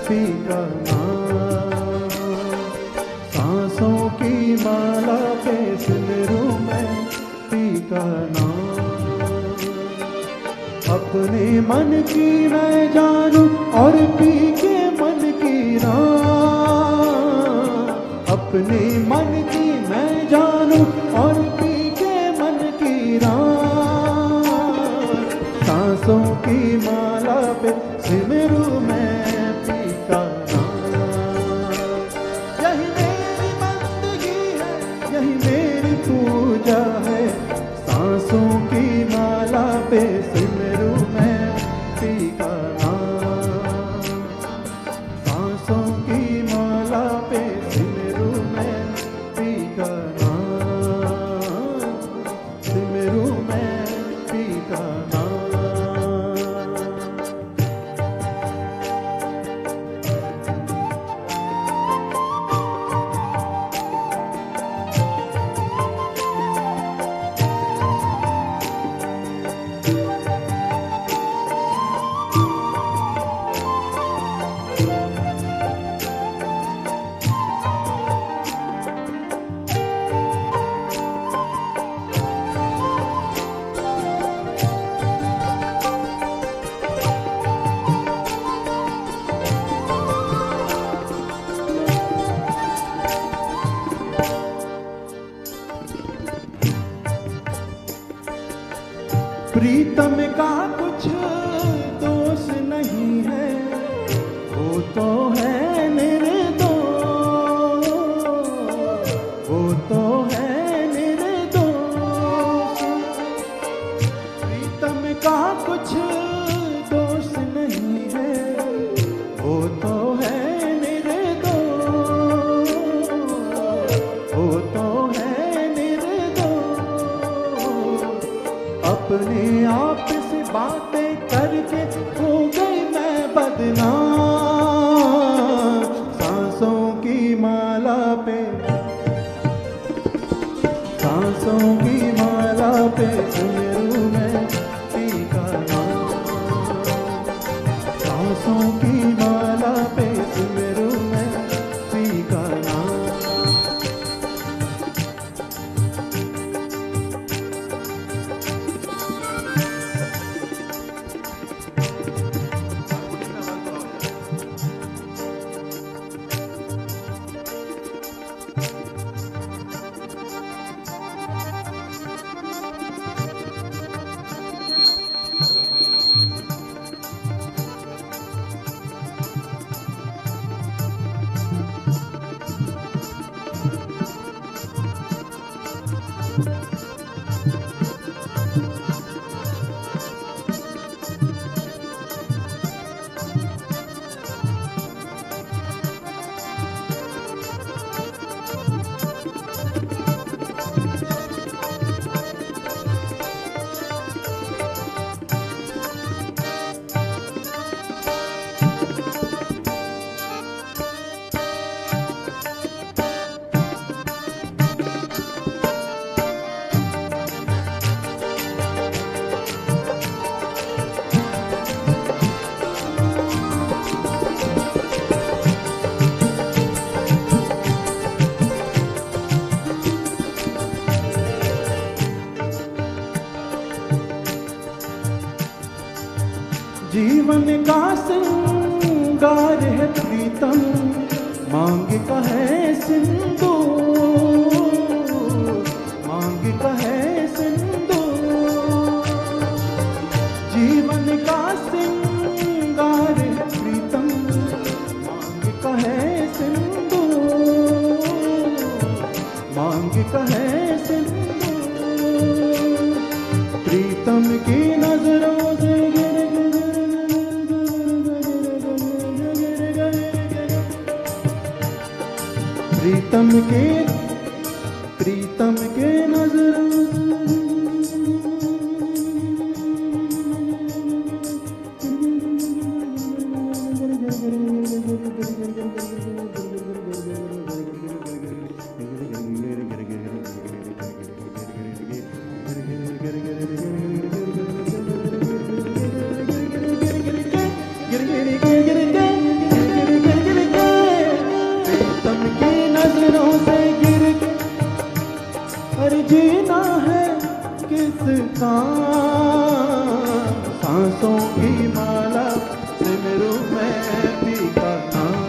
पी का नाम। सांसों की माला पे सिमरूं मैं पी का नाम। अपने मन की मैं जानूं और पी के मन की राम। अपने मन की मैं जानूं और पी के मन की राम। सांसों की माला पे सिमरूं मैं पी का नाम। यही मेरी बंदगी है, यही मेरी पूजा है। सांसों की माला पे सिमरूं मैं पी का नाम। सांसों की माला पे सिमरूं मैं पी का नाम। सिमरूं मैं पी का नाम। प्रीतम का कुछ दोष नहीं है, वो तो है निर्दोष, वो तो है निर्दोष। प्रीतम का कुछ दोष नहीं है, वो तो है निर्दोष, वो तो है निर्दोष। अपने आप से बातें करके हो गई मैं बदनाम, सांसों की माला पे, सांसों की माला पे सुमेरू में पीका नाम, सांसों की माला पे सुमेरू में पीका नाम। जीवन का श्रृंगार है प्रीतम, मांग का है सिंदूर, मांग का है सिंदूर। जीवन का श्रृंगार है प्रीतम, मांग का है सिंदूर, मांग का है सिंदूर। प्रीतम की नजरों से प्रीतम के नजरों से गिर के हर जीना है किसका, सांसों की माला सिमरू में पीका नाम,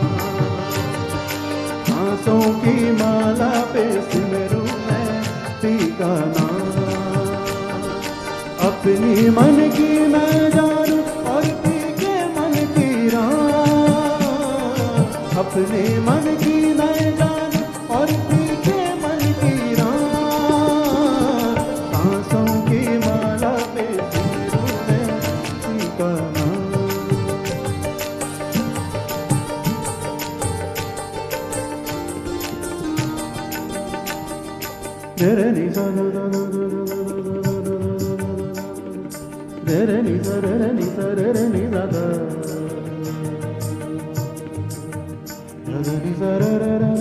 सांसों की माला पे सिमरू में पीका नाम। अपनी मन की मैं जानू और पी के मन की राम, अपने मन की मैं जानू और पी के मन की राम, सांसों की माला पे सिमरू में पीका नाम। तेरे नी सा रे नी सा रे नी सा रे नी सा दा रे नी सा रे रे रे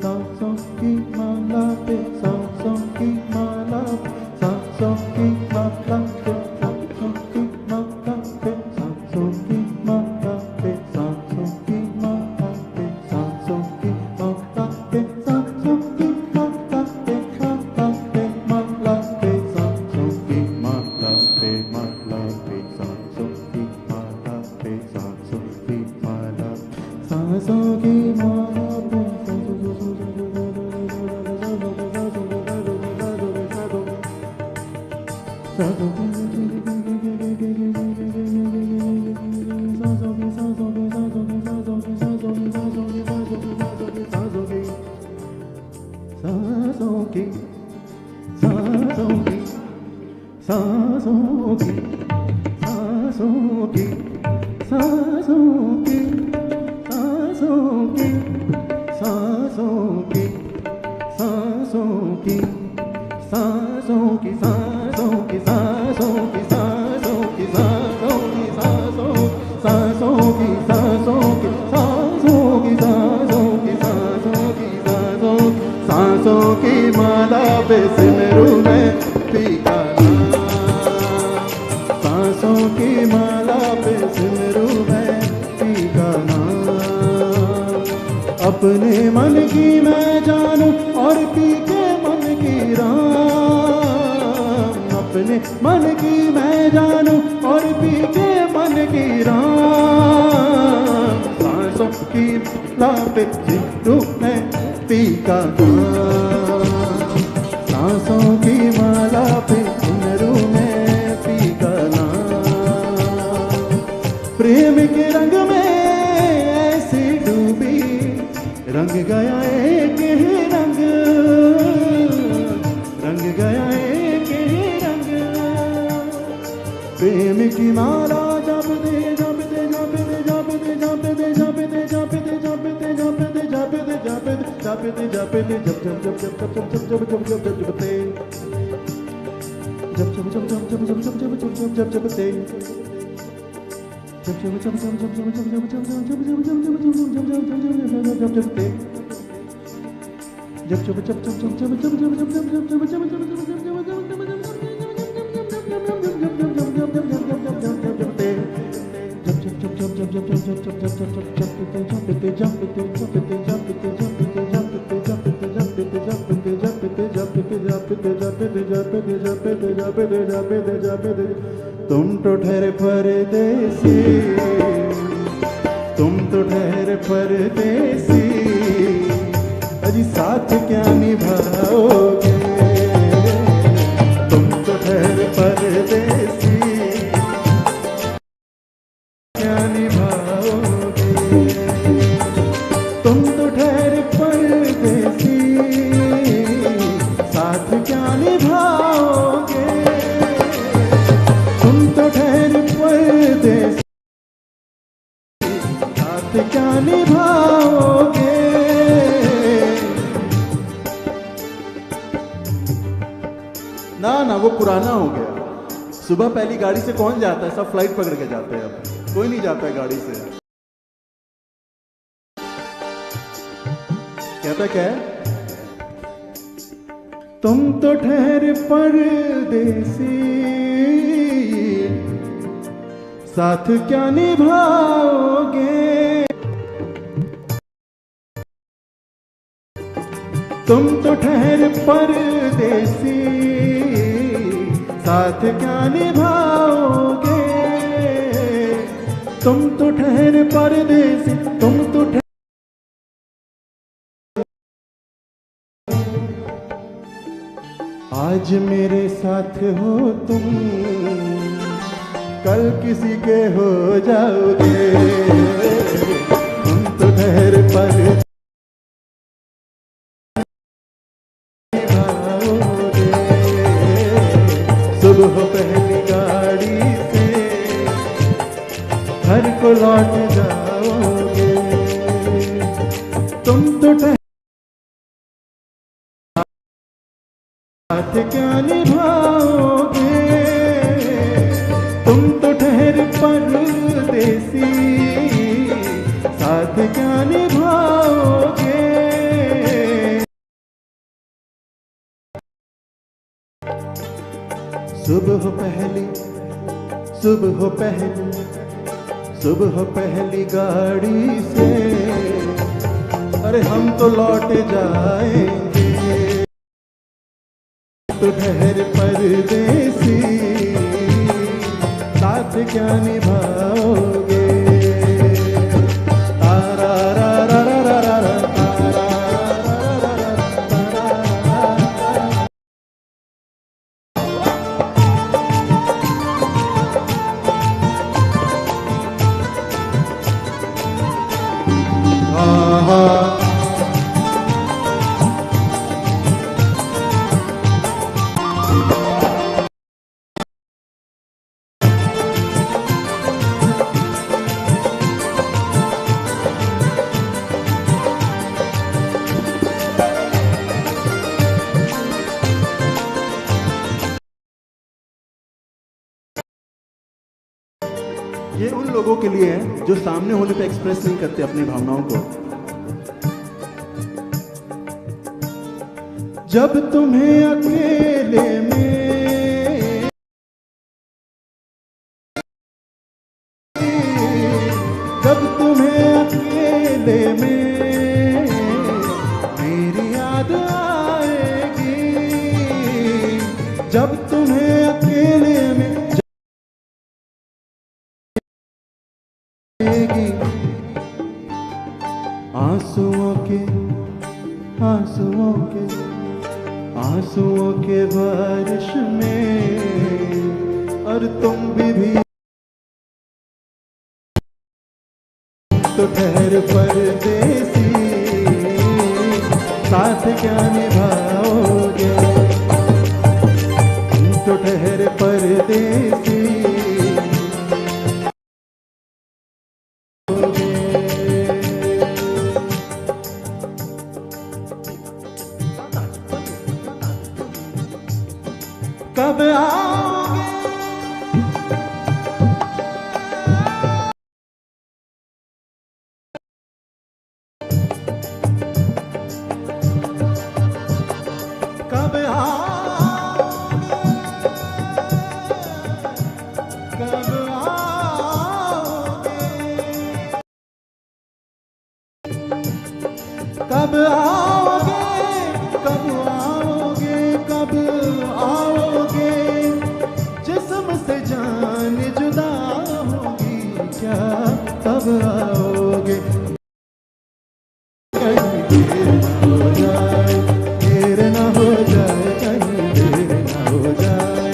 सांसों की माला पे, सांसों की माला, सांसों की माला पे, सांसों की माला पे, सांसों की माला पे, सांसों की माला पे। सांसों की माला पे सिमरू में पी का नाम, सांसों की माला पे सिमरू में पी का नाम। अपने मन की मैं जानूं और पी के मन की राम, अपने मन की मैं जानूं और पी के मन की राम। सांसों की माला पे सिमरू में पी का नाम, सांसों की माला पे सिमरू में पी का नाम। प्रेम के रंग में ऐसी डूबी, रंग गया एक ही रंग, रंग गया एक ही रंग। प्रेम की माला जप दे जप दे जप दे जप दे जप दे जप दे जप दे जप दे जप दे जप दे जप दे जप दे जप दे जप जप जप जप जप जप जप जप जप जप जप दे जप जप जप जप जप जप जप जप जप जप जप दे जप जप जप जप जप जप जप जप जप जप जप जप जप जप जप जप दे जप जप जप जप जप जप जप जप जप जप जप जप तुम तो ठहरे परदेसी, तुम तो ठहरे परदेसी, अजी साथ क्या निभाओगे। तुम तो ठहरे परदेसी, क्या निभाओगे। तुम तो ठहरे परदेसी, साथ क्या निभाओगे। तुम तो ठहरे परदेसी, साथ क्या निभाओगे। ना ना वो पुराना हो गया। सुबह पहली गाड़ी से कौन जाता है, सब फ्लाइट पकड़ के जाते हैं, अब कोई नहीं जाता है गाड़ी से। कहता क्या है, तुम तो ठहरे परदेसी, साथ क्या निभाओगे। तुम तो ठहरे परदेसी, साथ क्या निभाओगे। तुम तो ठहरे परदेसी, तुम तो आज मेरे साथ हो तुम, कल किसी के हो जाओगे। तुम तो ठहरे परदेसी, सुबह पहली गाड़ी से घर को लौट जाओगे। तुम तो साथ क्या निभाओगे। तुम तो ठहरे परदेसी, साथ क्या निभाओगे। सुबह पहली सुबह पहली सुबह पहली गाड़ी से, अरे हम तो लौट जाएंगे। तो ठहर परदेसी, साथ क्या निभाओगे। तारा रा रा रा रा रा रा, तारा रा रा रा रा रा। ये उन लोगों के लिए है जो सामने होने पे एक्सप्रेस नहीं करते अपनी भावनाओं को। जब तुम्हें अकेले में, जब तुम्हें अकेले में मेरी याद आएगी, जब तुम्हें अकेले में आंसुओं के आंसुओं के आंसुओं के बारिश में, और तुम भी तो ठहर परदेसी, साथ क्या निभाओगे, तुम तो ठहर परदेसी। कब आओगे, कब आओगे, कब आओगे, कब आओगे, कब आओगे, कब आओगे, जिस्म से जान जुदा होगी क्या, कब आओगे, कहीं देर न हो जाए, देर न हो जाए, कहीं देर न हो जाए,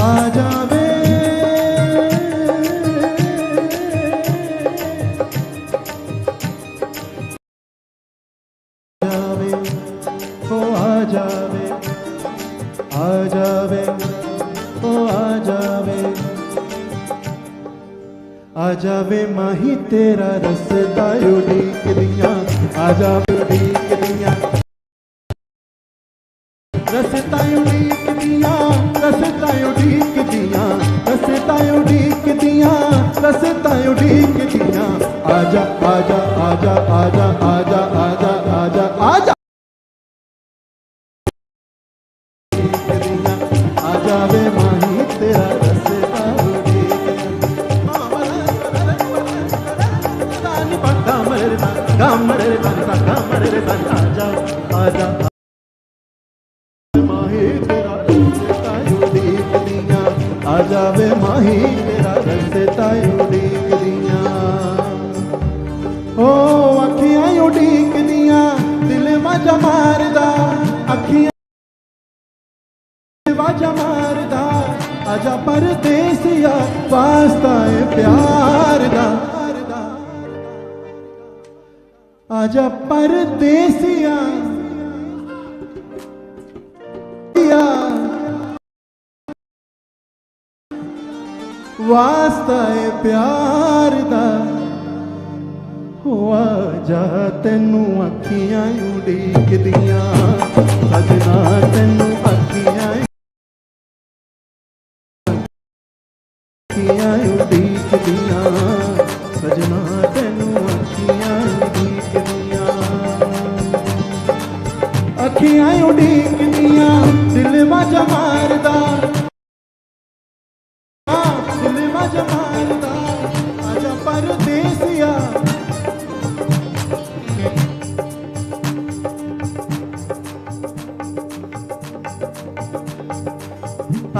आ जावे, जावे, ओ आ जावे, आ जावे, ओ आ जावे, आ जावे माही तेरा रसता उड़ीक दिया, आ जावे उड़ीक दिया, रसता उड़ीक दिया, रसता उड़ीक दिया, रसता उड़ीक दिया, रसता उड़ीक दिया, आजा आजा आजा आजा आजा आजा आजा आजा, आ जावे माही तेरा रसता उड़ीक दिया, आजा आजा माही तेरा रसता उड़ीक दिया, आ जावे माही तेरा रसता उड़ीक दिया, ओ अखियां उड़ीक दिया, दिल मजा मारदा, अखियां वाजा मारदा, आजा परदेसिया वास्ता है प्यार दा, आजा परदेसिया वास्ता है प्यार दा, हो आजा तेनू अखियां उड़ीक दिया, सजना तेनू अखियां उड़ीक दिया, सजना तेनू अखियां उड़ीक दिया, अखियां उड़ीक दिया, दिल मजा मारदा, दिल मजा मारदा, आजा परदेसिया,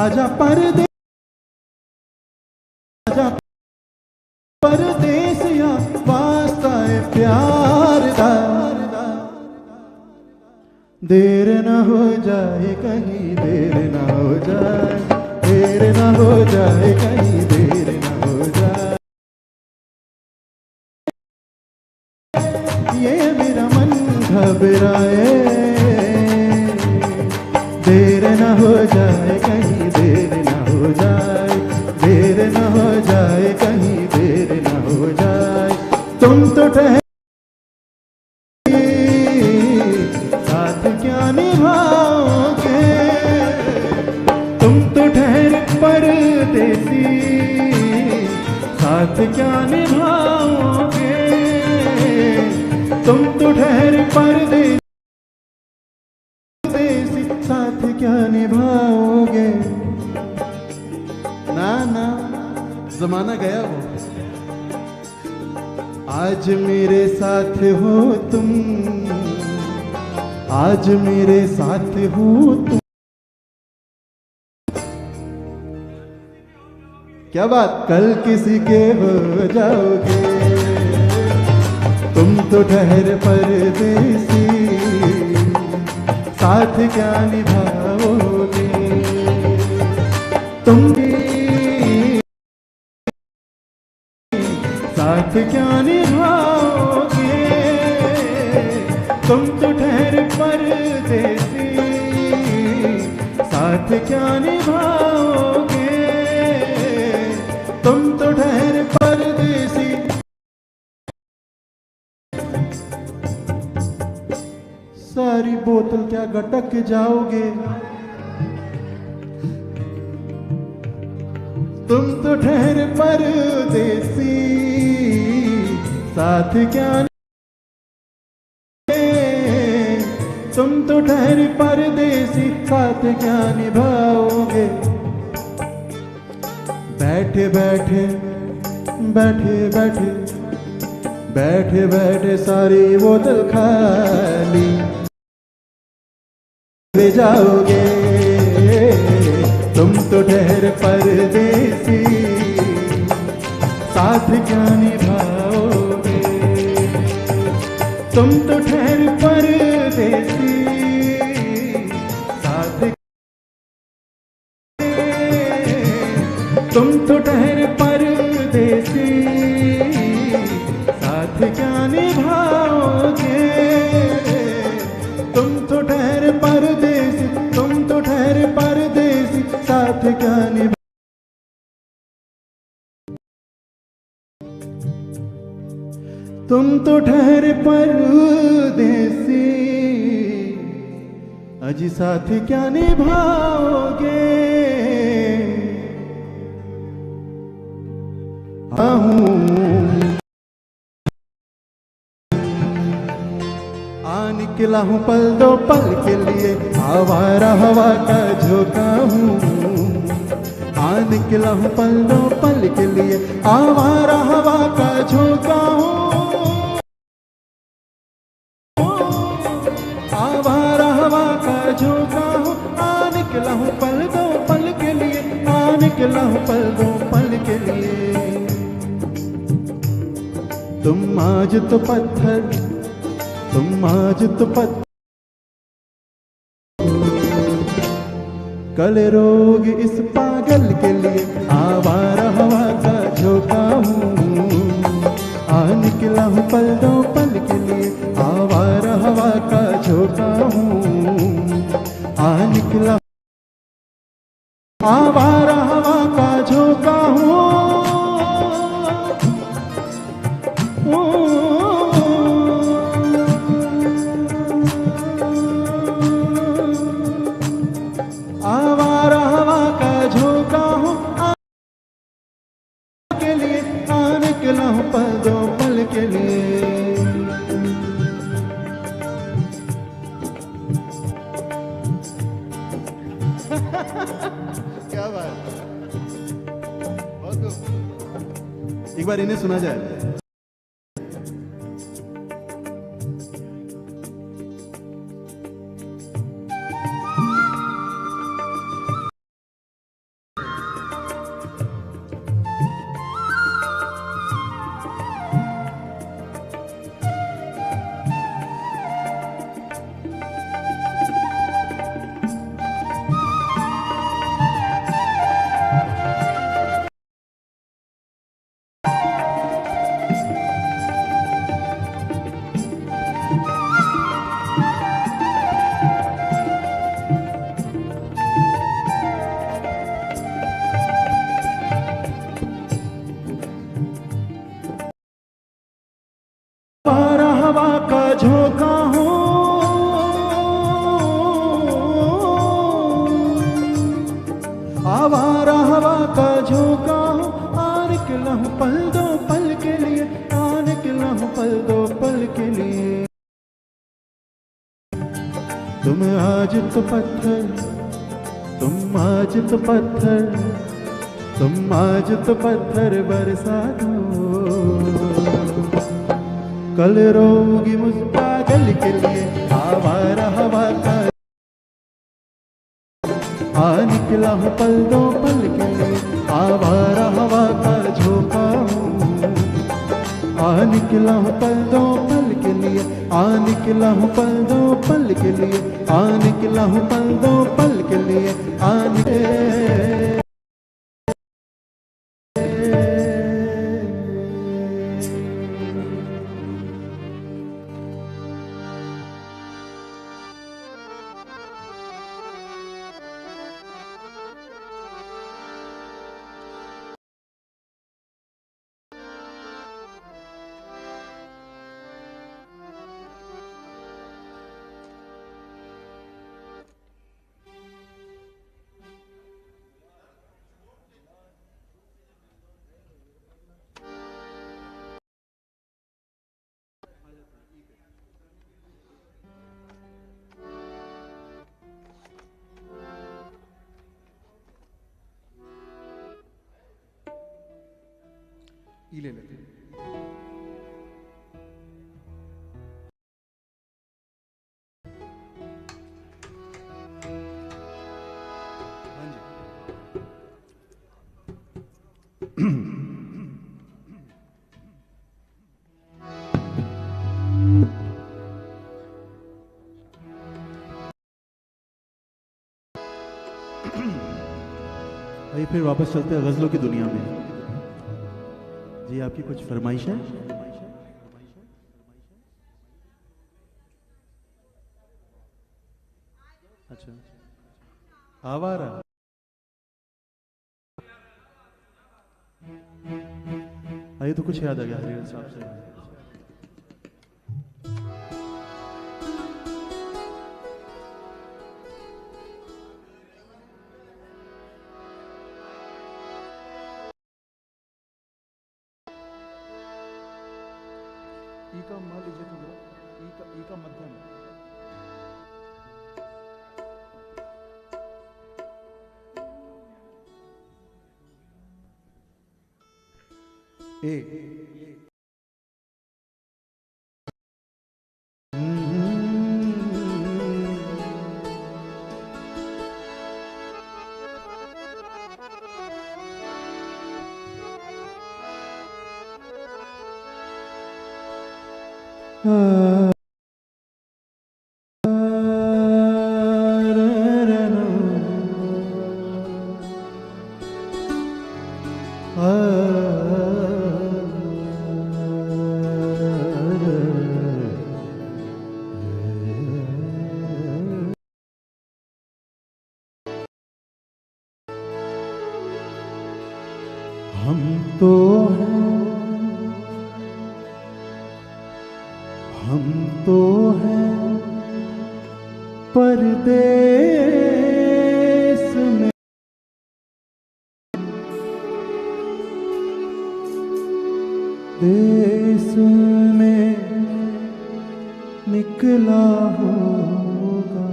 आजा परदेसिया, परदेसिया वास्ता है प्यार दा, देर न हो जाए कहीं, देर न हो जाए, देर न हो जाए कहीं, देर न हो जाए, ये मेरा मन घबराए, देर न हो जाए कहीं, देर न हो जाए, देर न हो जाए कहीं, देर न हो जाए, तुम तो ठहर साथ क्या निभाओगे, तुम तो ठहर परदेसी, साथ क्या निभाओगे, तुम तो ठहरे परदेसी, साथ क्या निभाओगे। ना ना जमाना गया वो, आज मेरे साथ हो तुम, आज मेरे साथ हो तुम। क्या बात, कल किसी के हो जाओगे, तुम तो ठहरे परदेसी, साथ क्या निभाओगे। तुम भी साथ क्या निभाओगे, तुम तो ठहरे परदेसी, साथ क्या निभाओगे, तुम तो ठहरे परदेसी। सारी बोतल क्या गटक जाओगे, तुम तो ठहरे परदेसी, साथ क्या, तुम तो ठहरे परदेसी, साथ क्या निभाओगे। बैठे बैठे बैठे बैठे बैठे बैठे सारी बोतल खाली ले जाओगे, तुम तो ठहरे परदेसी, साथ क्या निभाओगे। तुम तो ठहरे परदेसी, साथ, तुम तो ठहरे परदेसी, साथ क्या निभाओगे। तुम तो ठहरे परदेसी, तुम तो ठहरे परदेसी, साथ क्या निभाओगे। तुम तो ठहरे परदेसी, अजी साथ क्या निभाओगे। निकला हूँ पल दो पल के लिए, आवारा हवा का झोंका हूँ। निकला हूँ पल दो पल के लिए, आवारा हवा का झोंका हूँ। आवारा हवा का झोंका हूँ। निकला हूँ पल दो पल के लिए, निकला हूँ पल दो पल के लिए। तुम आज तो पत्थर, तुम आज तो पत्थर, कल रोग इस पागल के लिए, आवारा हवा का झोंका हूँ। निकला हूँ पल दो पल के लिए, आवारा हवा का झोंका हूँ। निकला आवारा हवा का झोंका हूँ। आवारा हवा का झोंका हूँ के लिए, निकला हूँ पल दो पल के लिए। क्या बात, बहुत खूब। एक बार इन्हें सुना जाए। हवा का झोंका हूँ। आवारा हवा का झोंका हूँ। निकला हूँ पल दो पल के लिए, आ निकला हूँ पल दो पल के लिए। तुम आज तो पत्थर, तुम आज तो पत्थर, तुम आज तो पत्थर बरसा दो। कल रोगी मुझ पागल के लिए, आवारा हवा का आ निकला हूँ पल दो पल के लिए, आवारा हवा का झोंका हूँ। आ निकला हूँ पल दो पल के लिए, आ निकला हूँ पल दो पल के लिए, आ निकला हूँ पल दो पल के लिए, आ निकले। ई ले लेते हैं। भाई फिर वापस चलते हैं गजलों की दुनिया में। जी आपकी कुछ फरमाइश है? अच्छा, आवारा। ये तो कुछ याद आ गया हरिहर साहब से। ई का मान लीजिए तो ई का मध्यम ए। हम तो हैं परदेस में, देश में निकला होगा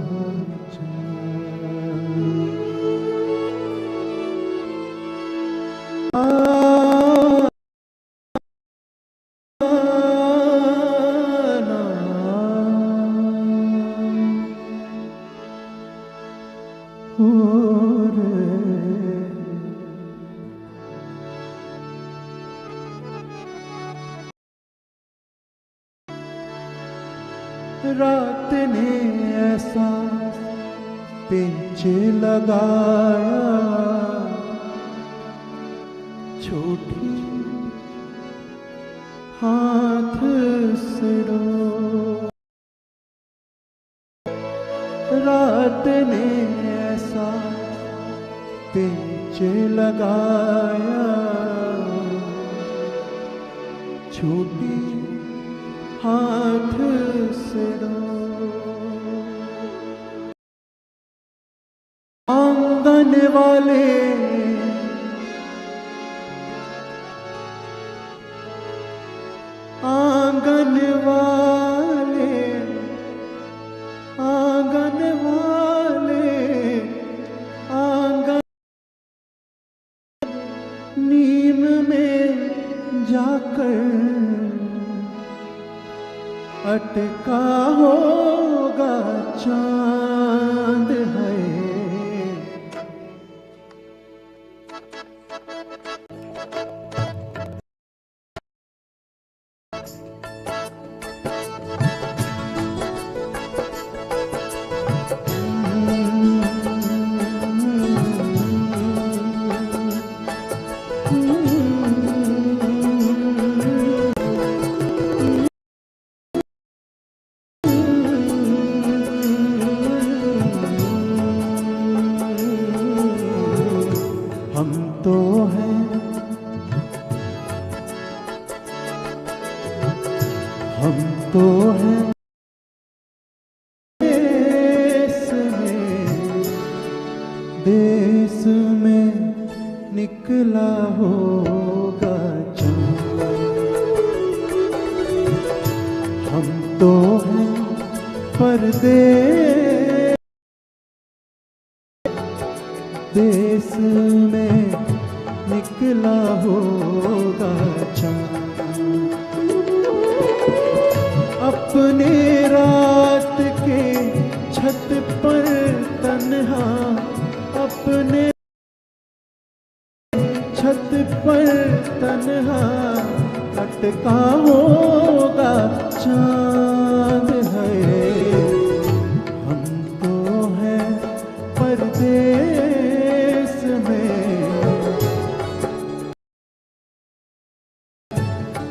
रात ने ऐसा पेच लगाया, छोटी हाथ से रो। रात ने ऐसा पेच लगाया, छोटी हाथ से रो। आंगन वाले वाले आंगन नीम में जाकर अटका होगा चांद है। हम तो हैं देश में निकला होगा चांद। हम तो हैं परदेश देश में निकला होगा चांद। अपने रात के छत पर तन्हा अपने छत पर तन्हा अटका होगा चांद है। हम तो हैं परदेश में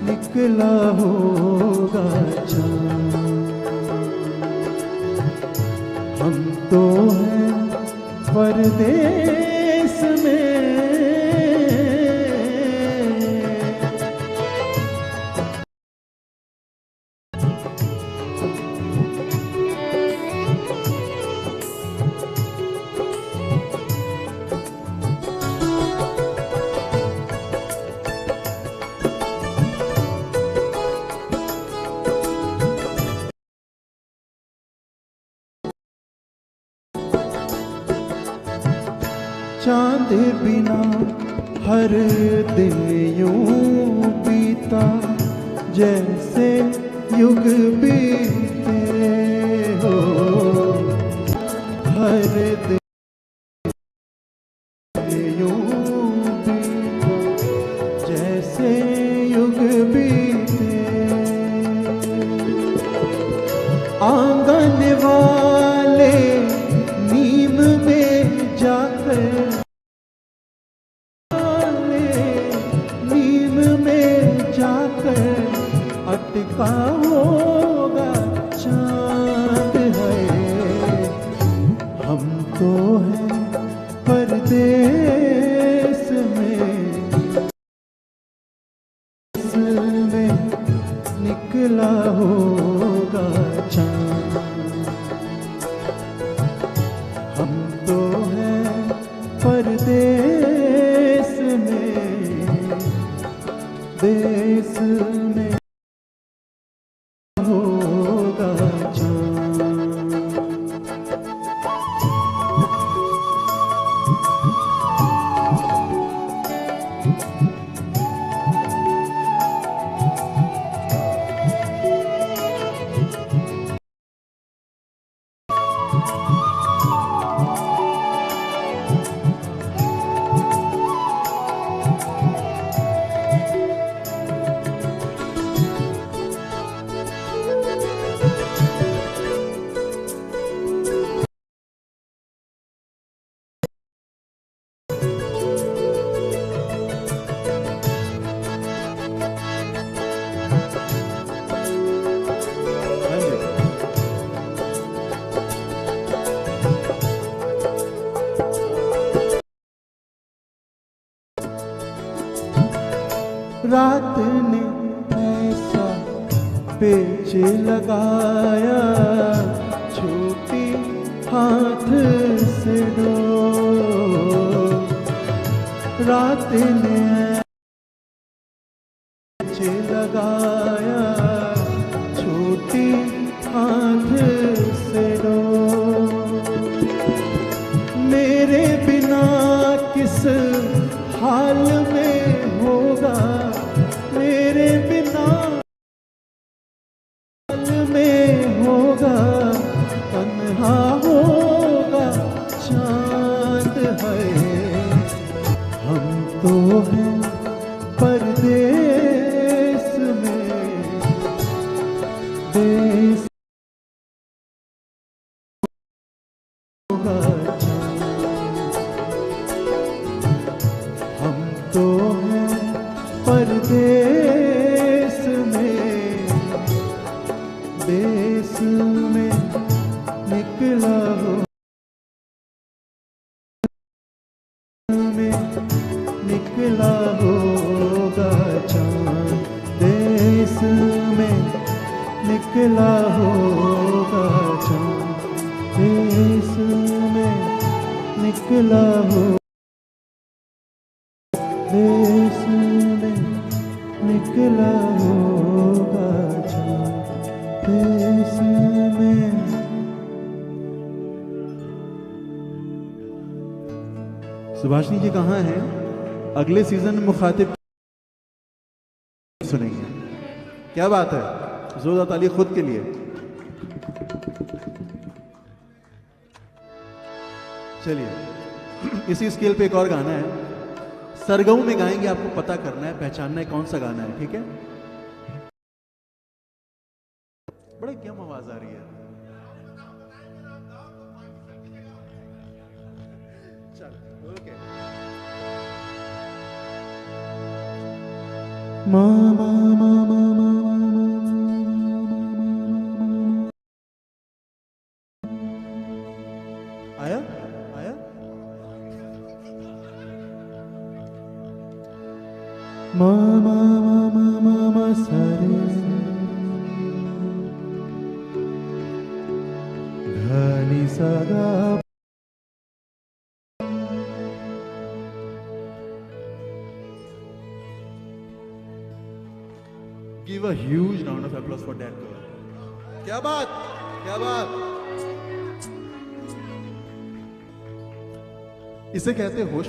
निकला होगा चांद। हम तो हैं परदेश में चांद बिना हर दिन यूं बीता जैसे युग बीते हो। हर दिन यूं बीता जैसे युग बीते। आंगन वाले नीम में जाकर अटका होगा चांद है। हम तो हैं परदेश में निकला होगा चांद। हम तो हैं परदेश में देश में होगा चांद। रात ने ऐसा पेच लगाया छूटी हाथ से दो। रात ने पेच लगाया किस हाल में होगा मेरे बिना, हाल में होगा तन्हा होगा चांद है। हम तो हैं परदेस में, देश होगा चांद। हम तो हैं परदेस में, देश में निकला हो में निकला होगा चांद, देश में निकला होगा चांद, देश में निकला हो, देश में निकला होगा चांद, देश में। सुभाषिनी जी कहाँ हैं? अगले सीजन में मुखातिब सुनेंगे। क्या बात है, जोरदार ताली खुद के लिए। चलिए इसी स्केल पे एक और गाना है, सरगम में गाएंगे, आपको पता करना है, पहचानना है कौन सा गाना है, ठीक है? बड़े कम आवाज आ रही है। चलो ओके। मामा मामा आया आया। मामा मामा मामा सारे घनी सदा। Give a huge round of applause for that girl. क्या बात, क्या बात। इसे कहते हैं होश।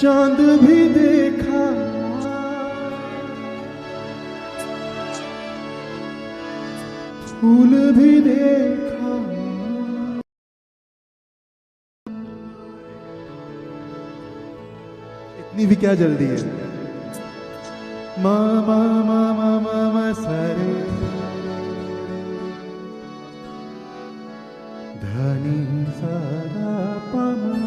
चांद भी देखा, फूल भी देखा, इतनी भी क्या जल्दी है। मामा मामा मामा सारे धनी सारा पामा।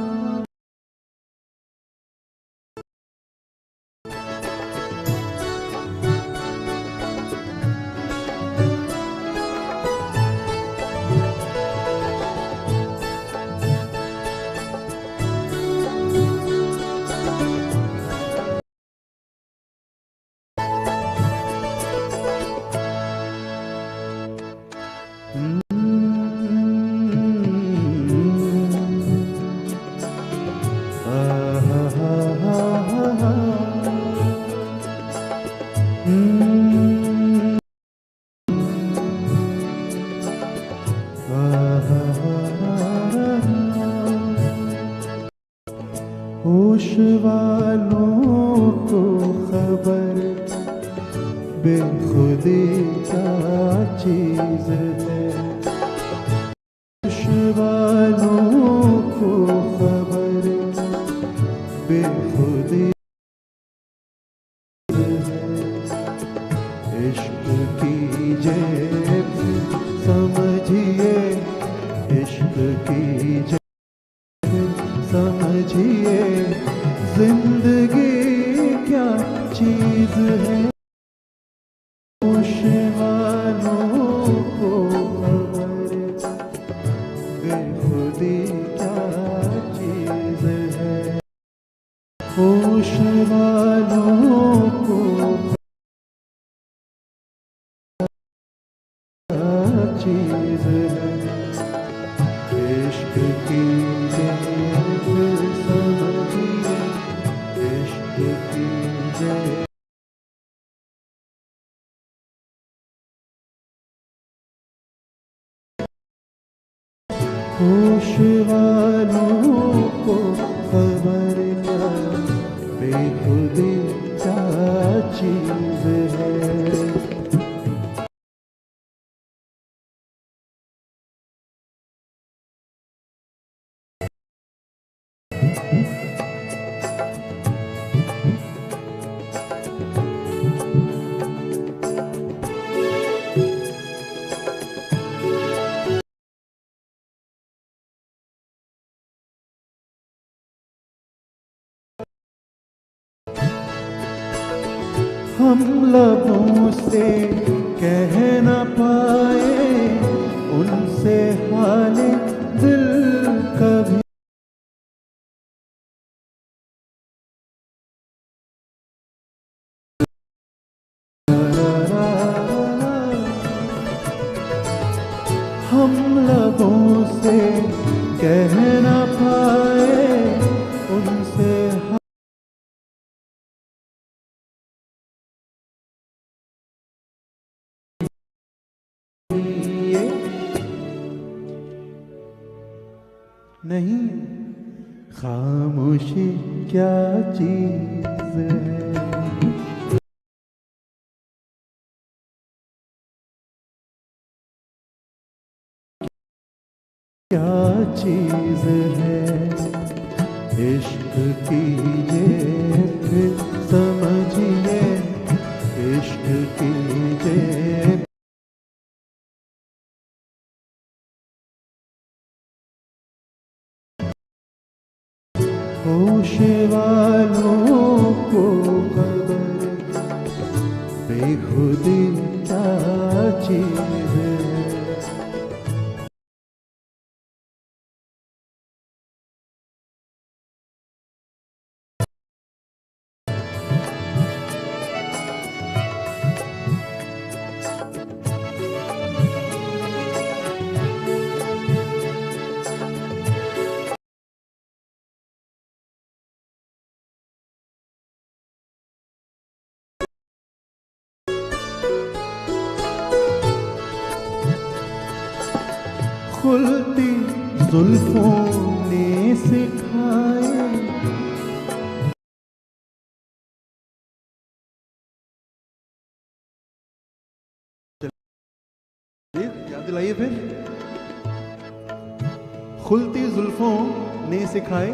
होश वालों को खबर बेखुदी क्या चीज है। होश वालों को खबर बेखुदी है। इश्क कीजिए समझिए, इश्क कीजिए समझिए, जिंदगी क्या चीज है। होश वालों को खबर बेखुदी क्या चीज है। होश वालों को क्या चीज है। इश्क कीजिए समझिए, इश्क कीजिए। होश वालों को खबर क्या बेखुदी क्या चीज है। हम लबों से कह न पाए उनसे हाले दिल कभी। हम लबों से कह न पाए उनसे नहीं खामोशी क्या चीज है। क्या चीज है। इश्क कीजिए फिर समझिए इश्क कीजिए। होश वालों को खबर बेखुदी क्या चीज है। खुलती जुल्फों ने सिखाए याद दिलाइए फिर। खुलती जुल्फों ने सिखाए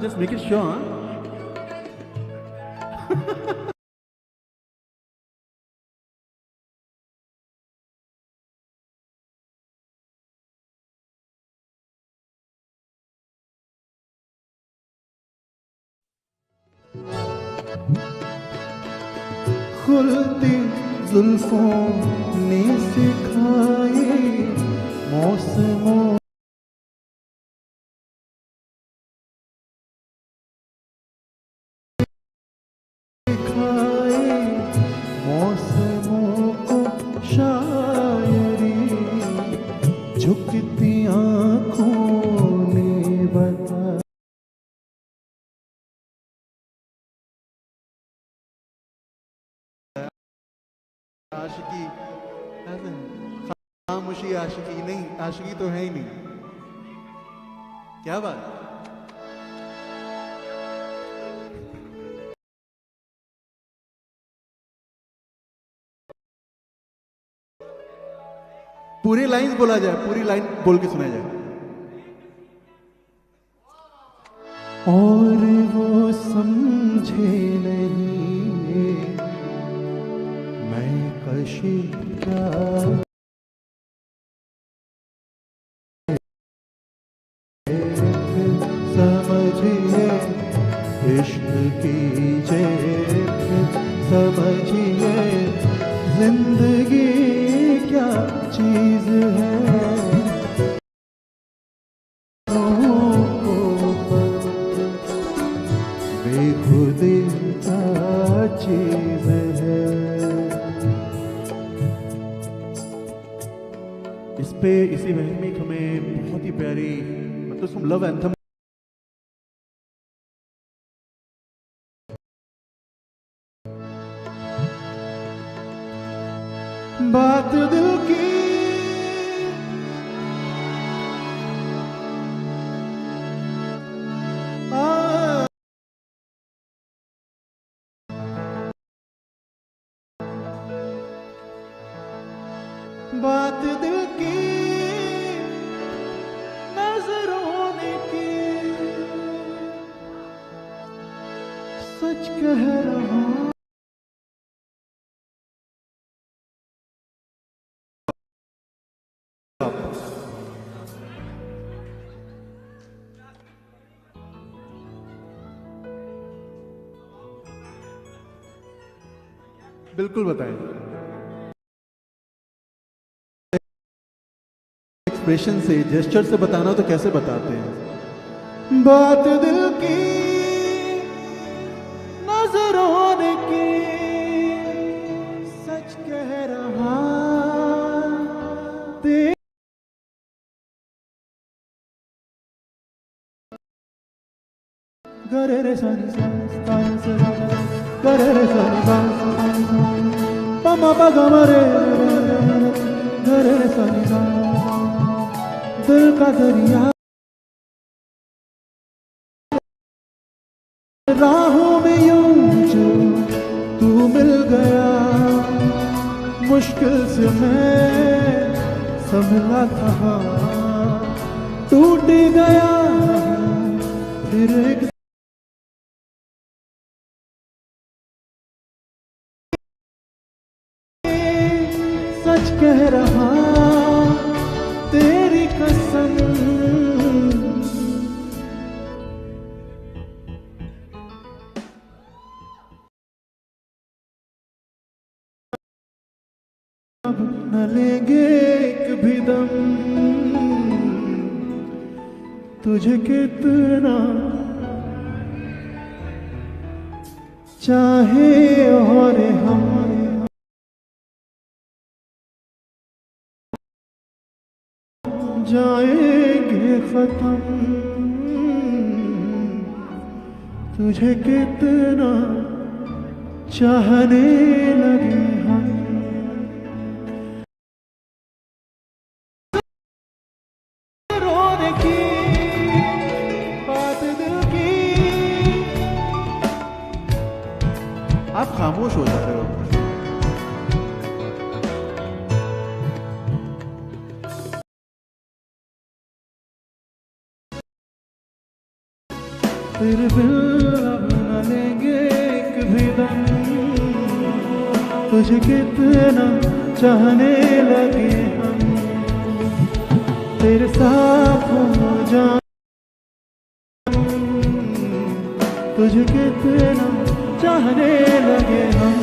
just make it sure. खुलती जुल्फों ने सिखाए मौसमों झुकती आँखों ने बता। आशिकी खामोशी आशिकी नहीं, आशिकी तो है ही नहीं। क्या बात। पूरी लाइन बोला जाए, पूरी लाइन बोल के सुनाया जाए। और वो समझे नहीं मैं कशी क्या समझिए इश्क कीजिए समझिए जिंदगी क्या चीज है। बेखुदी क्या चीज है। इस पे इसी बहन में हमें बहुत ही प्यारी It was from Love Anthem. बात दिल की बात दिल की नजरों ने की सच कह रहा बिल्कुल बताएं। एक्सप्रेशन से, जेस्चर से बताना तो कैसे बताते हैं? बात दिल की नजरों ने की सच कह रहा गरे रे सानी सा गरे रे सानी सा पमा पगमा रे गरे रे सानी सा दिल का दरिया राहों में यूं जो तू मिल गया मुश्किल से मैं संभला था टूट गया फिर एक सच कह रहा तेरी कसम अब न लेंगे एक भी दम तुझे कितना चाहे और हम जाएंगे खत्म तुझे कितना चाहने लगे हम रोने की बात दिल की आप खामोश हो जा रहे हो फिर बिल अब न लेंगे एक भी दम तुझे कितना चाहने लगे हम तेरे साथ हो जान तुझे कितना चाहने लगे हम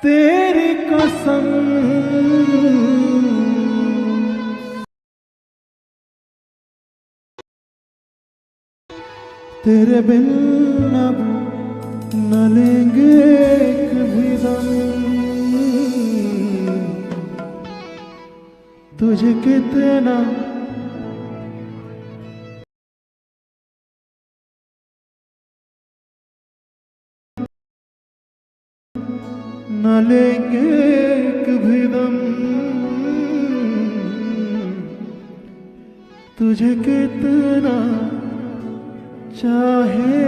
तेरी कसम तेरे बिन अब न लेंगे एक भी दम तुझे कितना न लेंगे एक भी दम तुझे कितना चाहे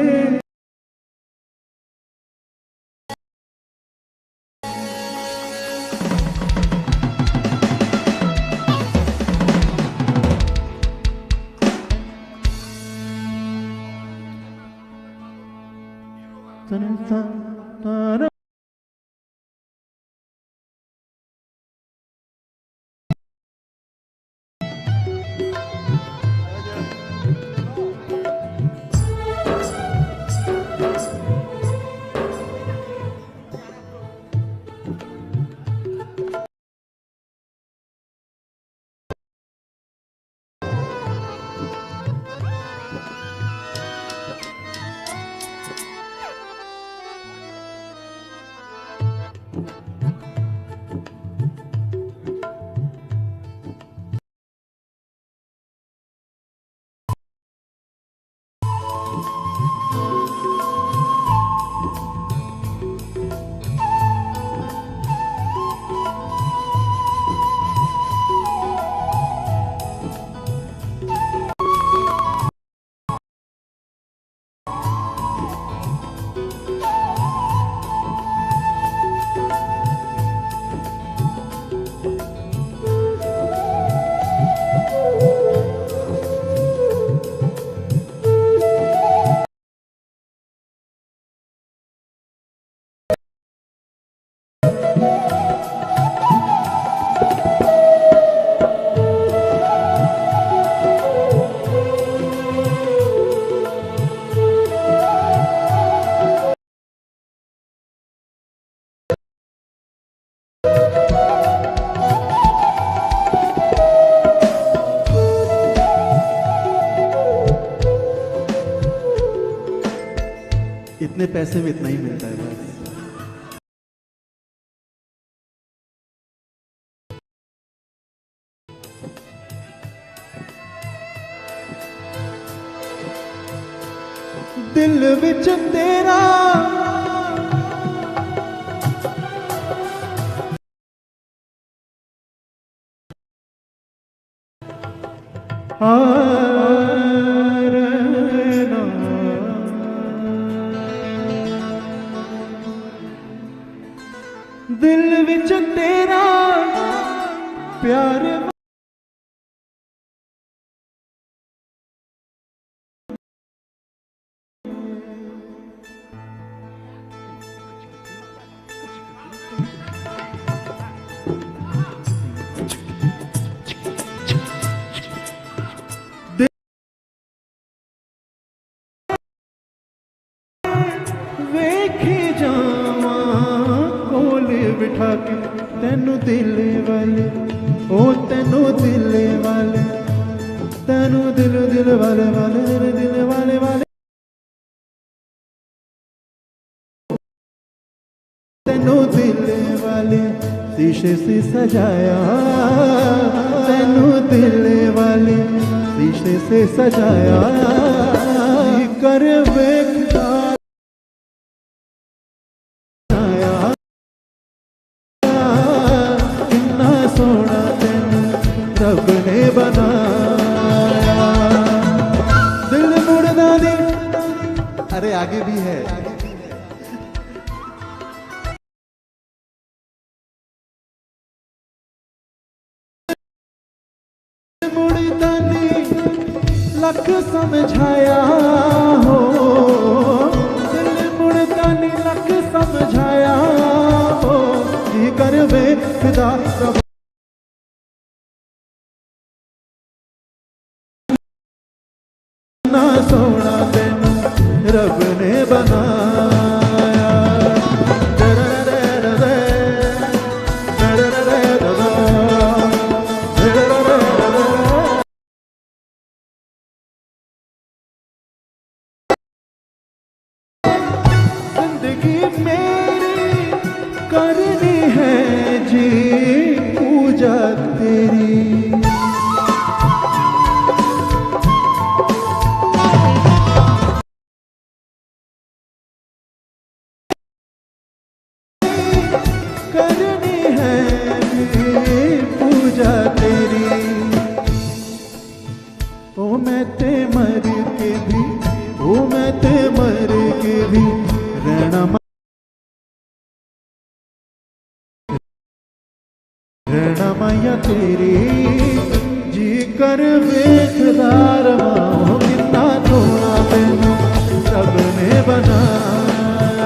इतने पैसे में इतना ही मिलता है बस। दिल विच तेरा दिल विच तेरा प्यार वेखे जावा कोल बिठा के तेनू दिल वाले ओ तेनू दिल वाले तेनू दिल दिल वाले वाले दिल वाले वाले तेनू दिल वाले शीशे से सजाया तेनू दिल वाले शीशे से सजाया कर वेखदा कितना सोना तेनू रब ने बनाया दिल मुड़दा नहीं। अरे आगे भी है मुड़दा नहीं लख समझाया हो दिल मुड़दा नहीं लख समझाया हो की कर वेखदा रब ना सोना तेनू रब ने बनाया जिंदगी मेरी करनी है जी पूजा तेरी करनी है पूजा तेरी ओ मैं ते मर के भी ओ मैं ते मर के भी रहना माया तेरी जी कर वेखदार माओ कितना सोना तेनू रब ने बनाया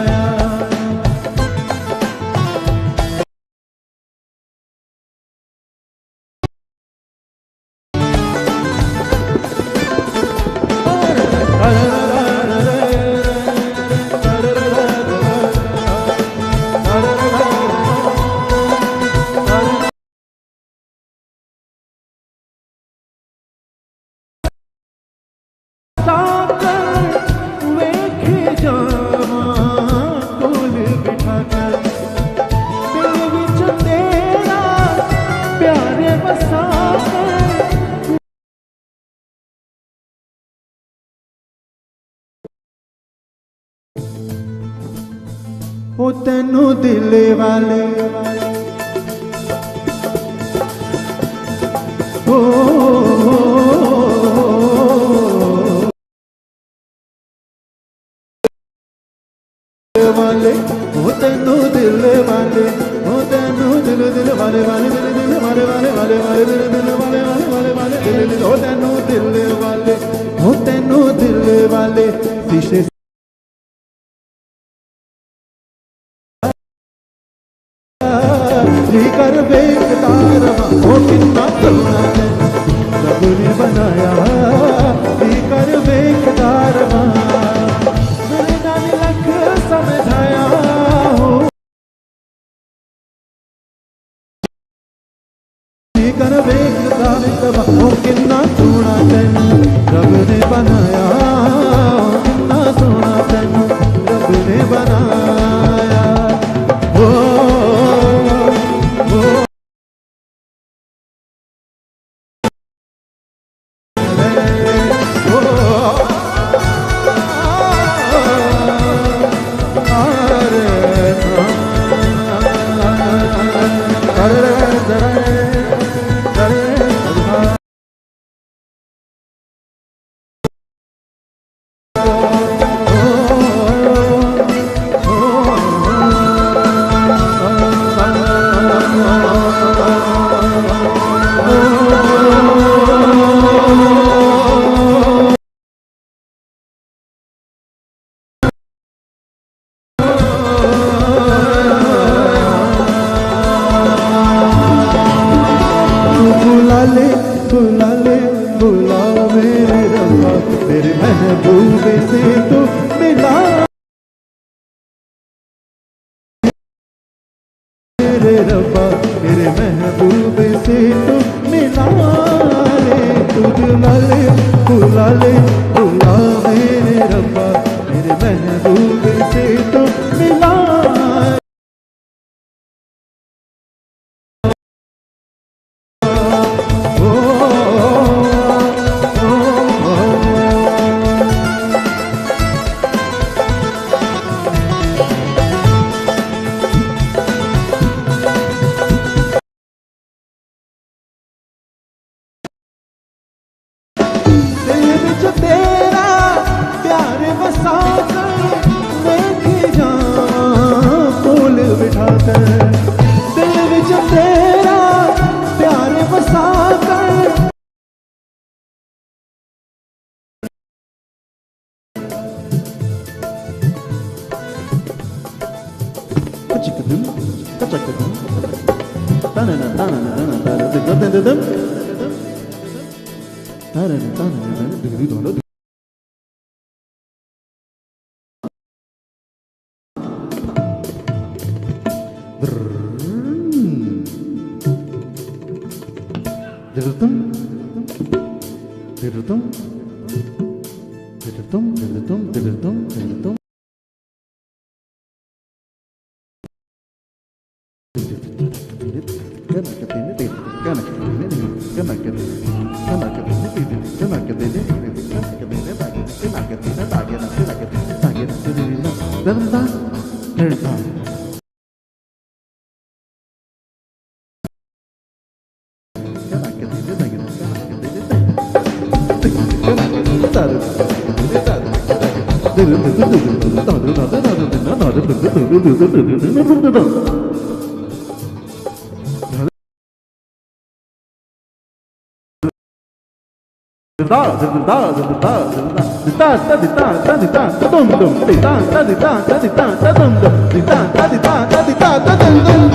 ओ तेनू दिल वाले वाले ओ तेनू दिल वाले ओ तेनू दिल दिल वाले वाले दिल दिल वाले वाले वाले वाले दिल दिल वाले वाले वाले वाले दिल दिल ओ तेनू दिल वाले ओ तेनू दिल वाले शीशे जी कर बेखता रहा ओ कितना सोना है रब ने बनाया जी कर बेखता रहा मेरे नाल लख समझाया हो जी कर बेखता रहा ओ कितना सोना तैनू रब ने बनाया कितना सोना तैनू रब ने बनाया ओ बुला मेरे रब्बा तेरे महबूब से तो मिला मेरे रब्बा तेरे महबूब से तो मिला रे तू बुला मेरे रब्बा तेरे महबूब से तो मिला तेरा प्यार बसा कर देखी जा फूल बिठा कर दिल विच तेरा प्यार बसा कर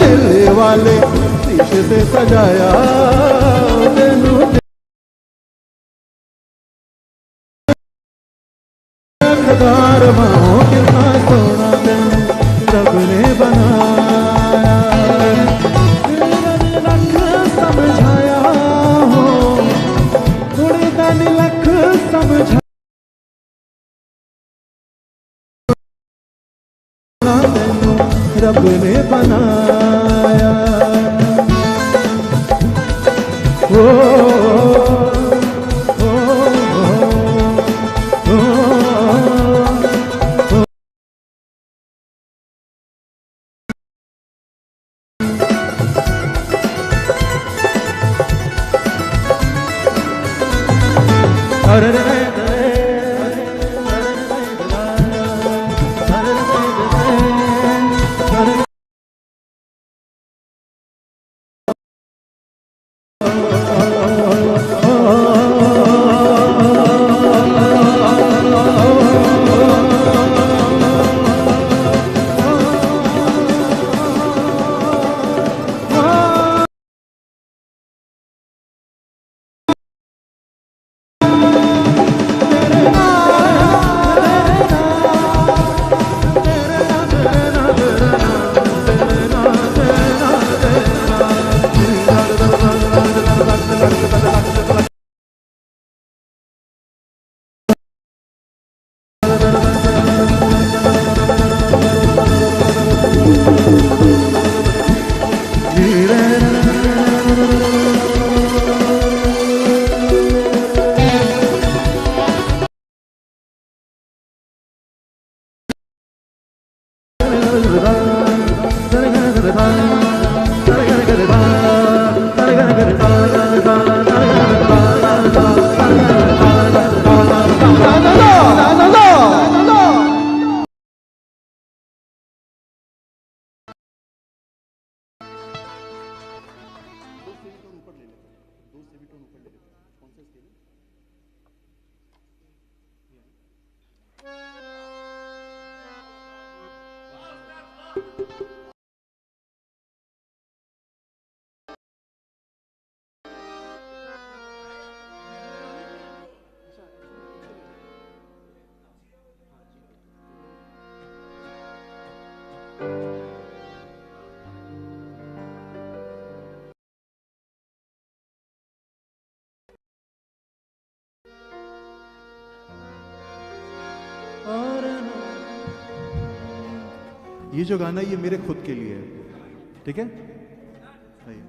दिल वाले शीशे से सजाया तेनू कितना सोना तेनू रब ने बनाया लख समझाया हो थोड़े दिन लख समझा तेनू रब ने बनाया ये जो गाना ये मेरे खुद के लिए है, ठीक है? आइए।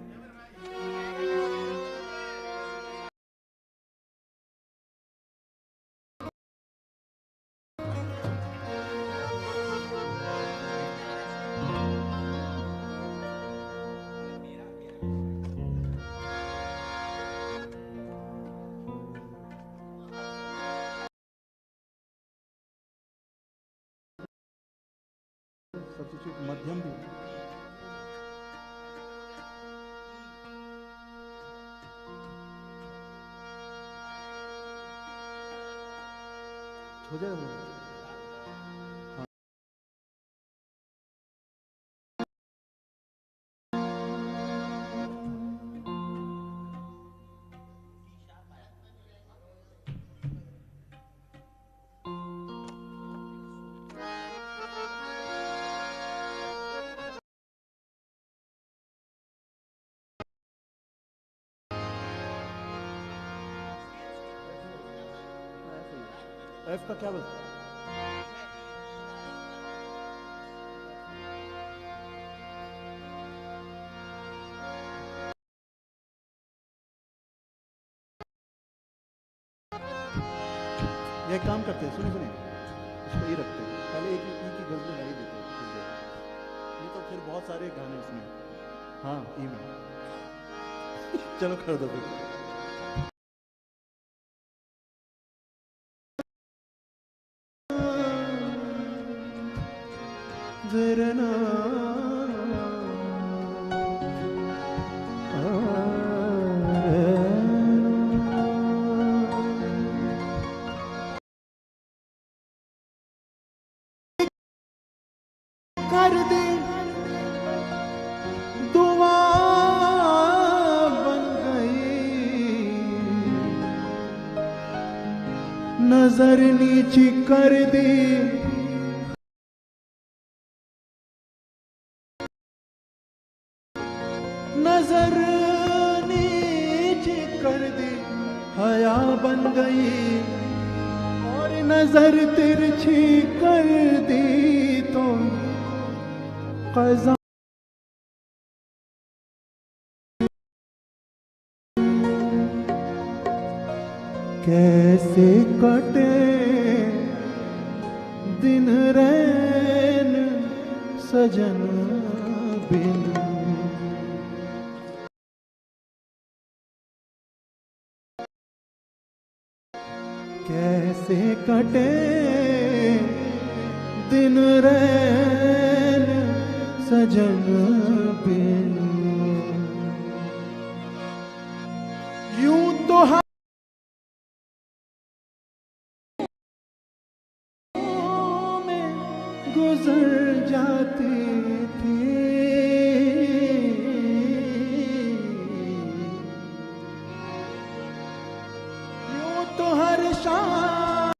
सब्स्टिट्यूट मध्यम भी हो जाएगा। एफ का क्या बोलते? ये काम करते हैं, सुनिए सुनिए, इसको ये रखते हैं, पहले एक ई की गजल गा ही देते हैं, ये तो फिर बहुत सारे गाने उसमें। हाँ ई में चलो कर दो फिर। कर दे दुआ बन गई, नजर नीची कर दी, नजर नीची कर दी, हया बन गई, और नजर तिरछी कर दी तो कज़ा। कैसे कटे दिन रैन सजन बिन, कैसे कटे दिन रैन सजन बिन, यूं तो में गुजर जाती थी, यूं तो हर शाम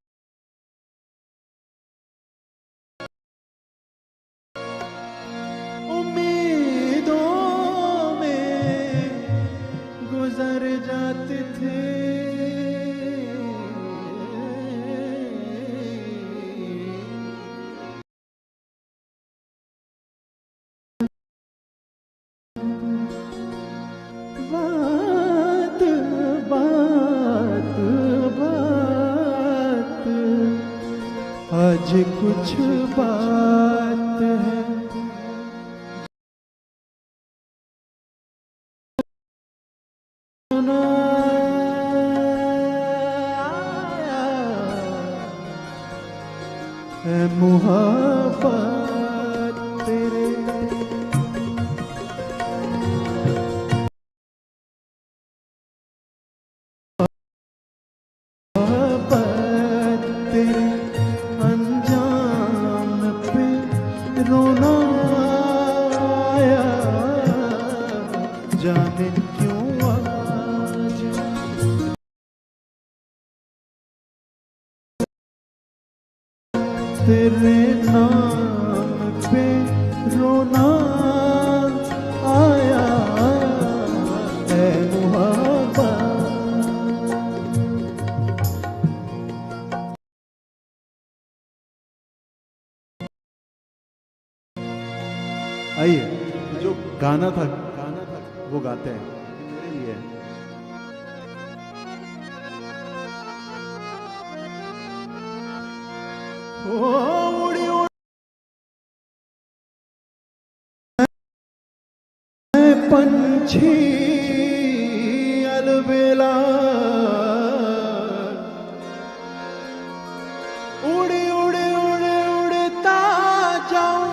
गुजर जाते थे, बात बात बात आज कुछ बात है, मुहब्बत तेरे मुहब्बत तेरे अंजाम पे रोना तेरे नाम पे रोना आया है मोहब्बत। आइए, जो गाना था वो गाते हैं, मेरे लिए है। उड़ी उड़ी पंछी अलबेला, उड़ी उड़ी उड़ी उड़ता जाऊं,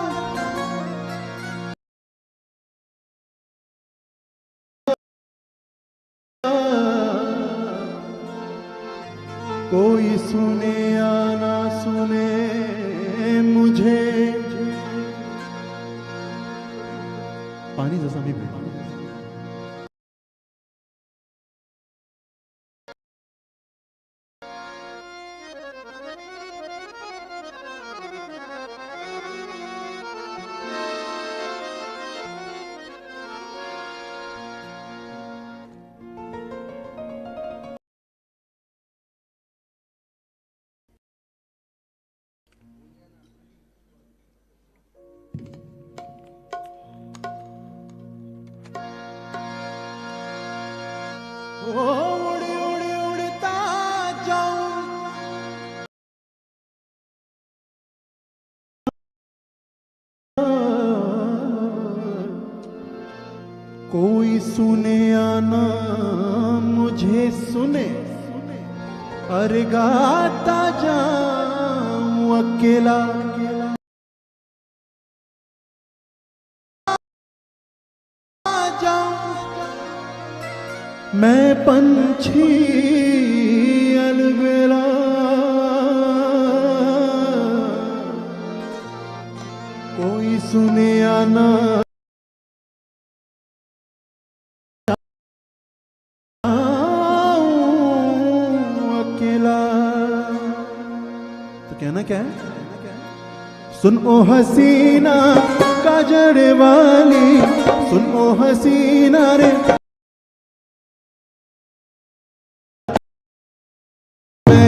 कोई सुने या ना सुने मुझे। पानी जैसा भी पी। उड़ी उड़ी उड़ता जाऊं, कोई सुने या ना मुझे सुने, अरे गाता जाऊं अकेला, मैं पंछी अलबेला, कोई सुने या ना अकेला। तो कहना क्या है? सुन ओ हसीना काजड़ वाली, सुन ओ हसीना रे,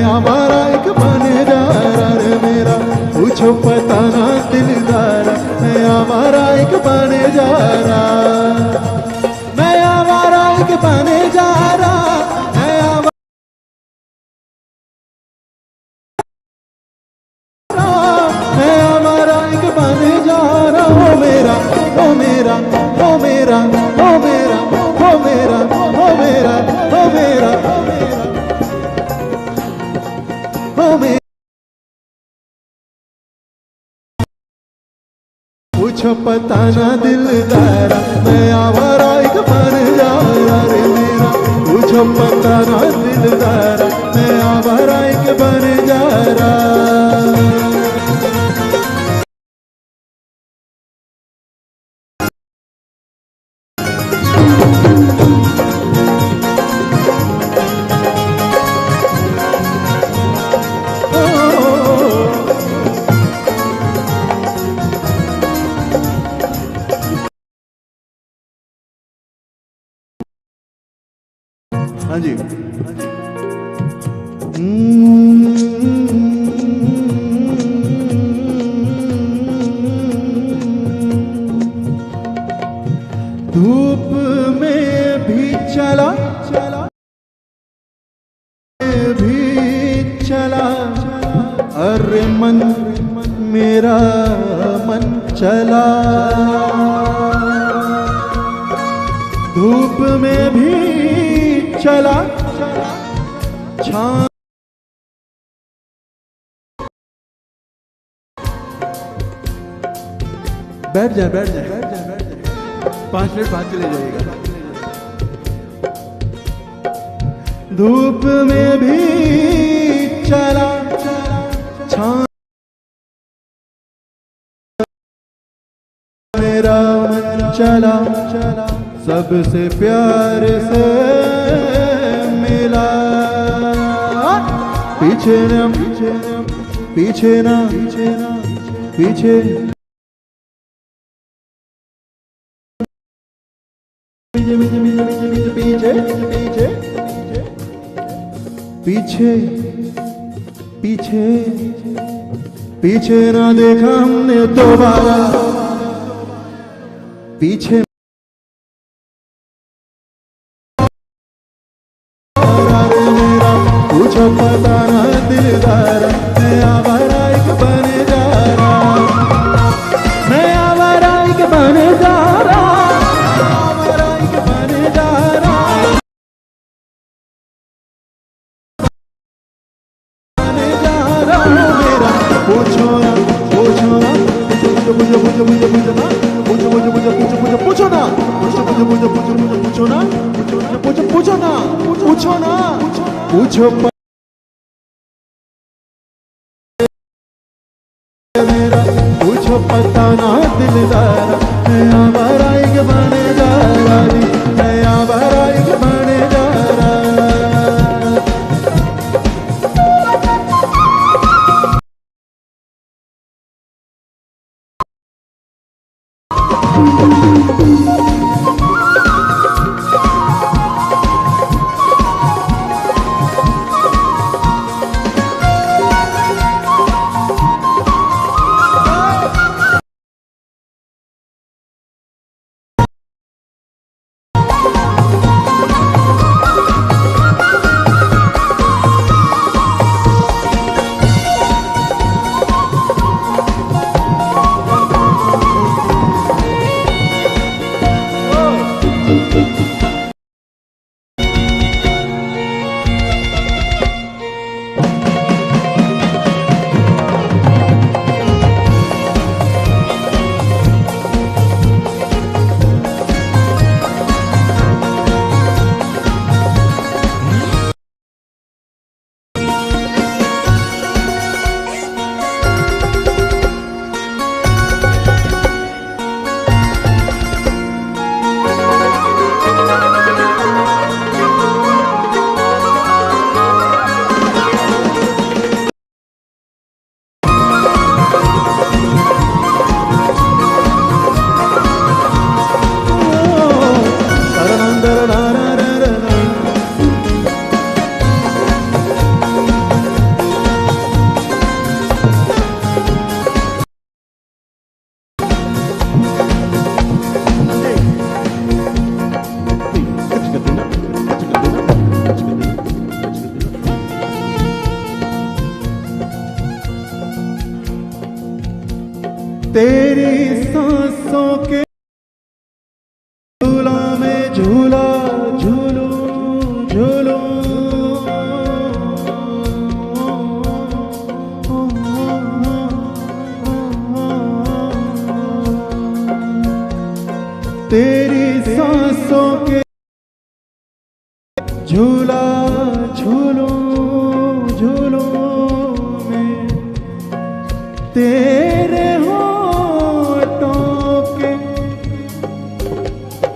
हमारा एक बने जा रहा रे मेरा, पूछो पता ना दिलदारा, मैं हमारा एक बने जा रहा, मैं हमारा एक बने जा रहा, मैं हमारा एक बने जा रहा। हो मेरा, हो मेरा, हो मेरा, हो मेरा, हो मेरा, हो मेरा, हो मेरा, पूछो पता ना दिलदारा, मैं आवारा एक बन जा रहा रे मेरा, पूछो पता ना दिलदारा, मैं आवारा एक बन जा रहा। हाँ जी, धूप में भी चला भी चला, अरे मन मेरा मन चला, धूप में भी चला, छां बैठ जाए, बैठ जाए, बैठ जाए, बैठ जाए, 5 मिनट बाद चले जाइएगा। धूप में भी चला, छां मेरा मन चला, सबसे प्यार से मिला, पीछे न पीछे ना पीछे पीछे पीछे पीछे पीछे ना देखा हमने दोबारा पीछे मेरा पूछो पता ना दिलदार मैं आवारा एक बने जा रहा मैं आवारा एक बने जा रहा आवारा एक बने जा रहा बने जा रहा मेरा पूछो ना पूछो ना पूछो पूछो पूछो पूछो पूछो ना पूछो पूछो पूछो पूछो पूछो पूछो ना पूछो पूछो पूछो पूछो पूछो पूछो ना पूछो पूछो पूछो ना पूछो ना पूछो मेरा पूछो पता ना दिलदार मैं आवारा एक बने जा रहा मैं आवारा एक बने जा रहा तेरी सांसों के झूला में झूला झूलू झूलू तेरी सांसों के झूला झूलू झूलू में तेरे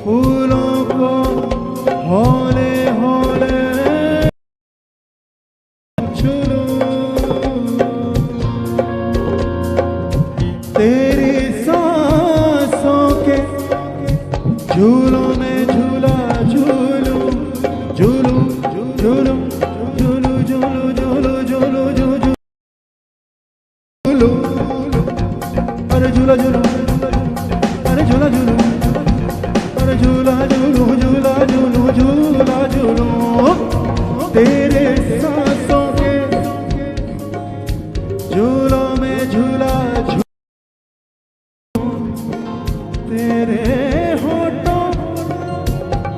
फूलों को हौले हौले झूलूं तेरी सांसों के झूलों में झूला झूलूं झूलूं झूलूं झूलू झूलू झूलू झूलू झूलू झूलू अरे झूला झूलू अरे झूला झूलू झूला झूलू झूला झूलू झूला झूलू तेरे सांसों के झूलों में झूला झूलू तेरे होठों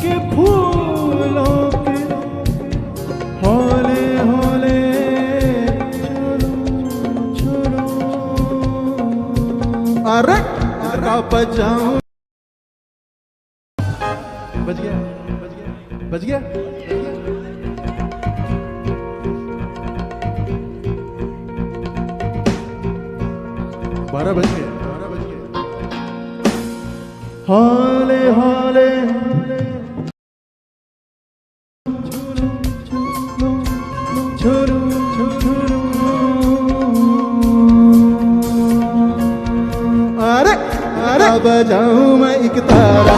के फूलों के हौले हौले झूलू झूलू अरे बजाऊं बच गया बच गया बच गया 12 बज गए हाले हाले झूलू झूलू झूलू बजाऊं मैं एक तारा,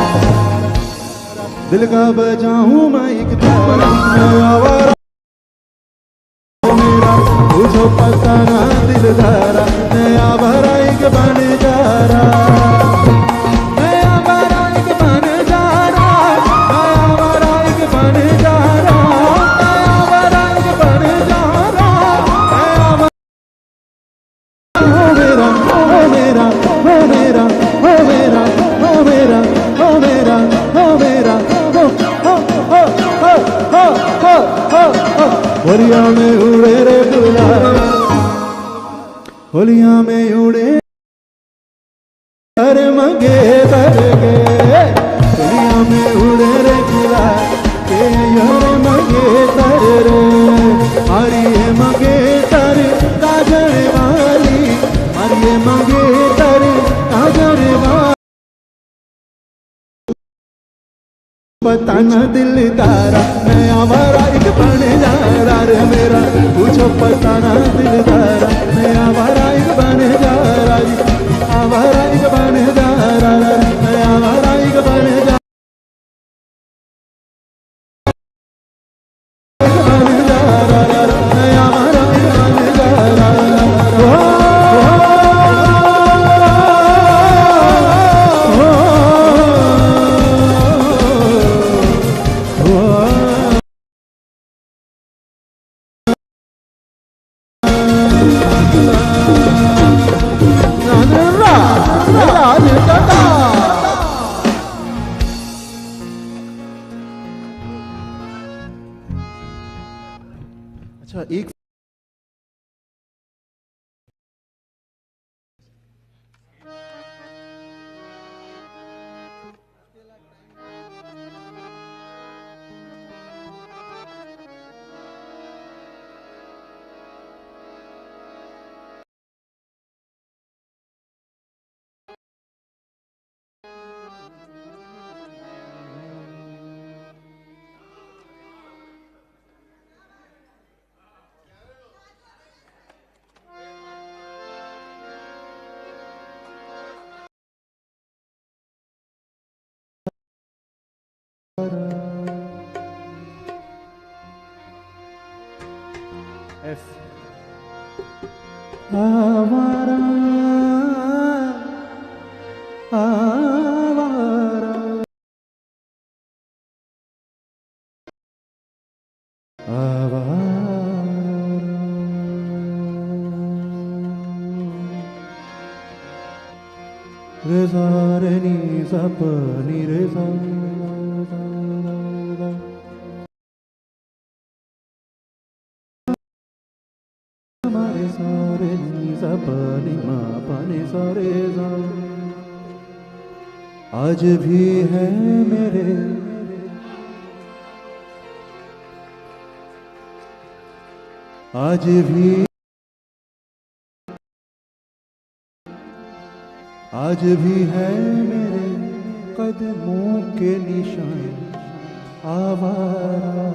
दिल का बजाऊं मैं एक तारा। मैं आवारा मेरा तुझो पता ना दिल धारा, मैं आवारा एक बन जा रहा, मैं आवारा एक बन जा रहा, मैं आवारा एक बन जा रहा, मैं आवारा एक बन जा रहा, मैं आवारा हो मेरा हो मेरा हो मेरा हो मेरा हो मेरा हो मेरा हो मेरा हो हो हो हो हो हो हो। होलिया में उड़े रे गुलाल, होलिया में उड़े अरे मंगे तर के, होलिया में उड़े रे गुलाल के यार मंगे तर रे, हरिये मंगे तर काजल वाली, हरिये मंगे तर काजल वाली। पता न दिल तारा, मैं आवारा एक बन जा रहा रे मेरा, पूछो पता न दिल तारा, मैं आवारा एक बन जा रहा, आवारा एक बन जा रहा, मैं आवारा एक बन जा रहा, मैं आवारा एक बन जा रहा। अच्छा एक F आवारा आवारा आवारा रेजा रे नी सा प नी रेजा हमारे सारे नी सा प नी मा प नी सा रे सा। आज भी है मेरे आज भी है मेरे कदमों के निशान आवारा।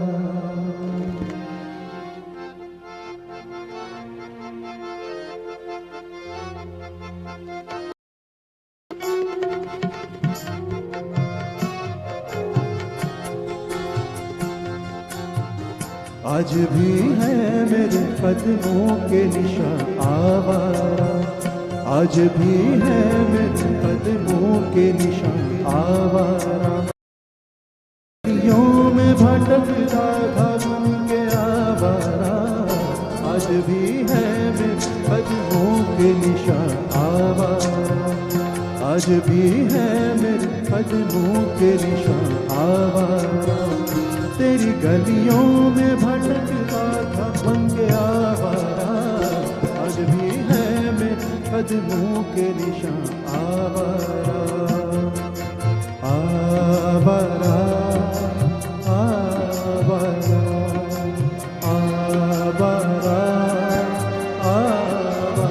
आज भी है मेरे कदमों के निशान आवारा। आज भी है मेरे कदमों के निशान आवारा। नदियों में भटकता था बन के आवारा। आज भी है मेरे कदमों के निशान आवारा। आज भी है मेरे कदमों के निशान आवारा। तेरी गलियों में भटकता था बन के आवारा। आज भी है मेरे कदमों के निशान आवारा। आवारा आवारा आवारा आवारा।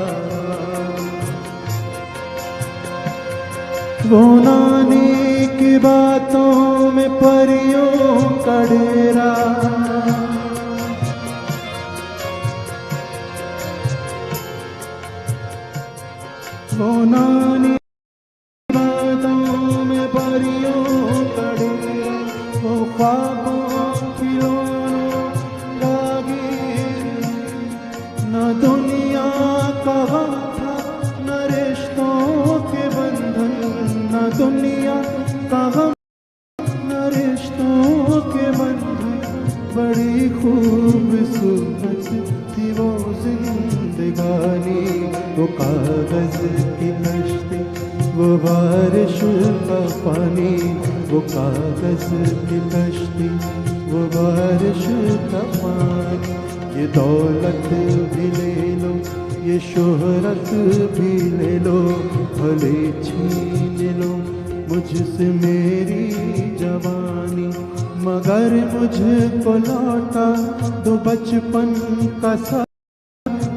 वो नानी की बातों में परियों का डेरा। वो नानी ख्वाबों खिलौनों रागीर, न दुनिया का गम था न रिश्तों के बंधन, न दुनिया का गम न रिश्तों के बंधन। बड़ी खूबसूरत थी वो जिंदगानी, वो कागज की कश्ती, वो बारिश का पानी, वो कागज की कश्ती, वो बारिश का पानी। ये दौलत भी ले लो, ये शोहरत भी ले लो, भले छीन लो मुझसे मेरी जवानी, मगर मुझको लौटा दो बचपन का सा,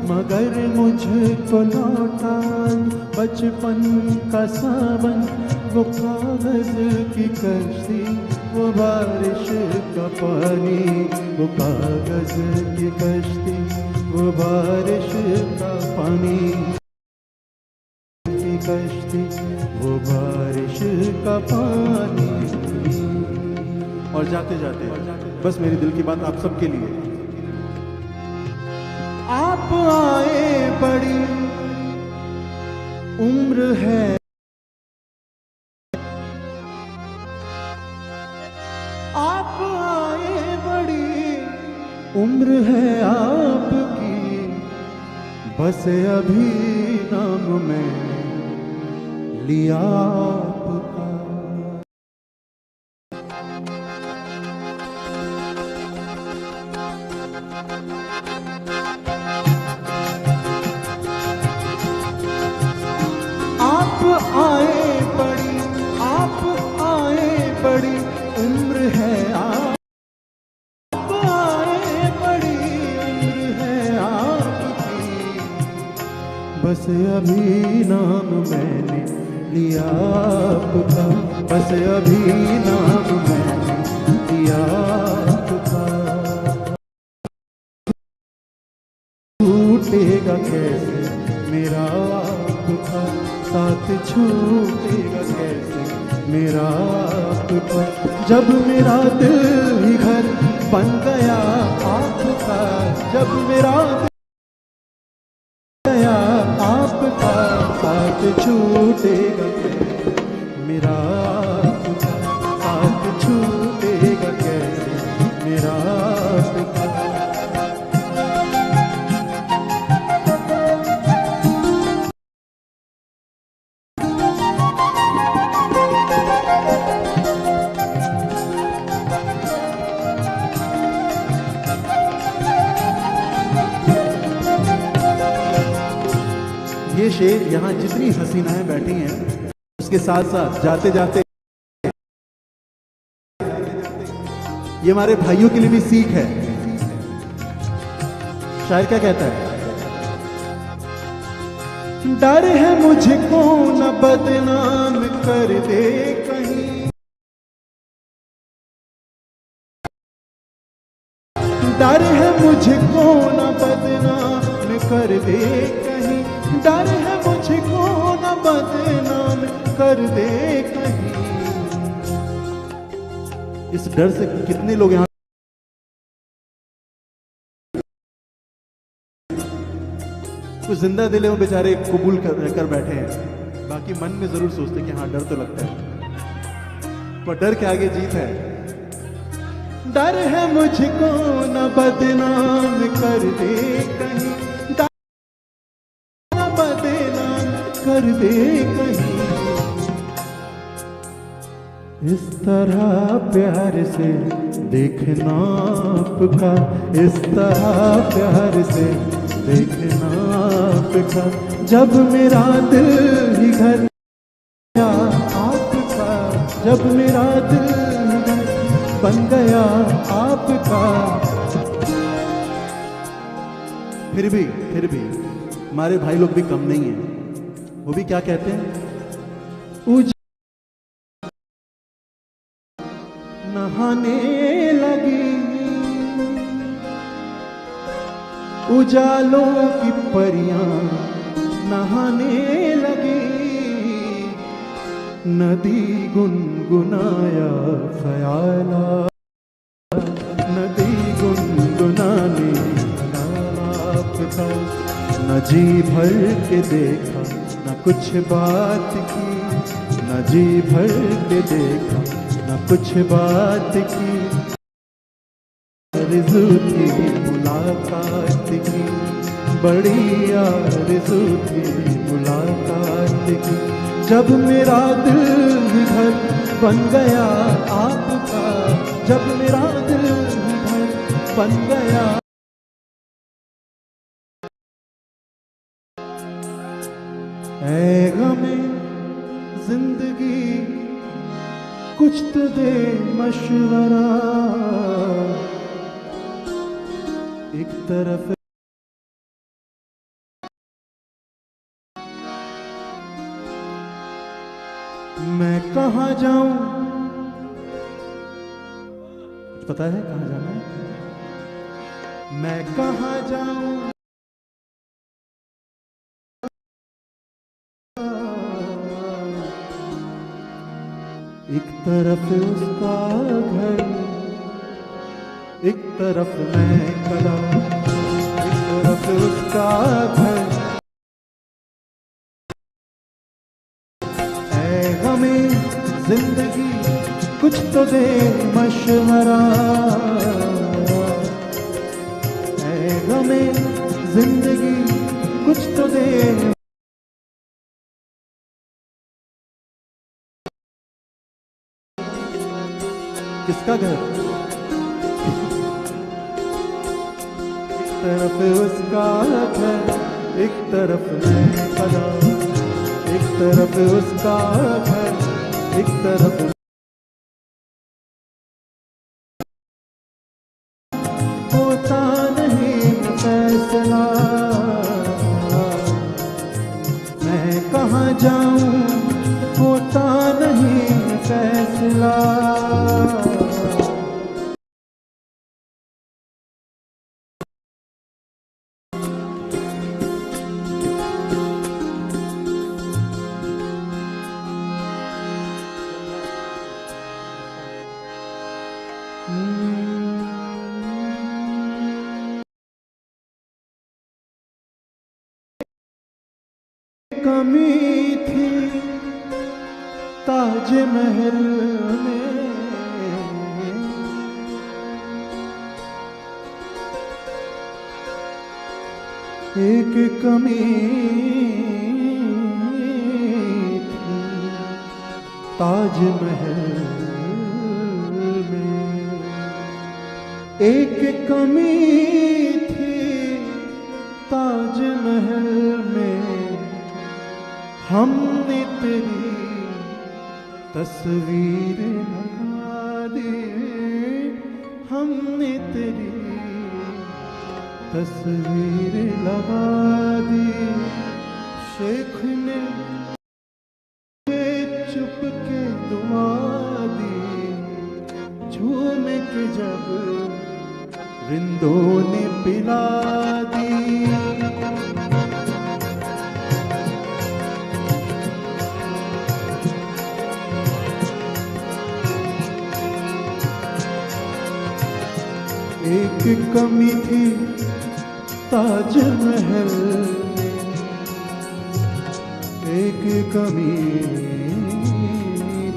मगर मुझको लौटा बचपन का सावन। वो कागज की कश्ती, वो बारिश का पानी, वो कागज की कश्ती, वो बारिश का पानी की कश्ती, वो बारिश का पानी। और जाते जाते बस मेरे दिल की बात आप सबके लिए, आप आए बड़ी उम्र है, आप आए बड़ी उम्र है आपकी, बस अभी नाम में लिया आपका। आप आए बड़ी, आप आए बड़ी उम्र है, आप आए बड़ी उम्र है आपकी, बस अभी नाम मैंने लिया आपका, बस अभी नाम मैंने लिया आपका। छूटेगा कैसे मेरा आपका साथ, छूटेगा कैसे मेरा आपका, जब मेरा दिल ही घर बन गया आपका, जब मेरा दिल गया आपका साथ, छूटेगा कैसे मेरा आपका साथ, छूटेगा कैसे मेरा आपका। ये शेर यहाँ जितनी हसीनाएं बैठी हैं, उसके साथ साथ जाते जाते ये हमारे भाइयों के लिए भी सीख है। शायर क्या कहता है? डर है मुझको न बदनाम कर दे कहीं, डर है मुझको न बदनाम कर दे कहीं, डर है मुझको न बदनाम कर दे कहीं। इस डर से कितने लोग यहाँ कुछ जिंदा दिल है वो बेचारे कबूल कर बैठे हैं, बाकी मन में जरूर सोचते कि हाँ डर तो लगता है, पर डर के आगे जीत है। डर है मुझको न बदनाम कर दे कहीं, न बदनाम कर दे कहीं। इस तरह प्यार से देखना आपका, इस तरह प्यार से देखना आपका, जब मेरा दिल ही घर गया आपका, जब मेरा दिल ही घर बन गया आपका। फिर भी हमारे भाई लोग भी कम नहीं हैं, वो भी क्या कहते हैं? नहाने लगी उजालों की परियां, नहाने लगी नदी गुनगुनाया ख्याला। भर के देखा न कुछ बात की, न जी भर के देखा न कुछ बात की, आरज़ू थी मुलाकात की, बड़ी आरज़ू थी मुलाकात की। जब मेरा दिल ही घर बन गया आपका, जब मेरा दिल ही घर बन गया, ऐ गमे जिंदगी कुछ तो दे मशवरा, एक तरफ मैं कहाँ जाऊं, कुछ पता है कहाँ जाना है? मैं कहाँ जाऊं, एक तरफ उसका घर, एक तरफ मैं खड़ा, एक तरफ उसका घर, ऐ गमे जिंदगी कुछ तो दे मशवरा, ऐ गमे जिंदगी कुछ तो दे। किसका घर? एक तरफ उसका घर, एक तरफ मैं खड़ा, एक तरफ उसका घर, एक तरफ होता नहीं फैसला, मैं कहाँ जाऊं होता नहीं फैसला। कमी थी ताजमहल में, एक कमी थी ताजमहल में, एक कमी थी ताजमहल में, हमने तेरी तस्वीर लगा दी, हमने तेरी तस्वीर लगा दी। शेख ने चुप के दुआ दी, झूम के जब रिंदों ने पिला दी। एक कमी थी ताजमहल में, एक कमी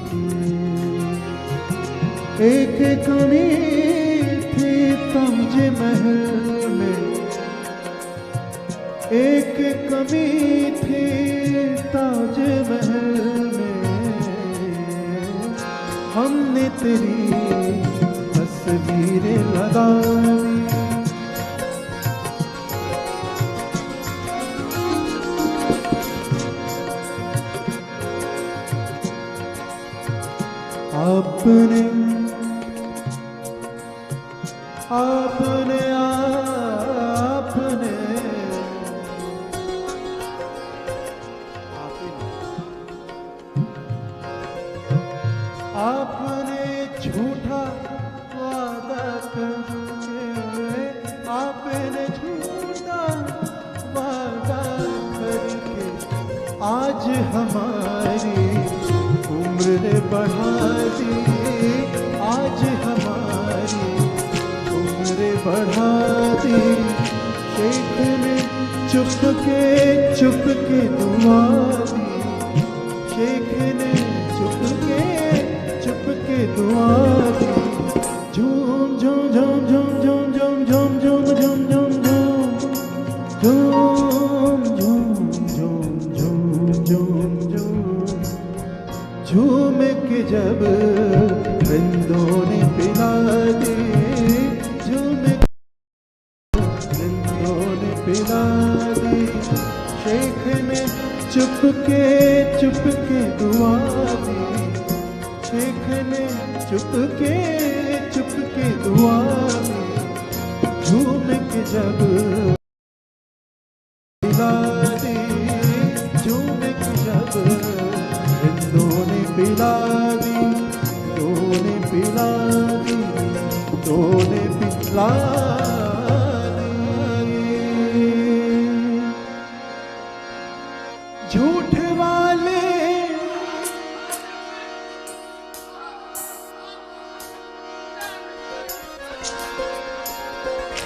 थी, एक कमी थी ताजमहल में, एक कमी थी ताजमहल में, हमने तेरी तस्वीरें लगा दी। आपने आपने आपने आपने झूठा वादा करके, आपने झूठा वादा करके आज हमारी उम्र बढ़ा दी, आज हमारी उम्र बढ़ा दी। शेख ने चुपके दुआ दी, शेख ने चुपके दुआ दी। झूम झूम झूम झूम झूम झूम झूम झूम झूम झूम झूम झूम झूम झूम झूम झूम के जब रिंदों ने पिला दी, झूम रिंदों ने पिला दी। शेख ने चुपके दुआ दी, शेख ने चुपके दुआ दी। झूम के जब पिला दी, झूम के जब रिंदों ने पिला दी, तूने पिला दी, तूने पिला दी। झूठ वाले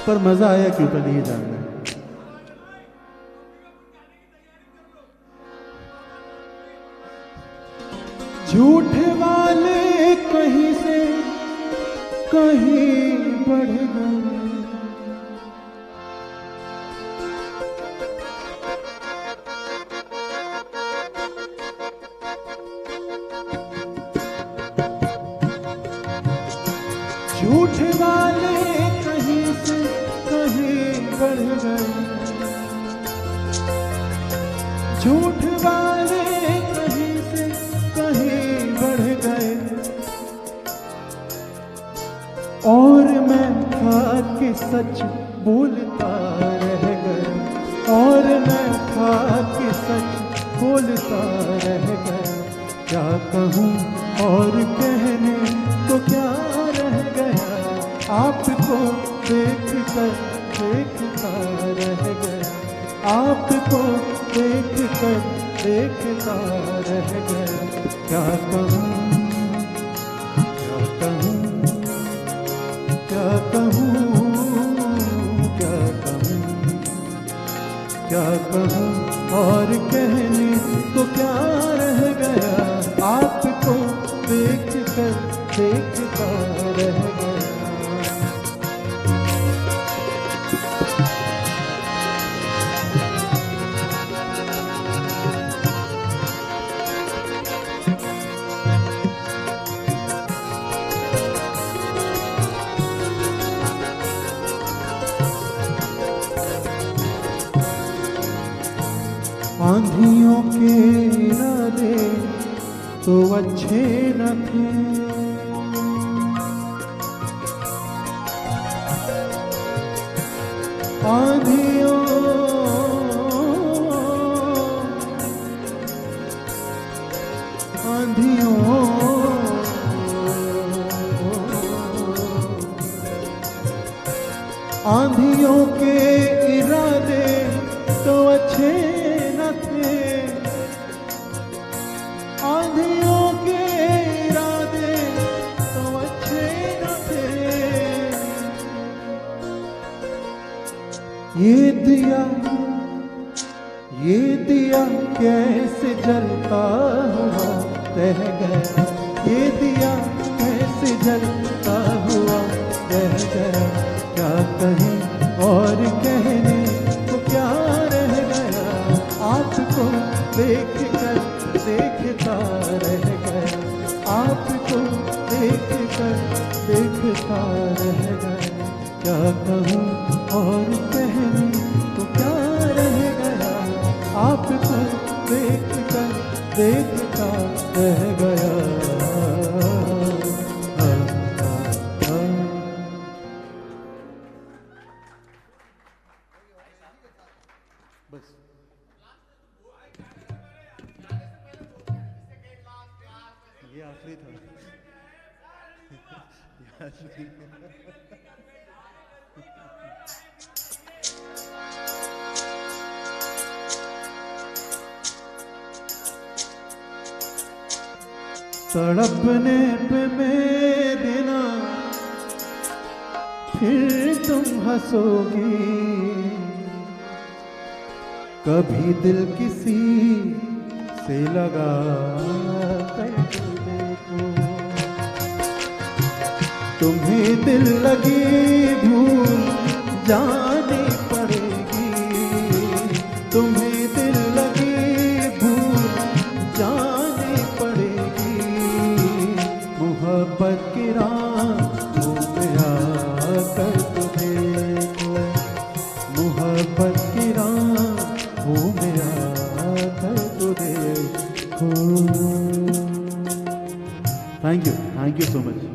पर मजा आया क्यों का नहीं जानना। झूठ वाले कहीं से कहीं बढ़ गए, झूठ वाले कहीं से कहीं बढ़ गए, झूठ वाले कहीं से कहीं बढ़ गए। और मैं था कि सच बोलता रह गया, और मैं था कि सच बोलता रह गया। क्या कहूँ और कहने तो क्या रह गया, आपको देख कर देखता रह गया, आपको देख कर देखता रह गया। क्या कहूँ क्या कहूँ क्या कहूँ क्या कहूँ क्या कहूँ और कहने तो क्या रह गया, आपको देख कर देखता रह गया। आंधियों के इरादे तो अच्छे न थे, आंधियों आंधियों के इरादे तो अच्छे न थे, आंधियों के इरादे तो अच्छे न थे। ये दिया कैसे जलता हुआ रह गया, ये दिया कैसे जलता हुआ रह गया। क्या कहें और कहने तो क्या रह गया, आपको देख कर देखता रह गया, आपको देख कर देखता रह गया। क्या कहूँ और कहने तो क्या रह गया, आपको देख कर देखता रह गया। बस ये आखिरी था, ये आखिरी। तड़पने पे मेरे ना फिर तुम हंसोगी, कभी दिल किसी से लगा कर देखो, तुम्हें दिल लगी भूल जानी पड़ेगी, तुम्हें दिल लगी भूल जानी पड़ेगी। मोहब्बत की राहों में आकर तो देखो, मोहब्बत की राहों में आकर तो देखो। Thank you so much.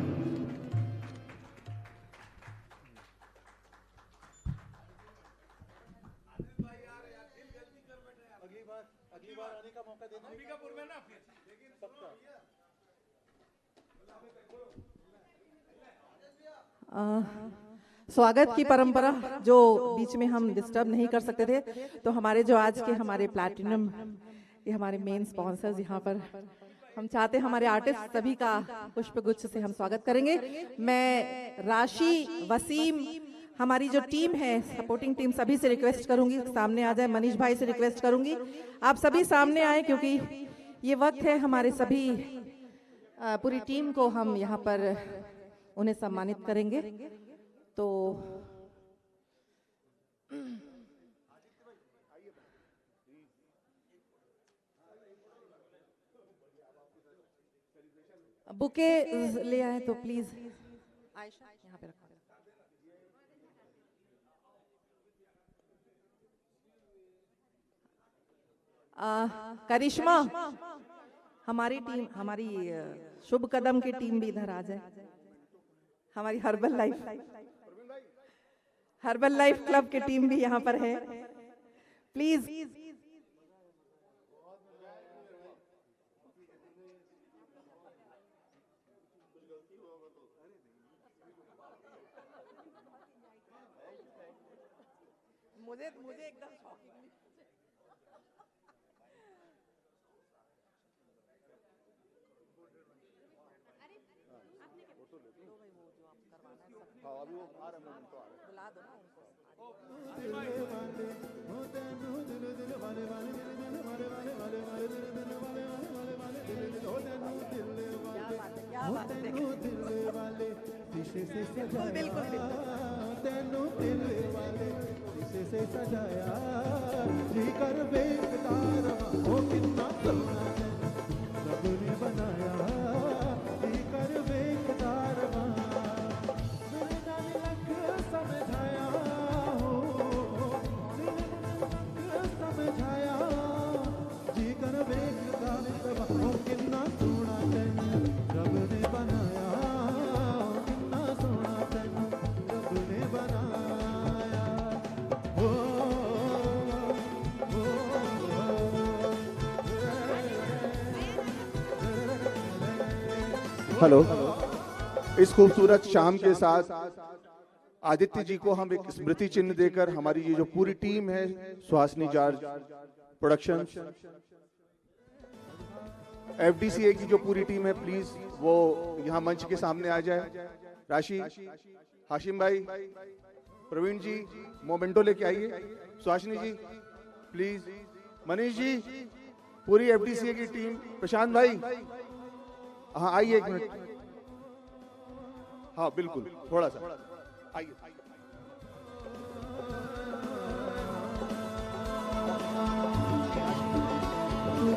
स्वागत की परंपरा जो बीच में हम डिस्टर्ब नहीं कर सकते थे, तो हमारे जो आज के हमारे प्लैटिनम, ये हमारे मेन स्पॉन्सर्स यहाँ पर, हम चाहते हैं हमारे आर्टिस्ट सभी का पुष्प गुच्छ से हम स्वागत करेंगे। मैं राशि, वसीम, हमारी जो टीम है सपोर्टिंग टीम, सभी से रिक्वेस्ट करूंगी सामने आ जाए। मनीष भाई से रिक्वेस्ट करूंगी आप सभी सामने आए, क्योंकि ये वक्त है हमारे सभी पूरी टीम को हम यहाँ पर उन्हें सम्मानित करेंगे। तो बुके ले आए तो प्लीज आयशा यहाँ पे रखो। करिश्मा, हमारी टीम, हमारी शुभ कदम की टीम भी इधर आ जाए। हमारी हर्बल लाइफ क्लब की टीम भी यहाँ पर है, प्लीज। मुझे एकदम शॉकिंग। अभी वो आ रहे हैं, तो आ रहे हैं, बुला दो ना उनको। क्या बात है, बिल्कुल तेनू दिल वाले शीशे से सजाया, जी कर बेकतार ओ कितना सोना है रब ने बनाया, जी कर बेकतार समझाया हो, समझाया जी कर बेकतार ओ कितना सोना तेनू रब ने बनाया, कितना सोना तेनू रब ने बनाया। हेलो, इस खूबसूरत शाम के साथ आदित्य जी को हम एक स्मृति चिन्ह देकर, हमारी ये जो पूरी टीम है सुहासिनी जॉर्ज प्रोडक्शन, एफडीसीए की जो पूरी टीम है, प्लीज वो यहाँ मंच के सामने आ जाए। राशि, हाशिम भाई, प्रवीण जी मोमेंटो लेके आइए। सुहासिनी जी प्लीज, मनीष जी, पूरी एफडीसीए की टीम, प्रशांत भाई हाँ आइए, एक मिनट, हाँ बिल्कुल, थोड़ा सा आइए।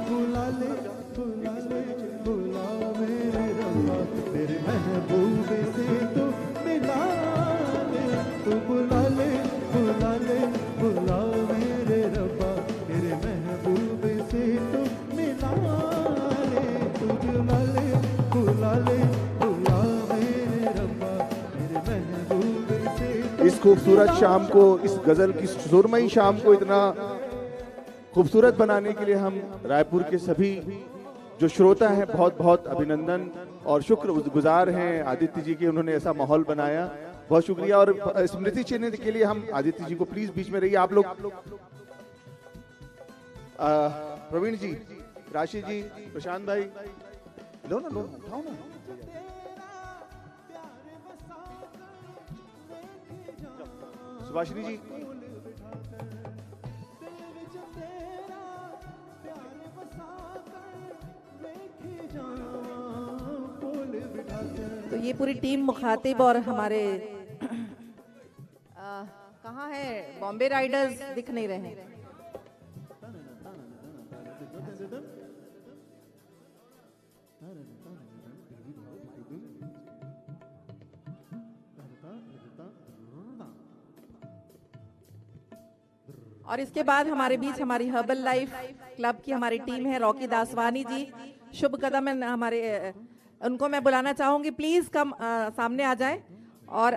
बुला ले बुला मेरे रब्बा, मेरे महबूब से तो मिला ले, तू बुला ले बुला मेरे रब्बा, मेरे महबूब से तो मिला ले, तू बुला ले बुला मेरे रब्बा, मेरे महबूब से। इस खूबसूरत शाम को, इस गजल की सुरमई शाम को इतना खूबसूरत बनाने के लिए हम रायपुर के सभी जो श्रोता हैं बहुत बहुत अभिनंदन और शुक्रगुजार हैं आदित्य जी के, उन्होंने ऐसा माहौल बनाया, बहुत शुक्रिया। और स्मृति चिन्ह के लिए हम आदित्य जी को प्लीज बीच में रहिए आप लोग। प्रवीण जी, राशि जी, प्रशांत भाई, लो ना, उठाओ ना। सुभाषिनी जी, ये पूरी टीम मुखातिब और हमारे कहाँ है बॉम्बे राइडर्स दिख नहीं रहे हैं। और इसके बाद हमारे बीच हमारी हर्बल लाइफ क्लब की हमारी टीम है, रॉकी दासवानी जी, शुभ कदम है हमारे, उनको मैं बुलाना चाहूंगी, प्लीज कम सामने आ जाएं। और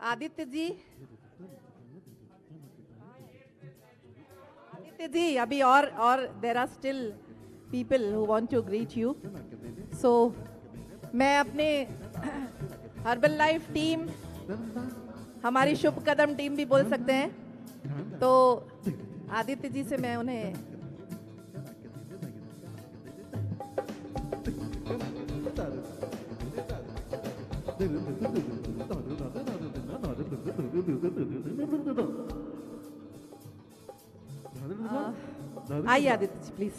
आदित्य जी, अभी और देर are still people who want to greet you. So मैं अपने हर्बल लाइफ टीम, हमारी शुभ कदम टीम भी बोल सकते हैं, तो आदित्य जी से मैं उन्हें आइए आदित्य जी प्लीज।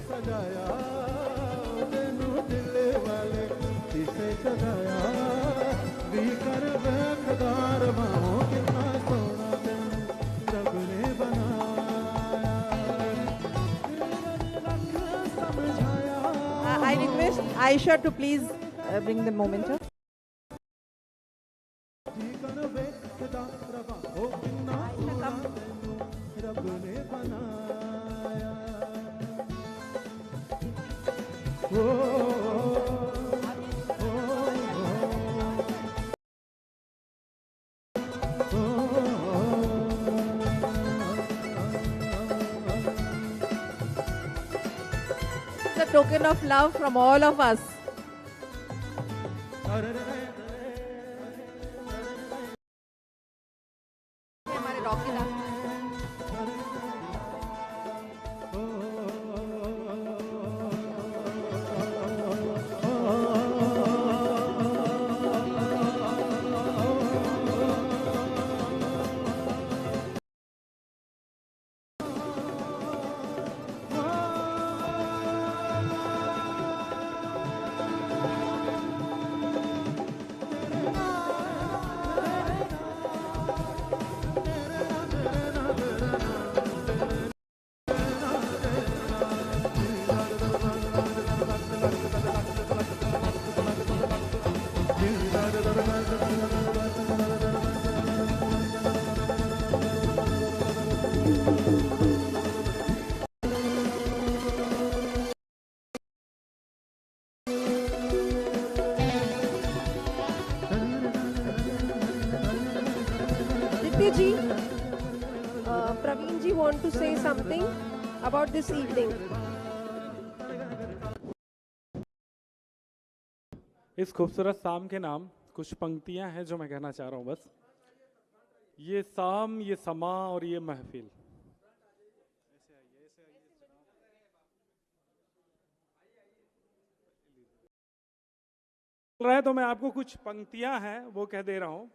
सजाया तेनू दिले वाले शीशे सजाया भी कर बेखदार माओ कितना सोना तेनू रब ने बनाया समझाया। I request Aisha to please bring the moment up. रब ने बनाया It's a token of love from all of us. हमारे Rocky Das ji, Praveen ji want to say something about this evening. इस खूबसूरत शाम के नाम कुछ पंक्तियां हैं जो मैं कहना चाह रहा हूं। बस ये शाम, ये समा और ये महफिल, रहा है तो मैं आपको कुछ पंक्तियां हैं वो कह दे रहा हूं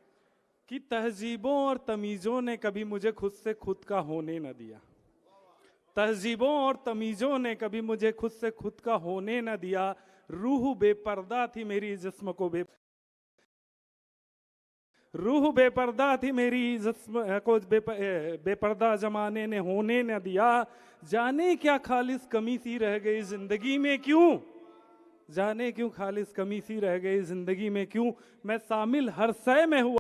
कि तहजीबों और तमीज़ों ने कभी मुझे खुद से खुद का होने न दिया। तहजीबों और तमीज़ों ने कभी मुझे खुद से खुद का होने न दिया। रूह बेपर्दा थी मेरी जिस्म को रूह बेपर्दा थी मेरी जिस्म को बेपर्दा जमाने ने होने न दिया। जाने क्या खालिस कमी सी रह गई जिंदगी में क्यों, जाने क्यों खालिस कमी सी रह गई जिंदगी में क्यों। मैं शामिल हर शय में हुआ,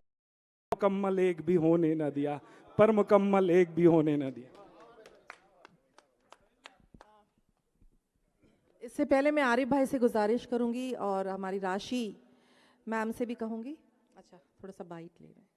मुकम्मल एक भी होने न दिया, पर मुकम्मल एक भी होने न दिया। इससे पहले मैं आरिफ भाई से गुजारिश करूंगी और हमारी राशि मैम से भी कहूंगी। अच्छा, थोड़ा सा बाइट ले रहे हैं।